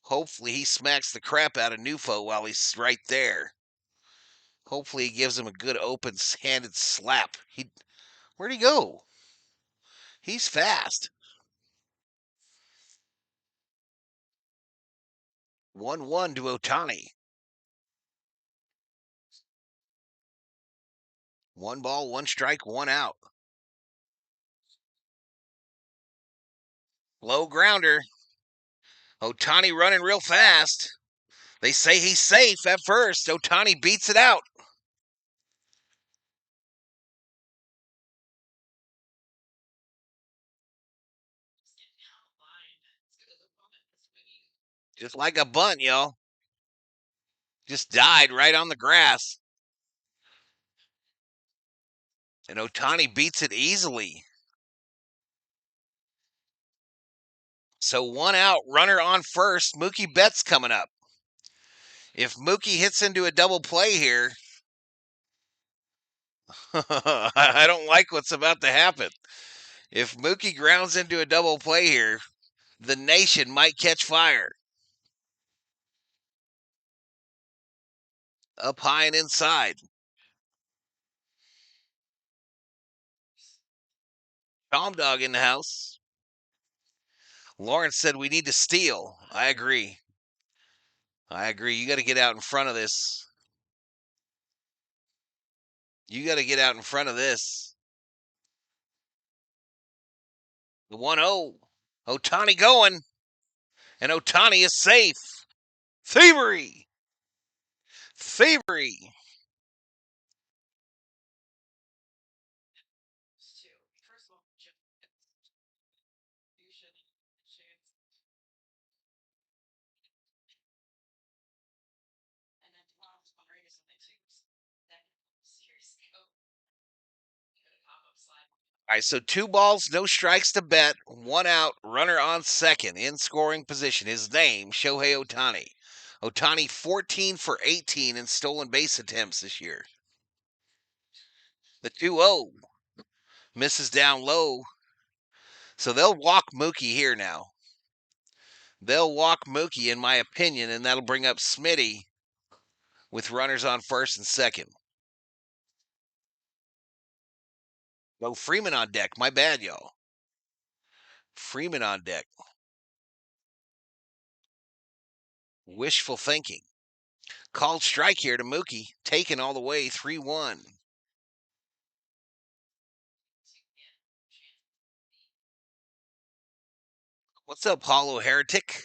Hopefully he smacks the crap out of Nufo while he's right there. Hopefully he gives him a good open-handed slap. Where'd he go? He's fast. 1-1 to Ohtani. 1 ball, 1 strike, 1 out. Low grounder. Ohtani running real fast. They say he's safe at first. Ohtani beats it out. Just like a bunt, y'all. Just died right on the grass. And Ohtani beats it easily. So 1 out, runner on first. Mookie Betts coming up. If Mookie hits into a double play here, I don't like what's about to happen. If Mookie grounds into a double play here, the nation might catch fire. Up high and inside. Tom Dog in the house. Lawrence said we need to steal. I agree. You got to get out in front of this. You got to get out in front of this. The 1-0. Ohtani going. And Ohtani is safe. Thievery. Thievery. All right, so 2 balls, no strikes to bet, 1 out, runner on second in scoring position. His name, Shohei Ohtani. Ohtani 14 for 18 in stolen base attempts this year. The 2-0 misses down low. So they'll walk Mookie here now. They'll walk Mookie, in my opinion, and that'll bring up Smitty with runners on first and second. No, Freeman on deck. My bad, y'all. Freeman on deck. Wishful thinking. Called strike here to Mookie. Taken all the way, 3-1. What's up, Hollow Heretic?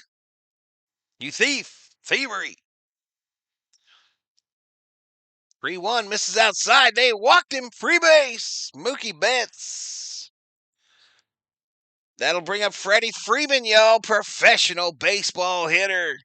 You thief. Thievery. 3-1 misses outside. They walked him. Free base. Mookie Betts. That'll bring up Freddy Freeman, y'all. Professional baseball hitter.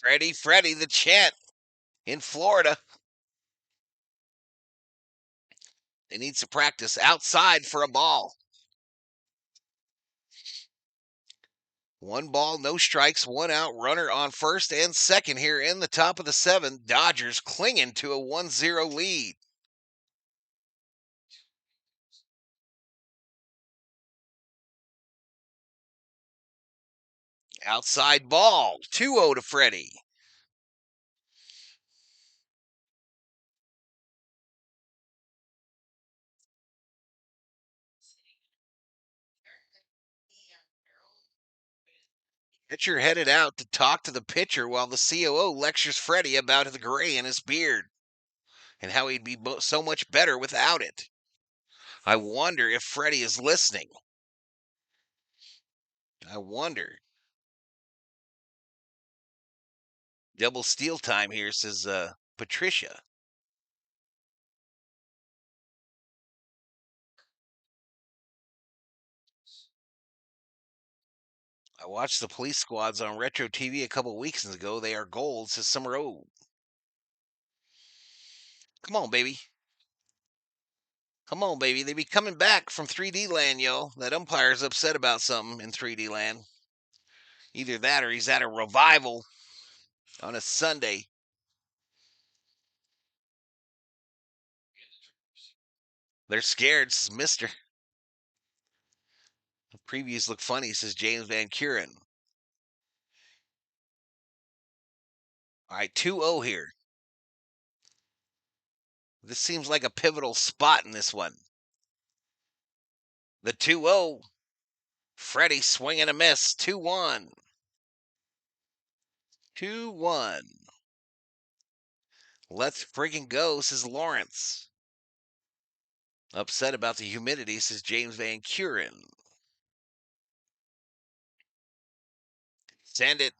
Freddy the chant in Florida. They need to practice outside for a ball. 1 ball, no strikes, 1 out, runner on first and second here in the top of the 7th. Dodgers clinging to a 1-0 lead. Outside ball, 2-0 to Freddy. Pitcher headed out to talk to the pitcher while the COO lectures Freddy about the gray in his beard and how he'd be so much better without it. I wonder if Freddy is listening. I wonder. Double steal time here, says Patricia. I watched the police squads on Retro TV a couple weeks ago. They are gold, says Summer O. Come on, baby. Come on, baby. They be coming back from 3D land, yo. That umpire's upset about something in 3D land. Either that or he's at a revival on a Sunday. They're scared, says Mister. The previews look funny, says James Van Kuren. All right, 2-0 here. This seems like a pivotal spot in this one. The 2-0. Freddy swing and a miss. 2-1. 2-1. Let's friggin' go, says Lawrence. Upset about the humidity, says James Van Kuren. Send it.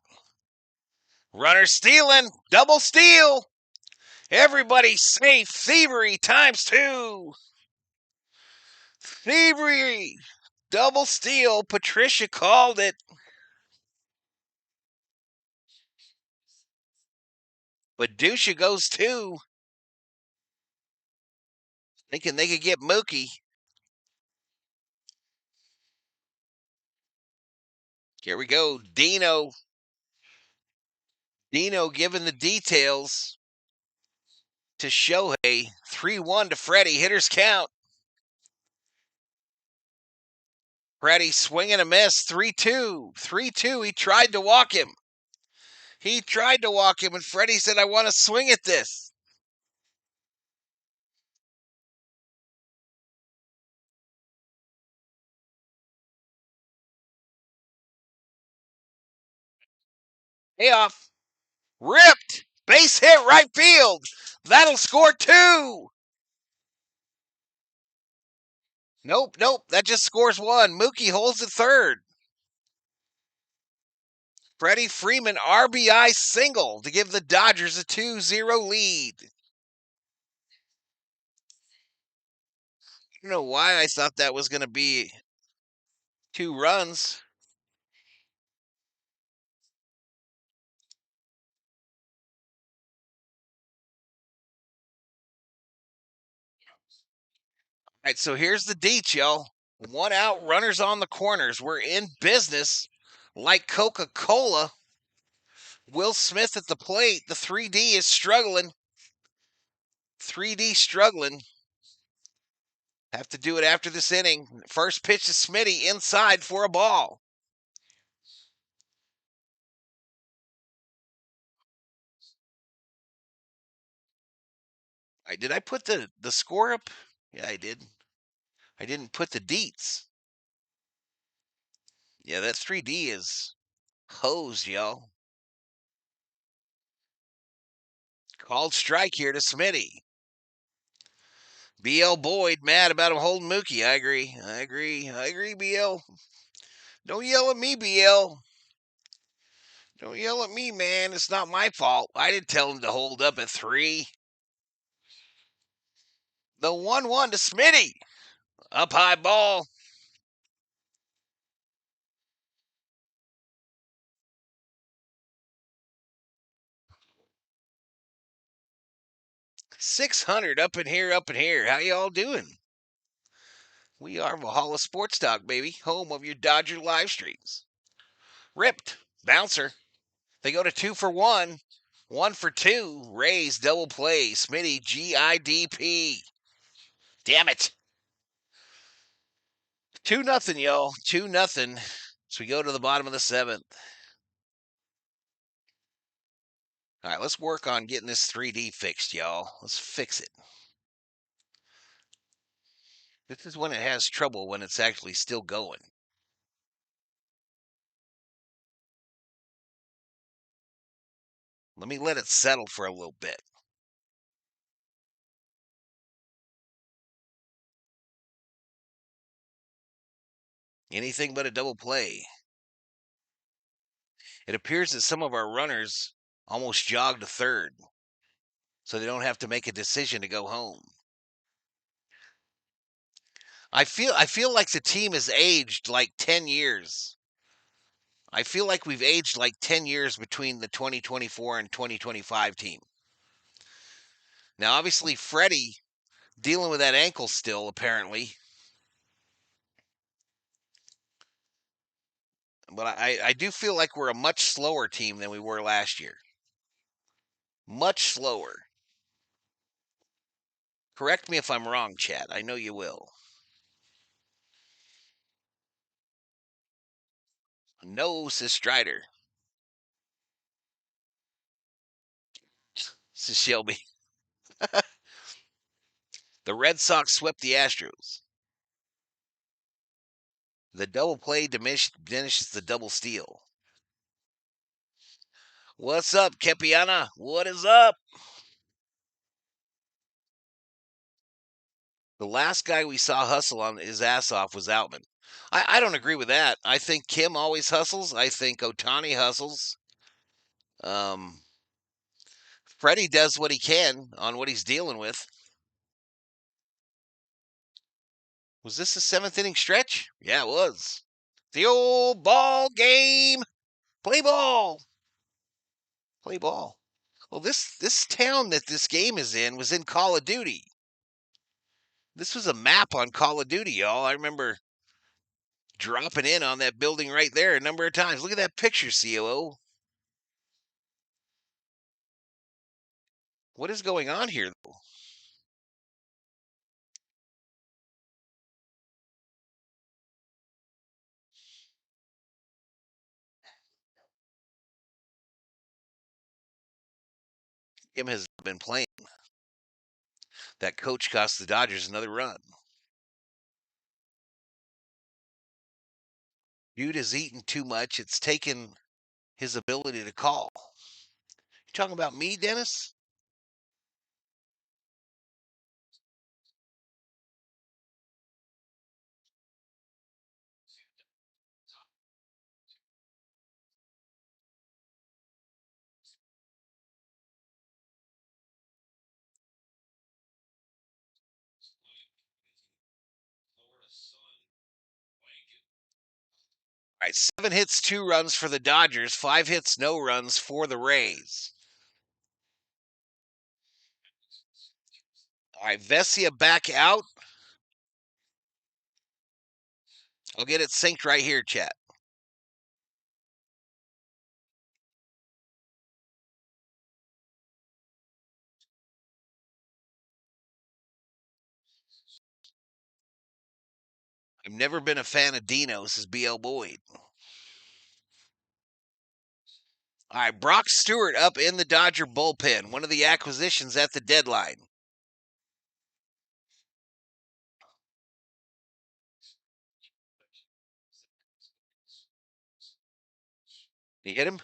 Runner stealing. Double steal. Everybody safe. Thievery ×2. Thievery. Double steal. Patricia called it. But Dusha goes 2. Thinking they could get Mookie. Here we go. Dino giving the details to Shohei. 3-1 to Freddy. Hitters count. Freddy swinging a miss. 3-2. 3-2. He tried to walk him. And Freddy said, I want to swing at this. Payoff. Ripped. Base hit right field. That'll score 2. Nope. That just scores 1. Mookie holds it third. Freddie Freeman RBI single to give the Dodgers a 2-0 lead. I don't know why I thought that was going to be 2 runs. All right, so here's the deets, y'all. 1 out, runners on the corners. We're in business like Coca-Cola. Will Smith at the plate. The 3D is struggling. 3D struggling. Have to do it after this inning. First pitch to Smitty inside for a ball. Did I put the score up? Yeah, I did. I didn't put the deets. Yeah, that 3D is hosed, y'all. Called strike here to Smitty. BL Boyd mad about him holding Mookie. I agree, BL. Don't yell at me, BL. Don't yell at me, man. It's not my fault. I didn't tell him to hold up at 3. The 1-1 to Smitty. Up high ball. 600 up in here, up in here. How y'all doing? We are Valhalla Sports Talk, baby, home of your Dodger live streams. Ripped. Bouncer. They go to 2 for 1. 1 for 2. Rays double play. Smitty GIDP. Damn it. 2-0, y'all. 2-0. So we go to the bottom of the 7th. All right, let's work on getting this 3D fixed, y'all. Let's fix it. This is when it has trouble, when it's actually still going. Let me let it settle for a little bit. Anything but a double play. It appears that some of our runners almost jogged to third, so they don't have to make a decision to go home. I feel like the team has aged like 10 years. I feel like we've aged like 10 years between the 2024 and 2025 team. Now, obviously, Freddy dealing with that ankle still, apparently. But I do feel like we're a much slower team than we were last year. Much slower. Correct me if I'm wrong, Chad. I know you will. No, says Strider. Says Shelby. The Red Sox swept the Astros. The double play diminishes the double steal. What's up, Kepiana? What is up? The last guy we saw hustle on his ass off was Outman. I don't agree with that. I think Kim always hustles. I think Ohtani hustles. Freddie does what he can on what he's dealing with. Was this a 7th inning stretch? Yeah, it was. The old ball game. Play ball. Play ball. Well, this town that this game is in was in Call of Duty. This was a map on Call of Duty, y'all. I remember dropping in on that building right there a number of times. Look at that picture, COO. What is going on here, though? Kim has been playing. That coach cost the Dodgers another run. Dude has eaten too much. It's taken his ability to call. You talking about me, Dennis? All right, 7 hits, 2 runs for the Dodgers, 5 hits, no runs for the Rays. All right, Vesia back out. I'll get it synced right here, chat. I've never been a fan of Dino, says BL Boyd. All right, Brock Stewart up in the Dodger bullpen, one of the acquisitions at the deadline. You hit him?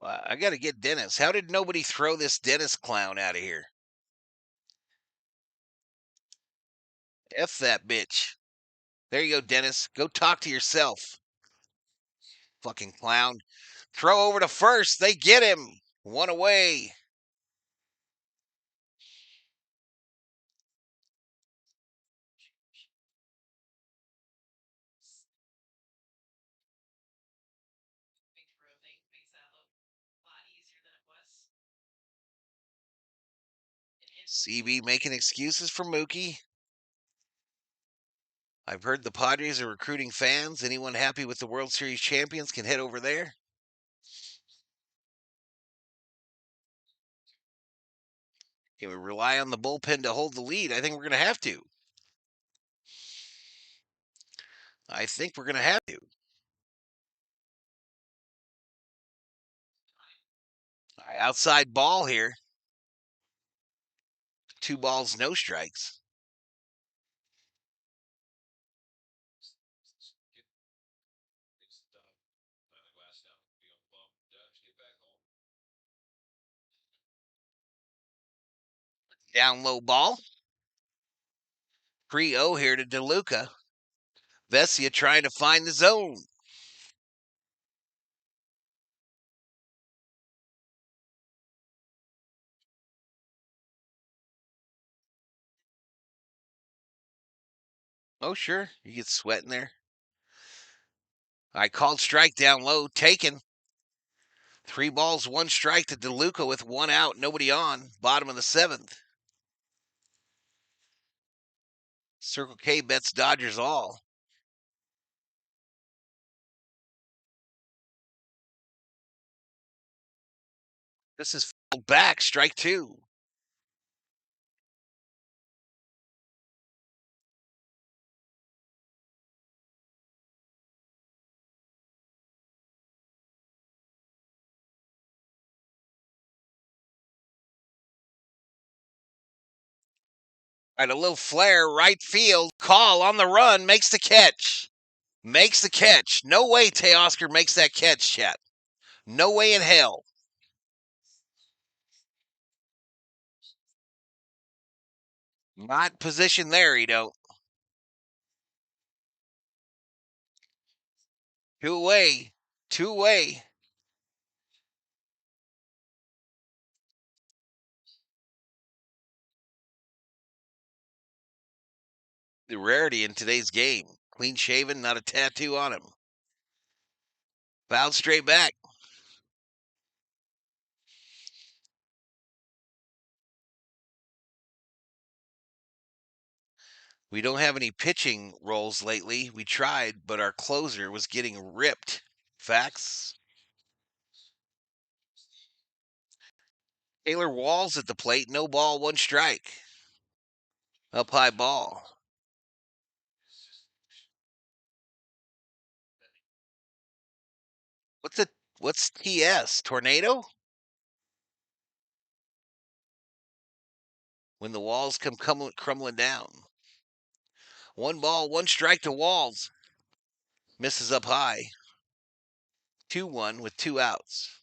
Well, I got to get Dennis. How did nobody throw this Dennis clown out of here? F that bitch. There you go, Dennis. Go talk to yourself. Fucking clown. Throw over to first. They get him. 1 away. CB making excuses for Mookie. I've heard the Padres are recruiting fans. Anyone happy with the World Series champions can head over there. Can we rely on the bullpen to hold the lead? I think we're going to have to. Outside ball here. 2 balls, no strikes. Down low ball. 3-0 here to DeLuca. Vesia trying to find the zone. Oh, sure. You get sweat in there. I called strike down low. Taken. 3 balls, 1 strike to DeLuca with 1 out. Nobody on. Bottom of the 7th. Circle K bets Dodgers all. This is back. Strike 2. All right, a little flare, right field. Call on the run. Makes the catch. Makes the catch. No way Teoscar makes that catch, chat. No way in hell. Not positioned there, you don't. 2 away. 2 away. The rarity in today's game. Clean shaven, not a tattoo on him. Fouled straight back. We don't have any pitching roles lately. We tried, but our closer was getting ripped. Facts. Taylor Walls at the plate. No ball, 1 strike. Up high ball. What's TS? Tornado? When the walls come crumbling down. 1 ball, 1 strike to Walls. Misses up high. 2-1 with 2 outs.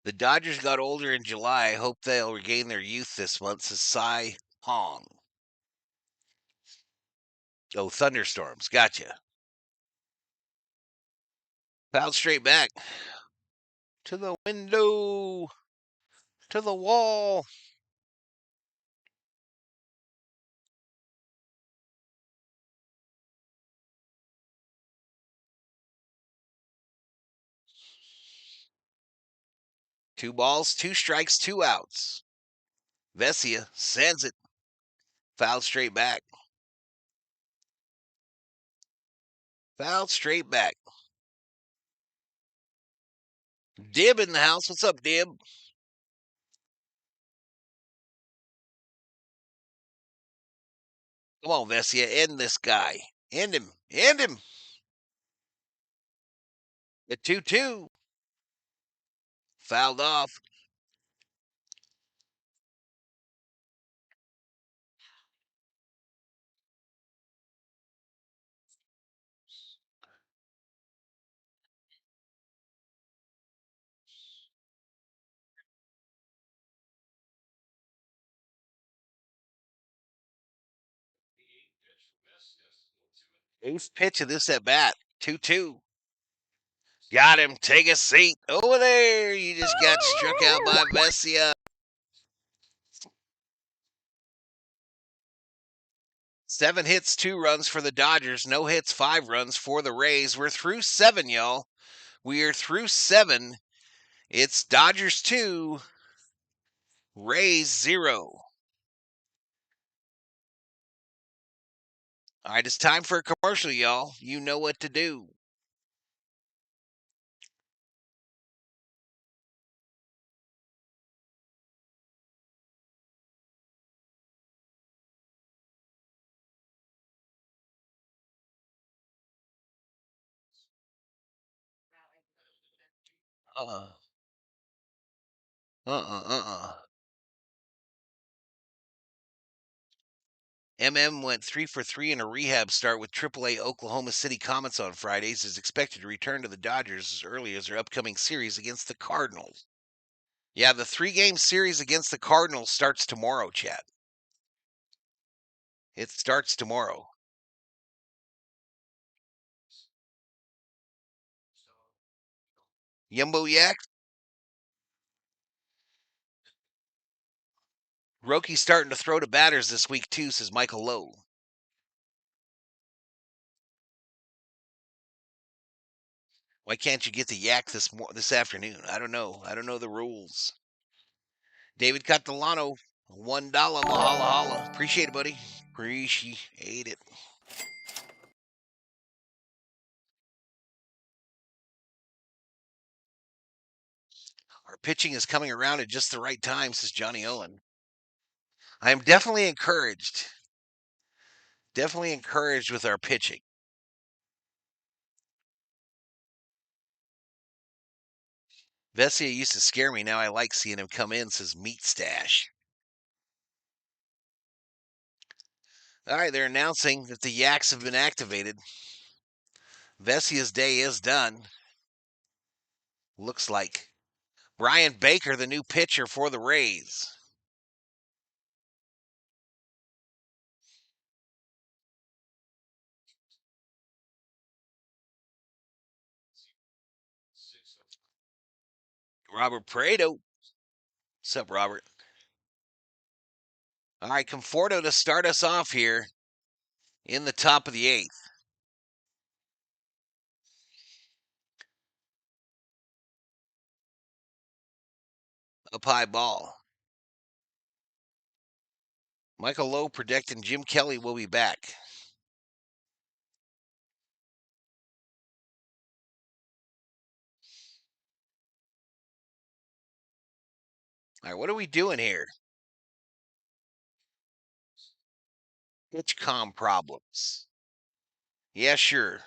The Dodgers got older in July. I hope they'll regain their youth this month, says Cy Hong. Oh, thunderstorms. Gotcha. Fouled straight back. To the window. To the wall. Two balls, 2 strikes, 2 outs. Vesia sends it. Fouled straight back. Fouled straight back. Dib in the house. What's up, Dib? Come on, Vesia. End this guy. End him. End him. The 2-2. Fouled off. Eighth pitch of this at bat. 2-2. Got him. Take a seat. Over there. You just got struck out by Vesia. 7 hits, 2 runs for the Dodgers. No hits, 5 runs for the Rays. We're through 7, y'all. We are through 7. It's Dodgers 2, Rays 0. All right, it's time for a commercial, y'all. You know what to do. Uh-uh. MM went 3 for 3 in a rehab start with AAA Oklahoma City Comets on Fridays. Is expected to return to the Dodgers as early as their upcoming series against the Cardinals. Yeah, the 3-game series against the Cardinals starts tomorrow, Chad. It starts tomorrow. Yumbo Yak? Roki's starting to throw to batters this week, too, says Michael Lowe. Why can't you get the yak this afternoon? I don't know. I don't know the rules. David Catalano, $1. Mahala holla. Appreciate it, buddy. Appreciate it. Our pitching is coming around at just the right time, says Johnny Owen. I am definitely encouraged. Definitely encouraged with our pitching. Vesia used to scare me. Now I like seeing him come in, says Meat Stash. All right, they're announcing that the Yaks have been activated. Vesia's day is done. Looks like. Brian Baker, the new pitcher for the Rays. Robert Prado. What's up, Robert? All right, Conforto to start us off here in the top of the 8th. Up high ball. Michael Lowe predicting Jim Kelly will be back. All right, what are we doing here? Pitch com problems. Yeah, sure.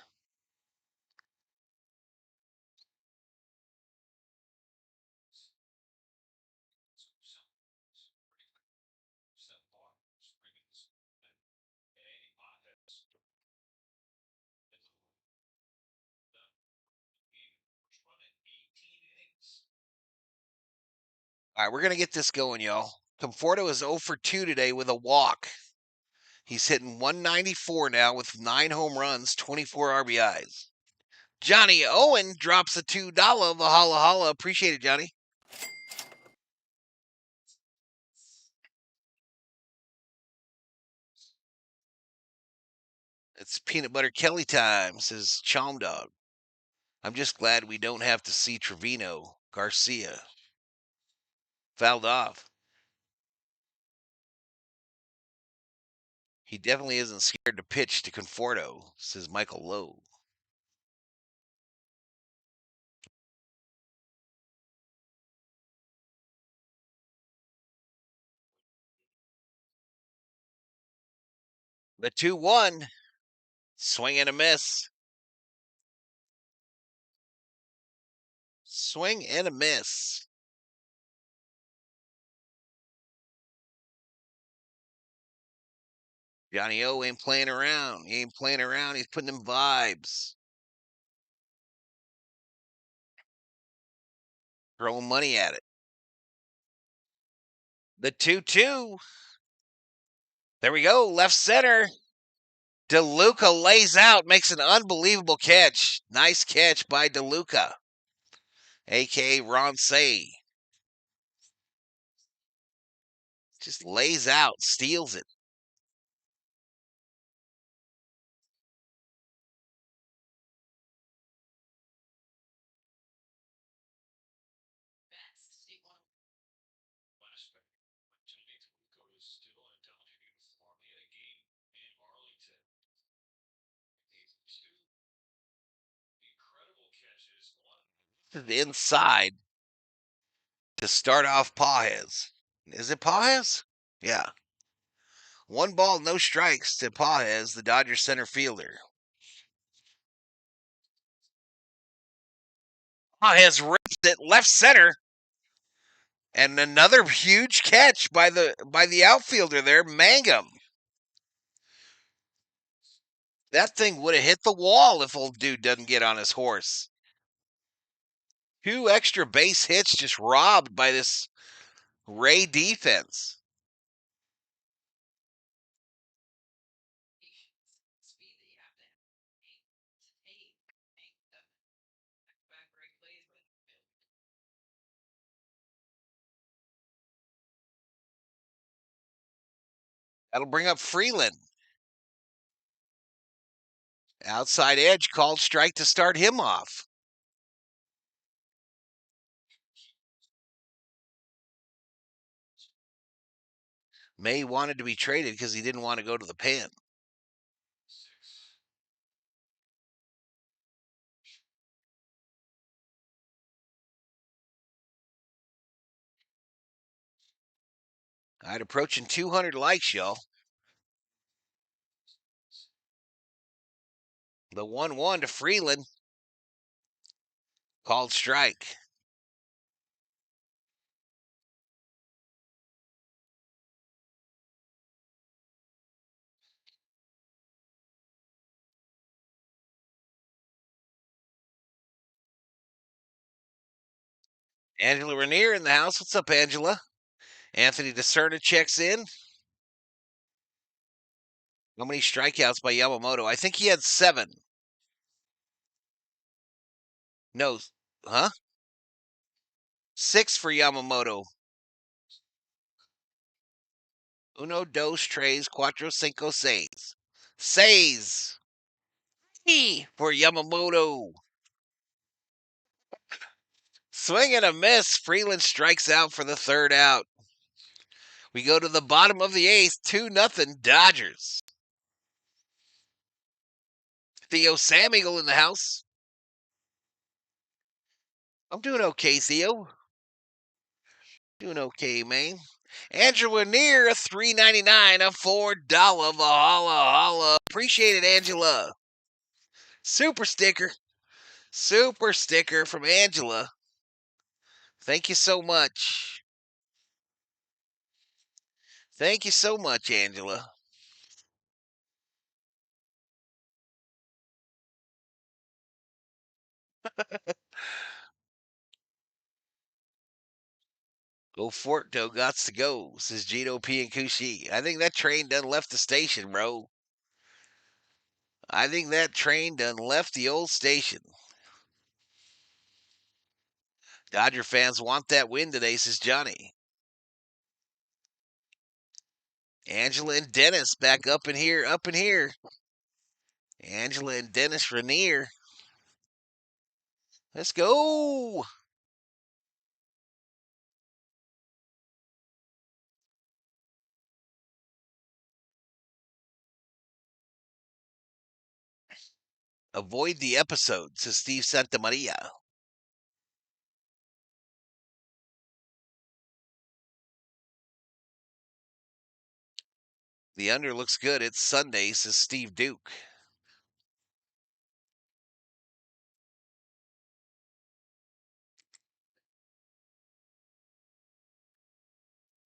All right, we're going to get this going, y'all. Conforto is 0 for 2 today with a walk. He's hitting 194 now with 9 home runs, 24 RBIs. Johnny Owen drops a $2. Valhalla holla. Appreciate it, Johnny. It's peanut butter Kelly time, says Chom Dog. I'm just glad we don't have to see Trevino Garcia. Fouled off. He definitely isn't scared to pitch to Conforto, says Michael Lowe. The 2-1. Swing and a miss. Swing and a miss. Johnny O ain't playing around. He ain't playing around. He's putting them vibes. Throwing money at it. The 2-2. There we go. Left center. DeLuca lays out, makes an unbelievable catch. Nice catch by DeLuca, a.k.a. Ron Say. Just lays out, steals it. To the inside to start off Pages. Is it Pages? Yeah. 1 ball, no strikes to Pages, the Dodgers center fielder. Pages rips it left center. And another huge catch by the outfielder there, Mangum. That thing would have hit the wall if old dude doesn't get on his horse. 2 extra base hits just robbed by this Ray defense. That'll bring up Freeman. Outside edge called strike to start him off. May wanted to be traded because he didn't want to go to the pen. All right, approaching 200 likes, y'all. The 1-1 to Freeland. Called strike. Angela Rainier in the house. What's up, Angela? Anthony DeSerna checks in. How many strikeouts by Yamamoto? I think he had 7. No, huh? 6 for Yamamoto. Uno, dos, tres, cuatro, cinco, seis. Seis for Yamamoto. Swing and a miss. Freeland strikes out for the 3rd out. We go to the bottom of the 8th. 2-0 Dodgers. Theo Sam Eagle in the house. I'm doing okay, Theo. Doing okay, man. Angela Near, $3.99, a $4 Valhalla Holla. Appreciate it, Angela. Super sticker. Super sticker from Angela. Thank you so much. Thank you so much, Angela. Go Fort Doe gots to go, says Gino P. and Kushi. I think that train done left the station, bro. I think that train done left the old station. Dodger fans want that win today, says Johnny. Angela and Dennis back up in here, up in here. Angela and Dennis Rainier. Let's go. Avoid the episode, says Steve Santamaria. The under looks good. It's Sunday, says Steve Duke.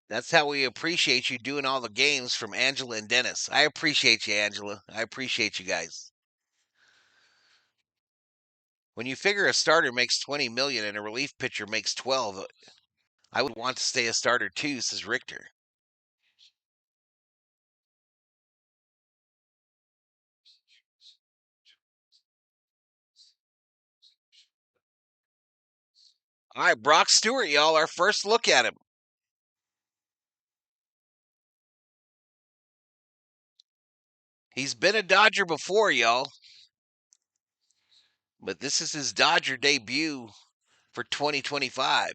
That's how we appreciate you doing all the games from Angela and Dennis. I appreciate you, Angela. I appreciate you guys. When you figure a starter makes 20 million and a relief pitcher makes 12, I would want to stay a starter too, says Richter. All right, Brock Stewart, y'all, our first look at him. He's been a Dodger before, y'all. But this is his Dodger debut for 2025.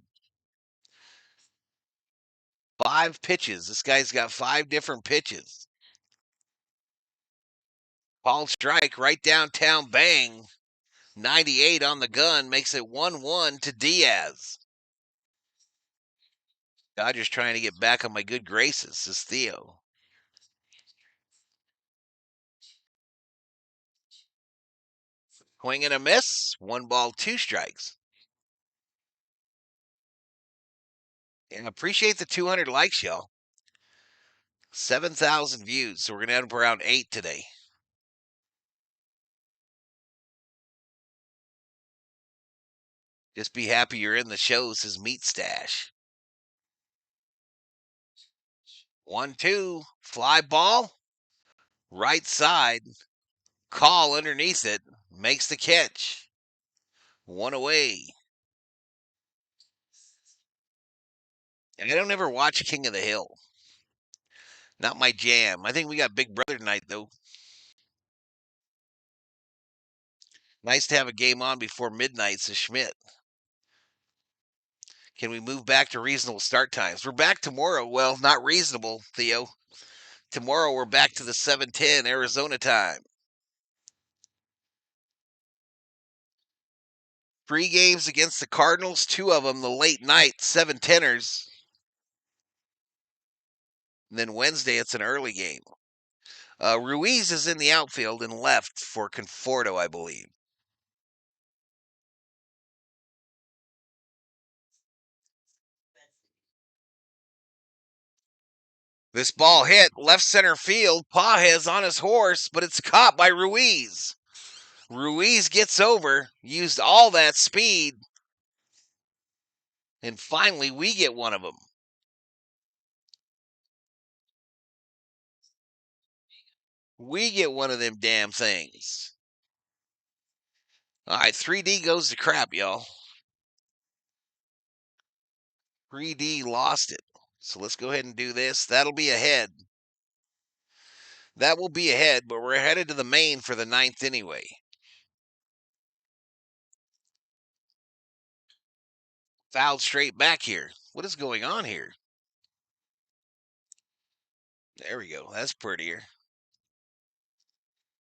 5 pitches. This guy's got 5 different pitches. Called strike, right downtown, bang. 98 on the gun, makes it 1-1 to Diaz. Dodgers trying to get back on my good graces, says Theo. Swing and a miss. 1 ball, 2 strikes. And appreciate the 200 likes, y'all. 7,000 views, so we're going to end up around 8 today. Just be happy you're in the show, says Meat Stash. 1-2, fly ball, right side, call underneath it, makes the catch. 1 away. I don't ever watch King of the Hill. Not my jam. I think we got Big Brother tonight, though. Nice to have a game on before midnight, says Schmidt. Can we move back to reasonable start times? We're back tomorrow. Well, not reasonable, Theo. Tomorrow we're back to the 7:10 Arizona time. 3 games against the Cardinals, 2 of them the late night 7:10ers. And then Wednesday it's an early game. Ruiz is in the outfield and left for Conforto, I believe. This ball hit left center field. Pages on his horse, but it's caught by Ruiz. Ruiz gets over, used all that speed, and finally we get one of them. We get one of them damn things. All right, 3D goes to crap, y'all. 3D lost it. So let's go ahead and do this. That'll be ahead. That will be ahead, but we're headed to the main for the 9th anyway. Fouled straight back here. What is going on here? There we go. That's prettier.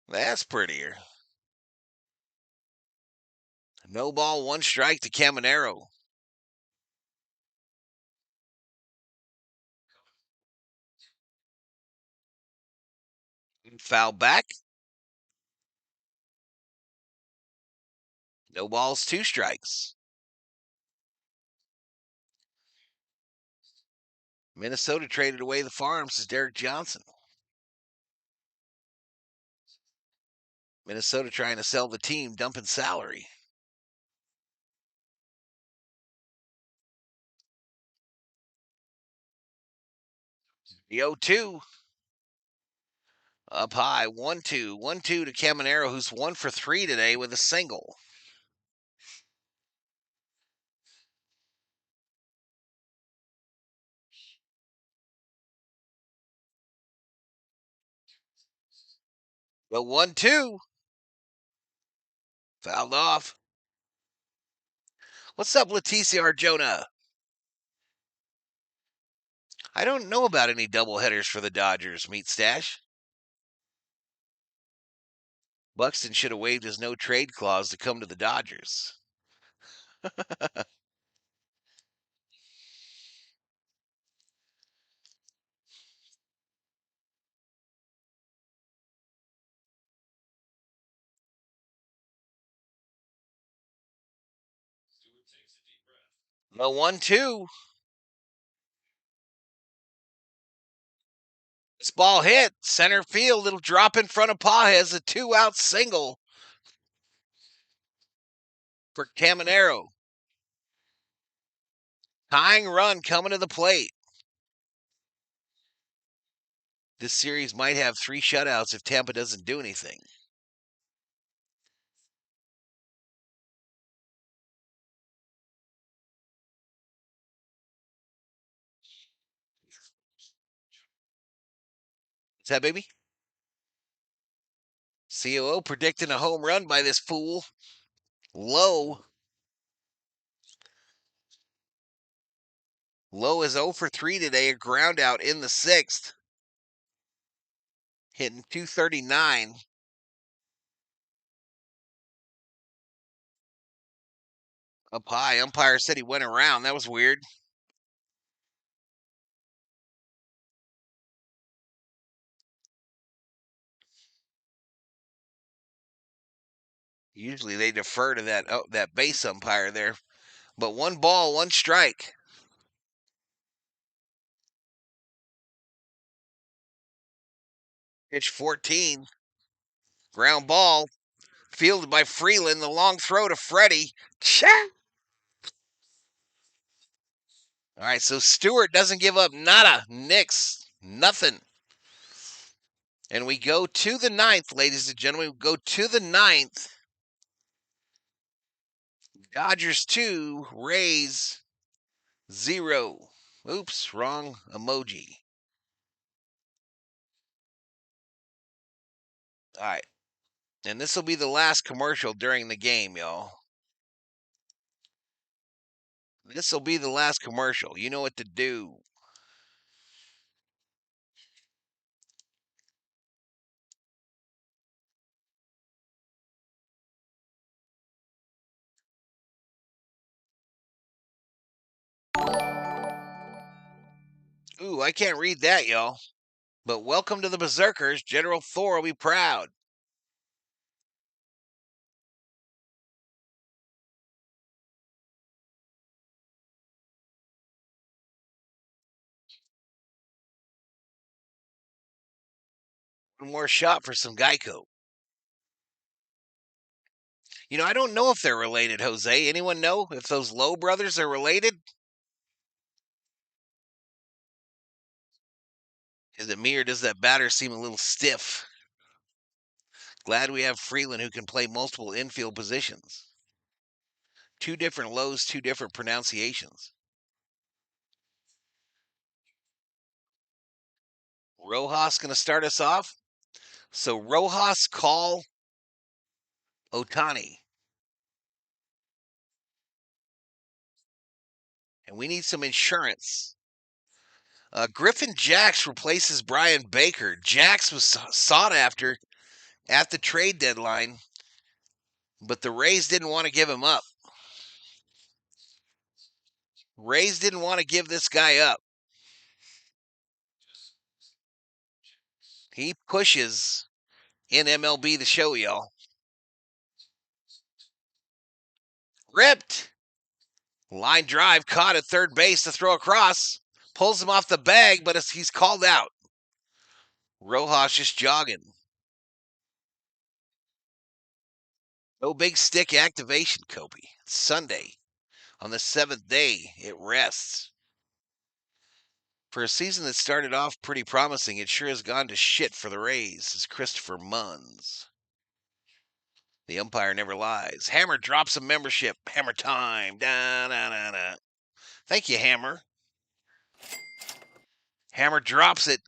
That's prettier. No ball, 1 strike to Caminero. Foul back. No balls, 2 strikes. Minnesota traded away the farm, says Derek Johnson. Minnesota trying to sell the team, dumping salary. The 0-2. Up high, 1-2. 1-2 to Caminero, who's 1 for 3 today with a single. The 1-2. Fouled off. What's up, Leticia Arjona? I don't know about any doubleheaders for the Dodgers, Meat Stash. Buxton should have waived his no trade clause to come to the Dodgers. The 1-2. This ball hit center field. It'll drop in front of Pages. A 2-out single for Caminero. Tying run coming to the plate. This series might have 3 shutouts if Tampa doesn't do anything. that, baby? COO predicting a home run by this fool. Low. Low is 0 for 3 today. A ground out in the 6th. Hitting 239. Up high. Umpire said he went around. That was weird. Usually they defer to that base umpire there. But 1 ball, 1 strike. Pitch 14. Ground ball. Fielded by Freeman. The long throw to Freddy. Check. All right, so Stewart doesn't give up nada. Nix. Nothing. And we go to the 9th, ladies and gentlemen. We go to the 9th. Dodgers 2, Rays 0. Oops, wrong emoji. All right. And this will be the last commercial during the game, y'all. This will be the last commercial. You know what to do. Ooh, I can't read that, y'all. But welcome to the Berserkers. General Thor will be proud. One more shot for some Geico. You know, I don't know if they're related, Jose. Anyone know if those Lowe brothers are related? Is it me or does that batter seem a little stiff? Glad we have Freeland who can play multiple infield positions. 2 different Lows, 2 different pronunciations. Rojas going to start us off. So Rojas call Ohtani. And we need some insurance. Griffin Jax replaces Brian Baker. Jax was sought after at the trade deadline, but the Rays didn't want to give him up. Rays didn't want to give this guy up. He pushes in MLB The Show, y'all. Ripped. Line drive caught at third base to throw across. Pulls him off the bag, but he's called out. Rojas just jogging. No big stick activation, Kobe. It's Sunday. On the 7th day, it rests. For a season that started off pretty promising, it sure has gone to shit for the Rays, says Christopher Munns. The umpire never lies. Hammer drops a membership. Hammer time. Da, da, da, da. Thank you, Hammer. Hammer drops it.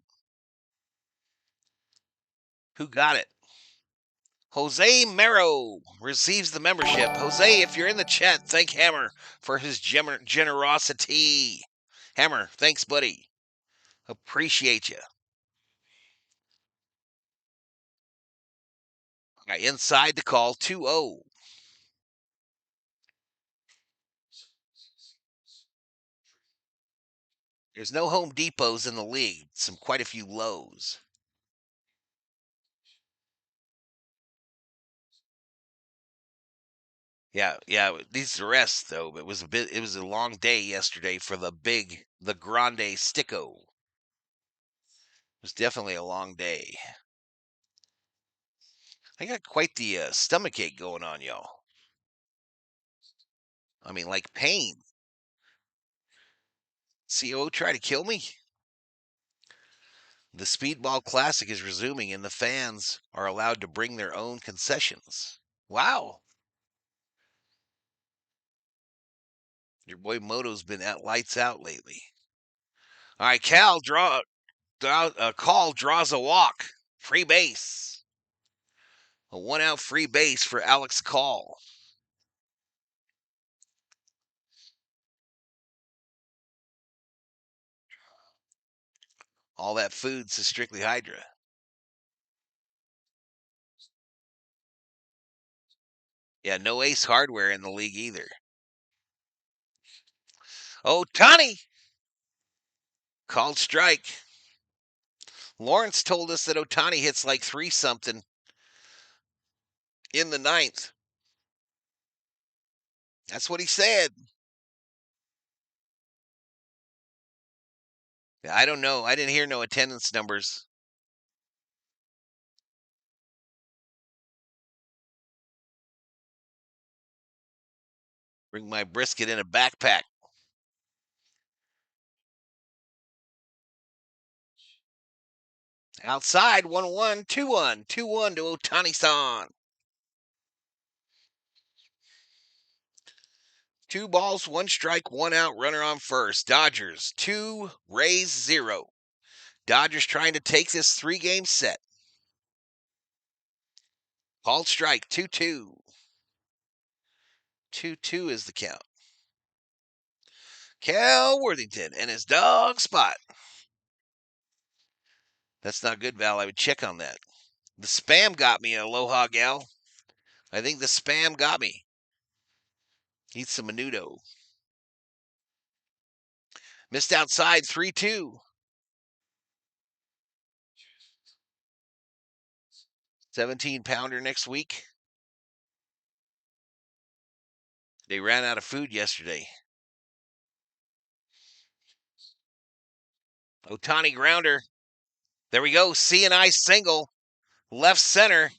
Who got it? Jose Mero receives the membership. Jose, if you're in the chat, thank Hammer for his generosity. Hammer, thanks, buddy. Appreciate you. Right, inside the call, 2-0. There's no Home Depots in the league. Quite a few Lows. Yeah. These rest though. It was a long day yesterday for the Grande Sticko. It was definitely a long day. I got quite the stomachache going on, y'all. I mean, like pain. CO try to kill me? The Speedball Classic is resuming, and the fans are allowed to bring their own concessions. Wow. Your boy Moto's been at lights out lately. All right, Cal, call draws a walk. Free base. A 1-out free base for Alex Call. All that food's to Strictly Hydra. Yeah, no Ace Hardware in the league either. Ohtani called strike. Lawrence told us that Ohtani hits like 3-something in the 9th. That's what he said. I don't know. I didn't hear no attendance numbers. Bring my brisket in a backpack. Outside, 1-1, 2-1, 2-1 to Ohtani-san. 2 balls, 1 strike, 1 out, runner on first. Dodgers 2, Rays 0. Dodgers trying to take this 3-game set. Called strike, 2-2. 2-2 is the count. Cal Worthington and his dog Spot. That's not good, Val. I would check on that. The spam got me, Aloha Gal. I think the spam got me. Eat some menudo. Missed outside, 3-2. 17-pounder next week. They ran out of food yesterday. Ohtani grounder. There we go. C&I single. Left center.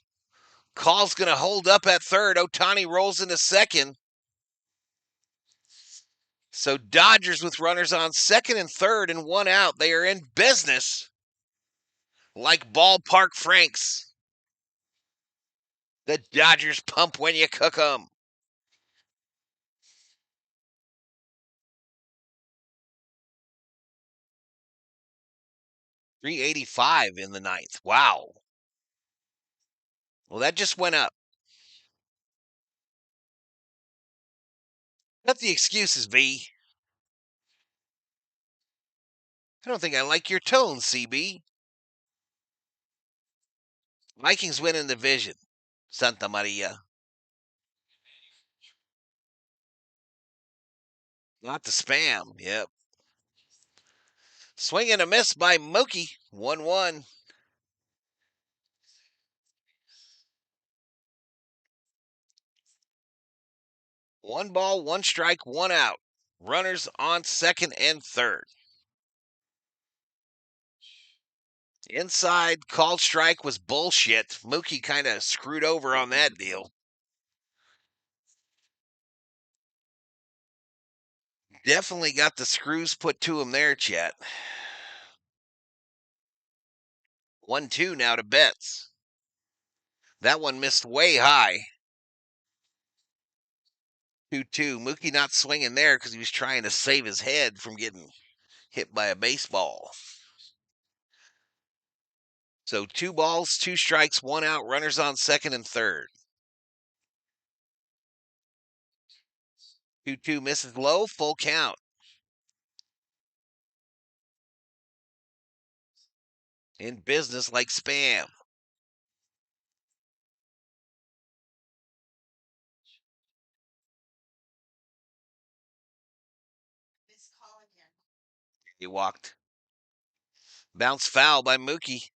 Call's going to hold up at third. Ohtani rolls into second. So Dodgers with runners on second and third and 1 out. They are in business like ballpark Franks. The Dodgers pump when you cook them. .385 in the 9th. Wow. Well, that just went up. Not the excuses, V. I don't think I like your tone, CB. Vikings win in the division. Santa Maria. Not the spam. Yep. Swing and a miss by Mookie. 1-1. One ball, 1 strike, 1 out. Runners on second and third. Inside called strike was bullshit. Mookie kind of screwed over on that deal. Definitely got the screws put to him there, chat. 1-2 now to Betts. That one missed way high. 2-2. Mookie not swinging there because he was trying to save his head from getting hit by a baseball. So 2 balls, 2 strikes, 1 out, runners on second and third. 2-2 misses low, full count. In business like spam. He walked. Bounce foul by Mookie.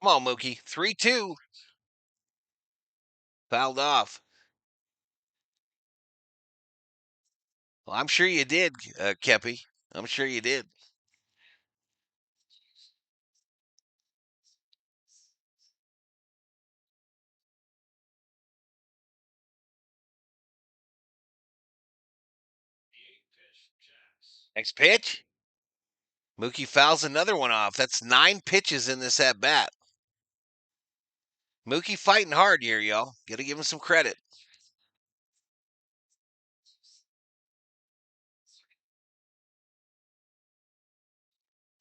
Come on, Mookie. 3-2. Fouled off. Well, I'm sure you did, Kepi. I'm sure you did. Next pitch. Mookie fouls another one off. That's 9 pitches in this at bat. Mookie fighting hard here, y'all. Got to give him some credit.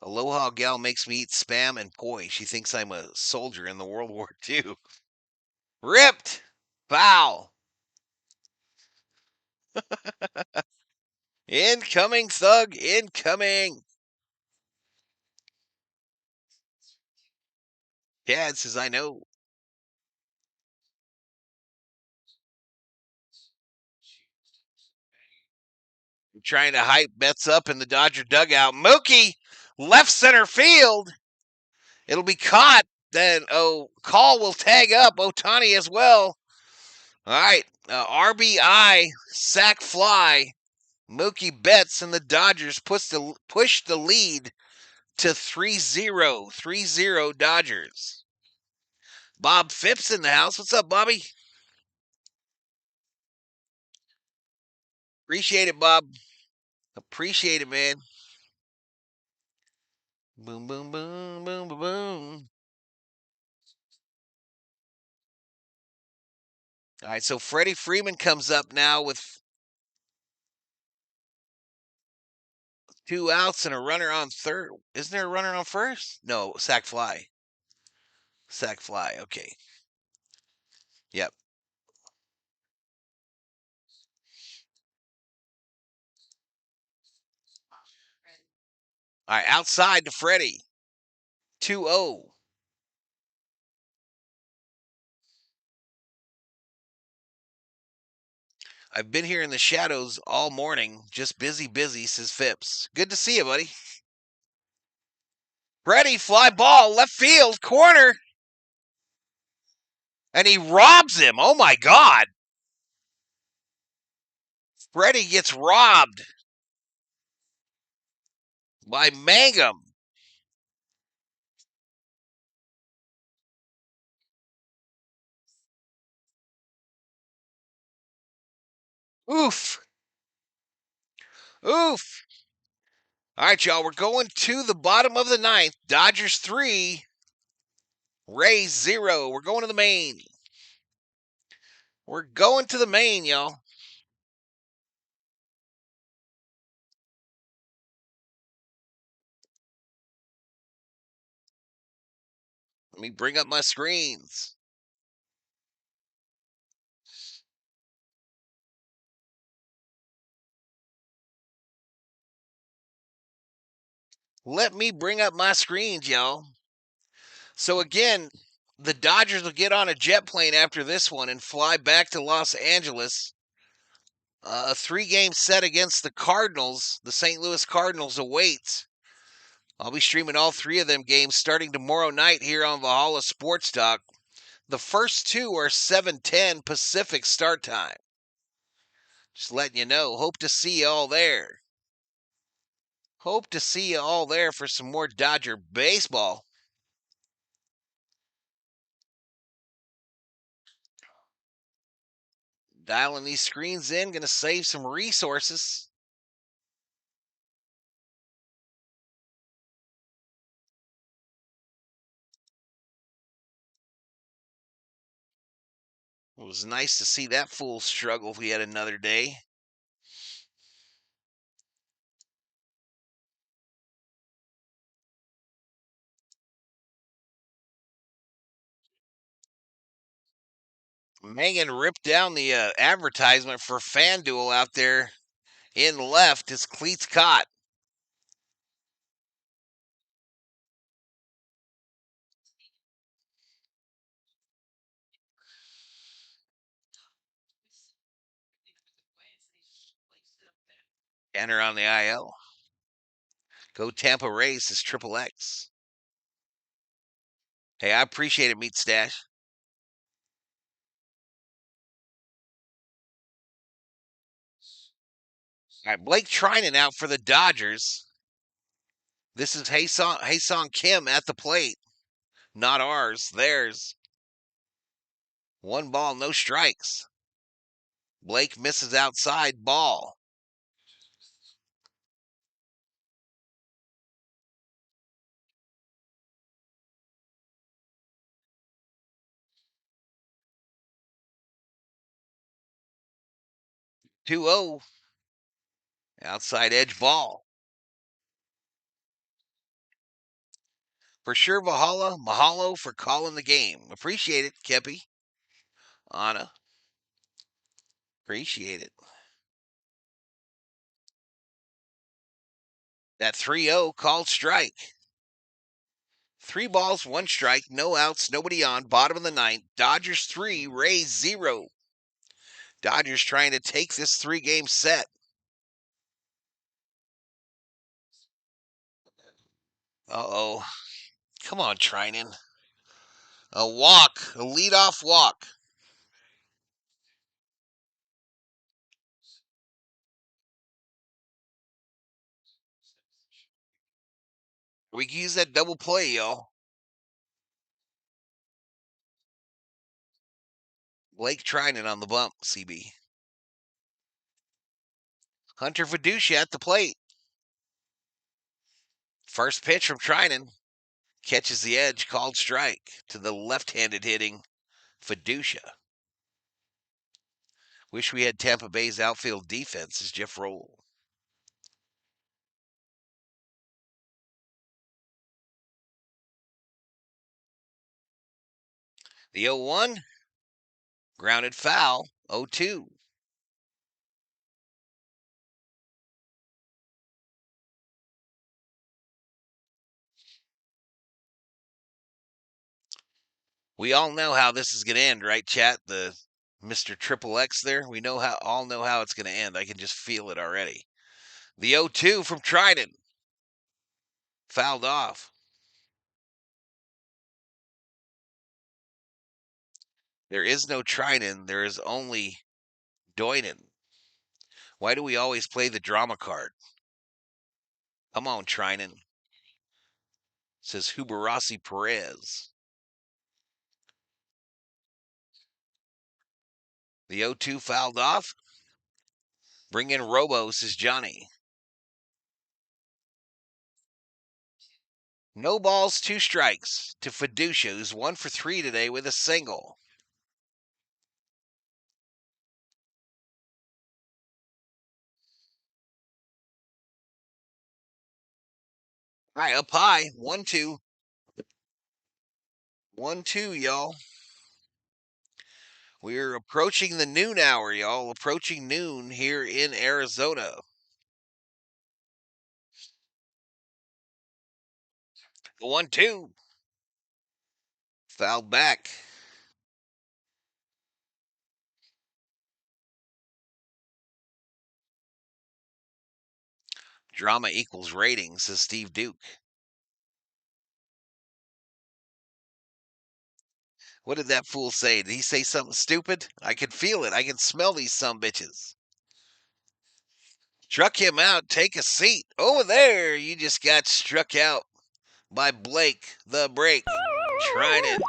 Aloha gal makes me eat spam, and boy, she thinks I'm a soldier in the World War II. Ripped! Foul! Incoming, thug! Incoming! Dad says, I know. I'm trying to hype bets up in the Dodger dugout. Mookie! Left center field! It'll be caught. Then, Call will tag up Ohtani as well. All right, RBI, sac fly. Mookie Betts and the Dodgers push the lead to 3-0. 3-0 Dodgers. Bob Phipps in the house. What's up, Bobby? Appreciate it, Bob. Appreciate it, man. Boom, boom, boom, boom, boom, boom. All right, so Freddie Freeman comes up now with 2 outs and a runner on third. Isn't there a runner on first? No, sac fly. Sac fly, okay. Yep. All right, outside to Freddie. 2-0. I've been here in the shadows all morning, just busy, says Phipps. Good to see you, buddy. Freddie, fly ball, left field, corner. And he robs him. Oh, my God. Freddie gets robbed by Mangum. Oof. Oof. All right, y'all, we're going to the bottom of the ninth. Dodgers 3, Rays 0. We're going to the main. We're going to the main, y'all. Let me bring up my screens. Let me bring up my screens, y'all. So again, the Dodgers will get on a jet plane after this one and fly back to Los Angeles. A 3-game set against the Cardinals, the St. Louis Cardinals, awaits. I'll be streaming all 3 of them games starting tomorrow night here on Valhalla Sports Talk. The first 2 are 7:10 Pacific start time. Just letting you know. Hope to see you all there. Hope to see you all there for some more Dodger baseball. Dialing these screens in, going to save some resources. It was nice to see that fool struggle if we had another day. Mangan ripped down the advertisement for FanDuel out there in left. His cleats caught. Enter on the IL. Go Tampa Rays is Triple X. Hey, I appreciate it, Meat Stash. All right, Blake Trinan out for the Dodgers. This is Haesung Kim at the plate. Not ours, theirs. 1 ball, no strikes. Blake misses outside, ball. 2-0. Outside edge ball. For sure, Valhalla. Mahalo for calling the game. Appreciate it, Kepi. Anna. Appreciate it. That 3-0 called strike. 3 balls, 1 strike, no outs, nobody on. Bottom of the ninth. Dodgers 3, Rays 0. Dodgers trying to take this 3-game set. Uh-oh. Come on, Trinan. A walk. A leadoff walk. We can use that double play, y'all. Blake Trinan on the bump, CB. Hunter Fiducia at the plate. First pitch from Trinan. Catches the edge, called strike to the left-handed hitting Fiducia. Wish we had Tampa Bay's outfield defense, as Jeff Roll. The 0-1. Grounded foul. 0-2. We all know how this is going to end, right, chat? The Mr. Triple X there. We all know how it's going to end. I can just feel it already. The 0-2 from Trinan. Fouled off. There is no Trinan. There is only Doinen. Why do we always play the drama card? Come on, Trinan. Says Huberasi Perez. The 0-2 fouled off. Bring in Robo, says Johnny. No balls, 2 strikes to Fiducia, who's 1 for 3 today with a single. All right, up high. 1-2. 1-2, y'all. We're approaching the noon hour, y'all. Approaching noon here in Arizona. 1-2. Fouled back. Drama equals ratings, says Steve Duke. What did that fool say? Did he say something stupid? I can feel it. I can smell these sumbitches. Struck him out. Take a seat. Over there, you just got struck out by Blake the Break. Trinan.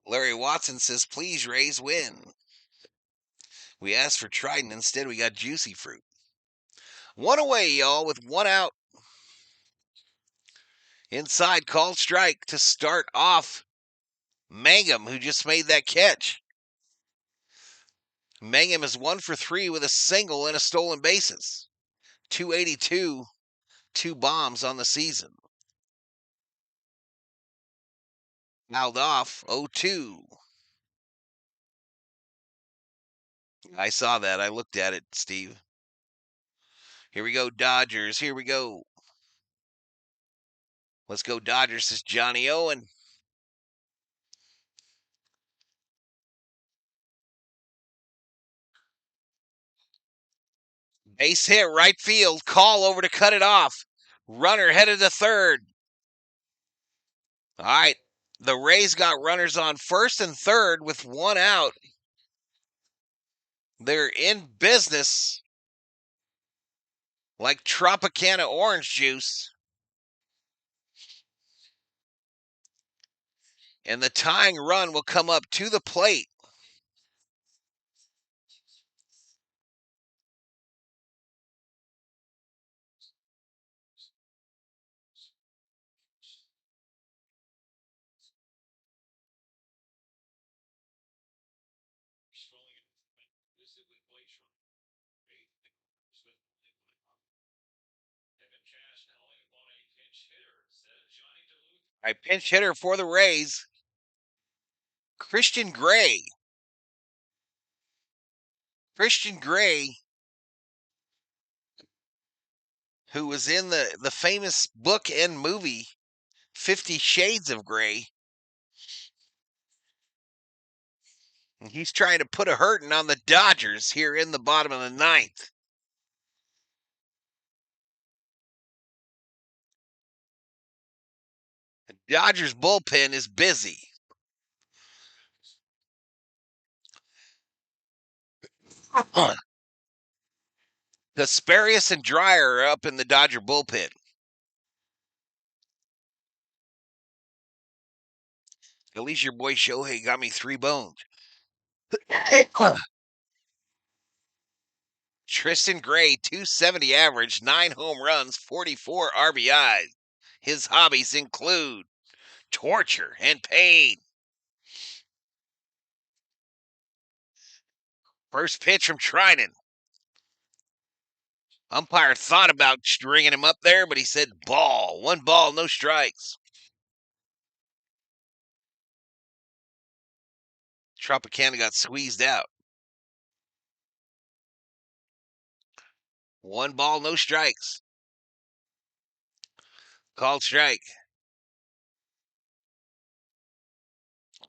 Larry Watson says, please Rays win. We asked for Trident. Instead, we got Juicy Fruit. 1 away, y'all, with 1 out. Inside, called strike to start off Mangum, who just made that catch. Mangum is 1 for 3 with a single and a stolen bases. 282, 2 bombs on the season. Fouled off, 0-2. I saw that. I looked at it, Steve. Here we go, Dodgers. Here we go. Let's go, Dodgers, says Johnny Owen. Base hit, right field. Call over to cut it off. Runner headed to third. All right. The Rays got runners on first and third with 1 out. They're in business like Tropicana orange juice. And the tying run will come up to the plate. All right, pinch hitter for the Rays, Christian Gray. Christian Gray, who was in the famous book and movie 50 Shades of Gray. And he's trying to put a hurting on the Dodgers here in the bottom of the ninth. The Dodgers bullpen is busy. Kasparius and Dreyer are up in the Dodger bullpen. At least your boy Shohei got me 3 bones. Tristan Gray, 270 average, 9 home runs, 44 RBIs. His hobbies include torture and pain. First pitch from Trinan. Umpire thought about stringing him up there, but he said ball. 1 ball, no strikes. Tropicana got squeezed out. 1 ball, no strikes. Called strike.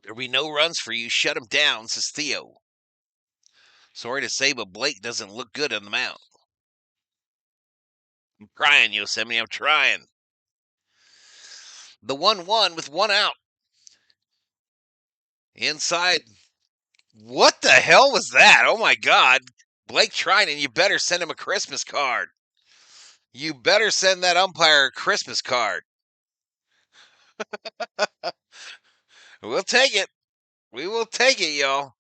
There'll be no runs for you. Shut him down, says Theo. Sorry to say, but Blake doesn't look good on the mound. I'm trying, Yosemite. I'm trying. The 1-1 with 1 out. Inside. What the hell was that? Oh, my God. Blake Trinan, you better send him a Christmas card. You better send that umpire a Christmas card. We'll take it. We will take it, y'all.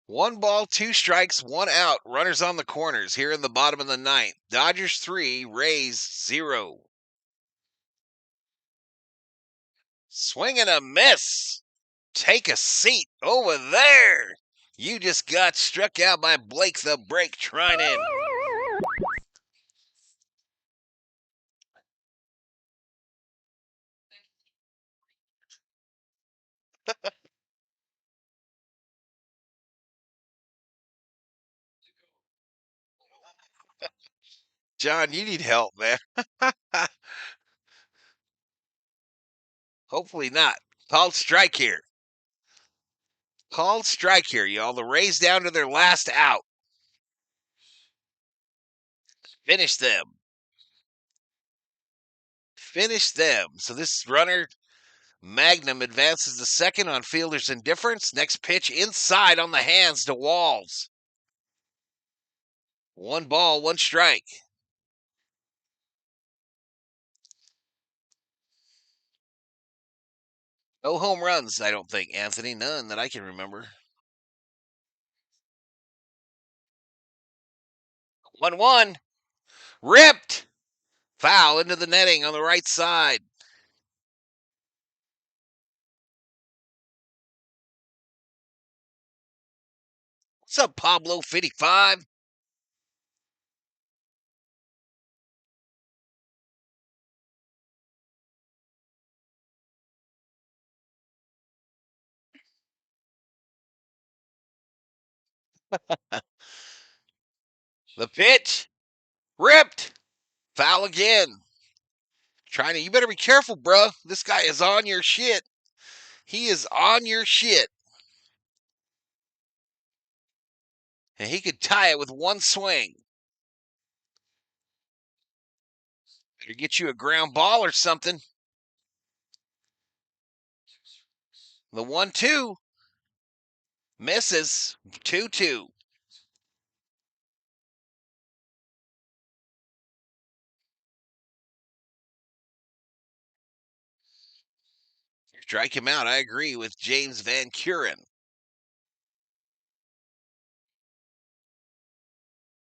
1 ball, 2 strikes, 1 out. Runners on the corners here in the bottom of the ninth. Dodgers 3, Rays 0. Swing and a miss. Take a seat over there. You just got struck out by Blake the Break Trinan. John, you need help, man. Hopefully not. Called strike here. Called strike here, y'all. The Rays down to their last out. Finish them. Finish them. So this runner, Magnum, advances to second on fielder's indifference. Next pitch inside on the hands to Walls. 1 ball, 1 strike. No home runs, I don't think, Anthony. None that I can remember. 1-1. Ripped. Foul into the netting on the right side. What's up, Pablo 55? The pitch. Ripped. Foul again. You better be careful, bro. This guy is on your shit. He is on your shit. And he could tie it with 1 swing. Better get you a ground ball or something. The 1-2 misses. 2-2. Strike him out. I agree with James Van Kuren.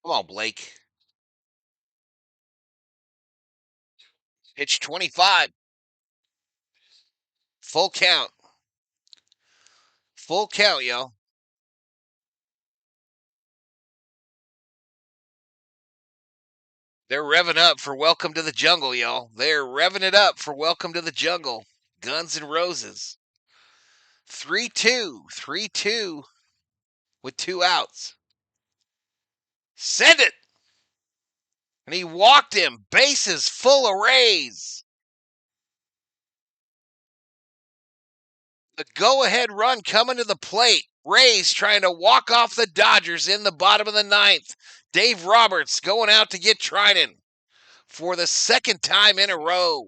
Come on, Blake. Pitch 25. Full count. Full count, yo. They're revving up for Welcome to the Jungle, y'all. They're revving it up for Welcome to the Jungle. Guns N' Roses. 3-2. 3-2 with 2 outs. Send it! And he walked him. Bases full of Rays. The go-ahead run coming to the plate. Rays trying to walk off the Dodgers in the bottom of the 9th. Dave Roberts going out to get Trinan for the 2nd time in a row.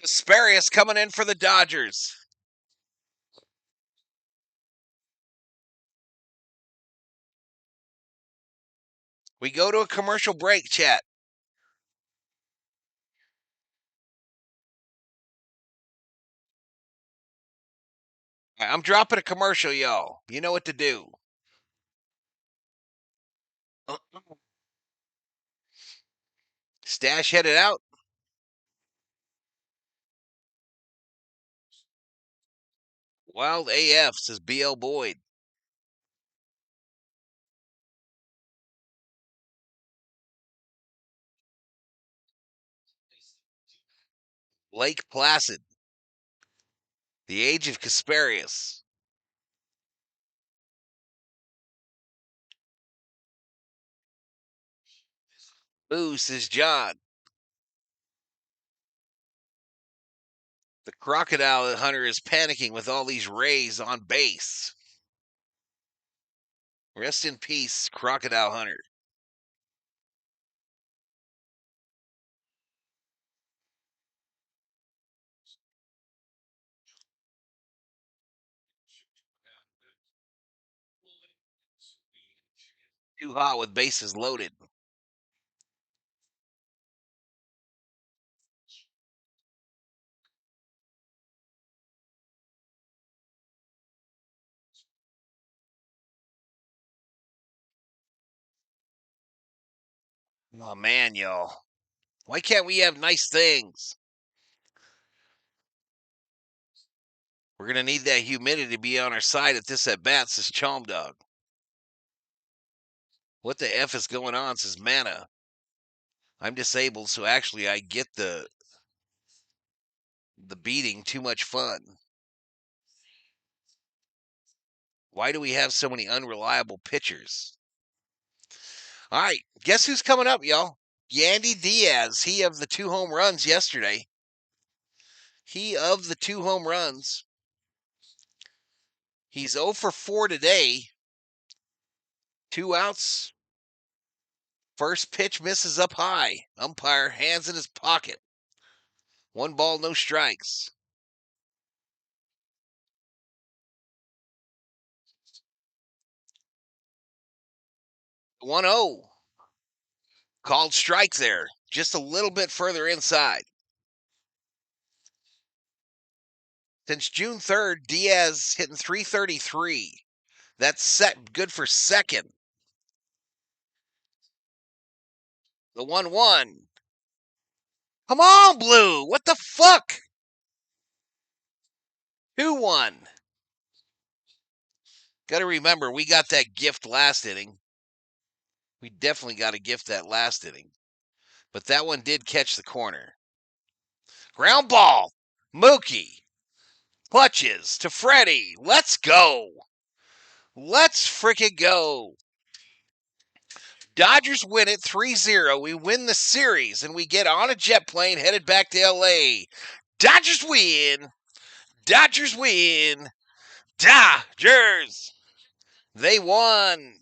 Asparius coming in for the Dodgers. We go to a commercial break, chat. I'm dropping a commercial, y'all. You know what to do. Stash headed out. Wild AF, says BL Boyd. Lake Placid. The age of Casparius. Ooh, says John. The crocodile hunter is panicking with all these Rays on base. Rest in peace, crocodile hunter. Too hot with bases loaded. Oh, man, y'all. Why can't we have nice things? We're going to need that humidity to be on our side at this at-bat, says Chom Dog. What the F is going on, says Mana. I'm disabled, so actually I get the beating. Too much fun. Why do we have so many unreliable pitchers? All right, guess who's coming up, y'all? Yandy Diaz. He of the 2 home runs yesterday. He of the 2 home runs. He's 0 for 4 today. 2 outs. First pitch misses up high. Umpire hands in his pocket. 1 ball, no strikes. 1-0. Called strike there. Just a little bit further inside. Since June 3rd, Diaz hitting .333. That's good for second. The 1-1. Come on, Blue. What the fuck? 2-1. Got to remember, we got that gift last inning. We definitely got a gift that last inning. But that one did catch the corner. Ground ball. Mookie. Clutches to Freddy. Let's go. Let's freaking go. Dodgers win it 3-0. We win the series, and we get on a jet plane headed back to L.A. Dodgers win. Dodgers win. Dodgers. They won.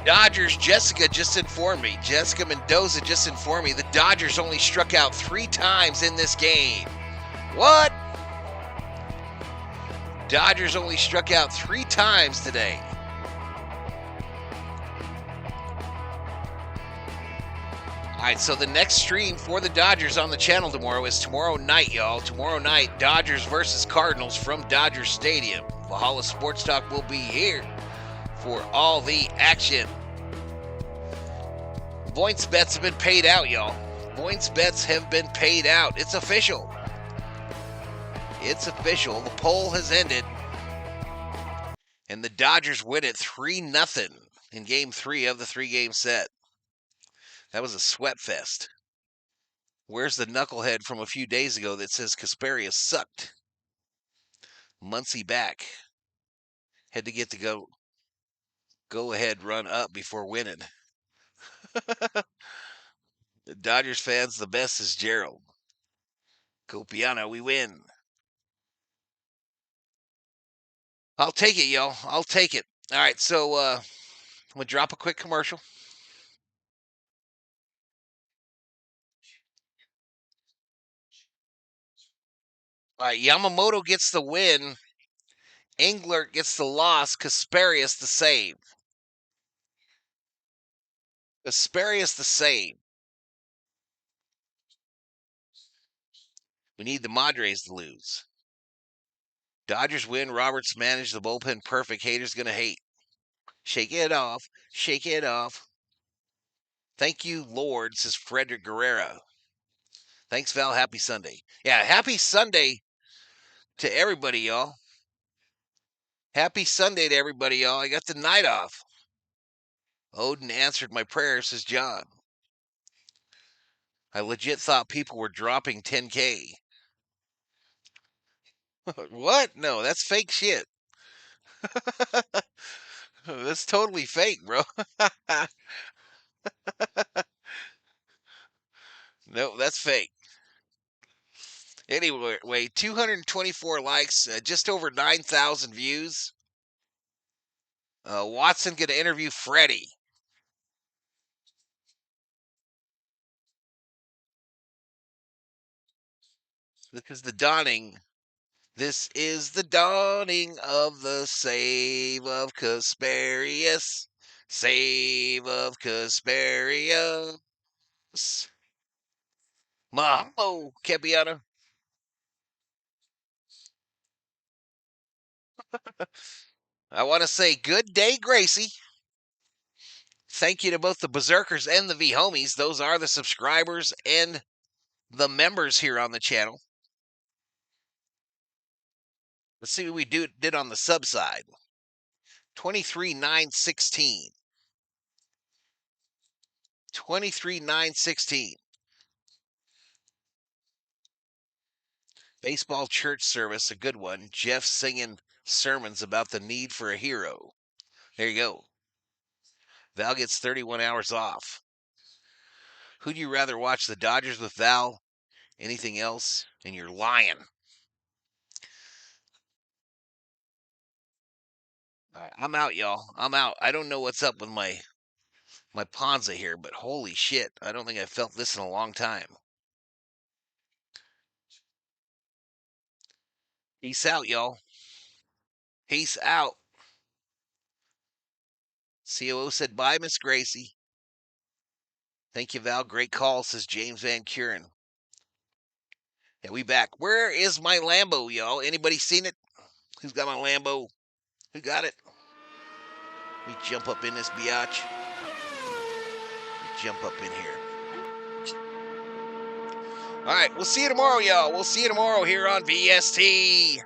Dodgers, Jessica just informed me. Jessica Mendoza just informed me the Dodgers only struck out 3 times in this game. What? Dodgers only struck out 3 times today. right, so the next stream for the Dodgers on the channel tomorrow is tomorrow night, y'all. Tomorrow night, Dodgers versus Cardinals from Dodger Stadium. Valhalla Sports Talk will be here for all the action. Points bets have been paid out, y'all. Points bets have been paid out. It's official. It's official. The poll has ended. And the Dodgers win it 3-0 in Game 3 of the 3-game set. That was a sweat fest. Where's the knucklehead from a few days ago that says Kasparius sucked? Muncie back. Had to get the go ahead run up before winning. The Dodgers fans, the best is Gerald. Copiano, we win. I'll take it, y'all. I'll take it. All right, so I'm going to drop a quick commercial. All right, Yamamoto gets the win. Englert gets the loss. Kasparius the save. Kasparius the save. We need the Madres to lose. Dodgers win. Roberts managed the bullpen perfect. Haters going to hate. Shake it off. Shake it off. Thank you, Lord, says Frederick Guerrero. Thanks, Val. Happy Sunday. Yeah, happy Sunday to everybody, y'all. Happy Sunday to everybody, y'all. I got the night off. Odin answered my prayer, says John. I legit thought people were dropping 10K. What? No, that's fake shit. That's totally fake, bro. No, that's fake. Anyway, 224 likes, just over 9,000 views. Watson going to interview Freddy. This is the dawning. This is the dawning of the save of Kasparius. Save of Kasparius. Mahalo, Capiano. I want to say good day, Gracie. Thank you to both the Berserkers and the V-Homies. Those are the subscribers and the members here on the channel. Let's see what we did on the sub side. 23,916. 23,916. Baseball church service, a good one. Jeff singing sermons about the need for a hero. There you go. Val gets 31 hours off. Who'd you rather watch, the Dodgers with Val? Anything else? And you're lying. All right, I'm out, y'all. I'm out. I don't know what's up with my Ponza here, but holy shit. I don't think I've felt this in a long time. Peace out, y'all. Peace out. COO said bye, Miss Gracie. Thank you, Val. Great call, says James Van Kuren. Yeah, we back. Where is my Lambo, y'all? Anybody seen it? Who's got my Lambo? Who got it? Let me jump up in this biatch. Jump up in here. All right, we'll see you tomorrow, y'all. We'll see you tomorrow here on VST.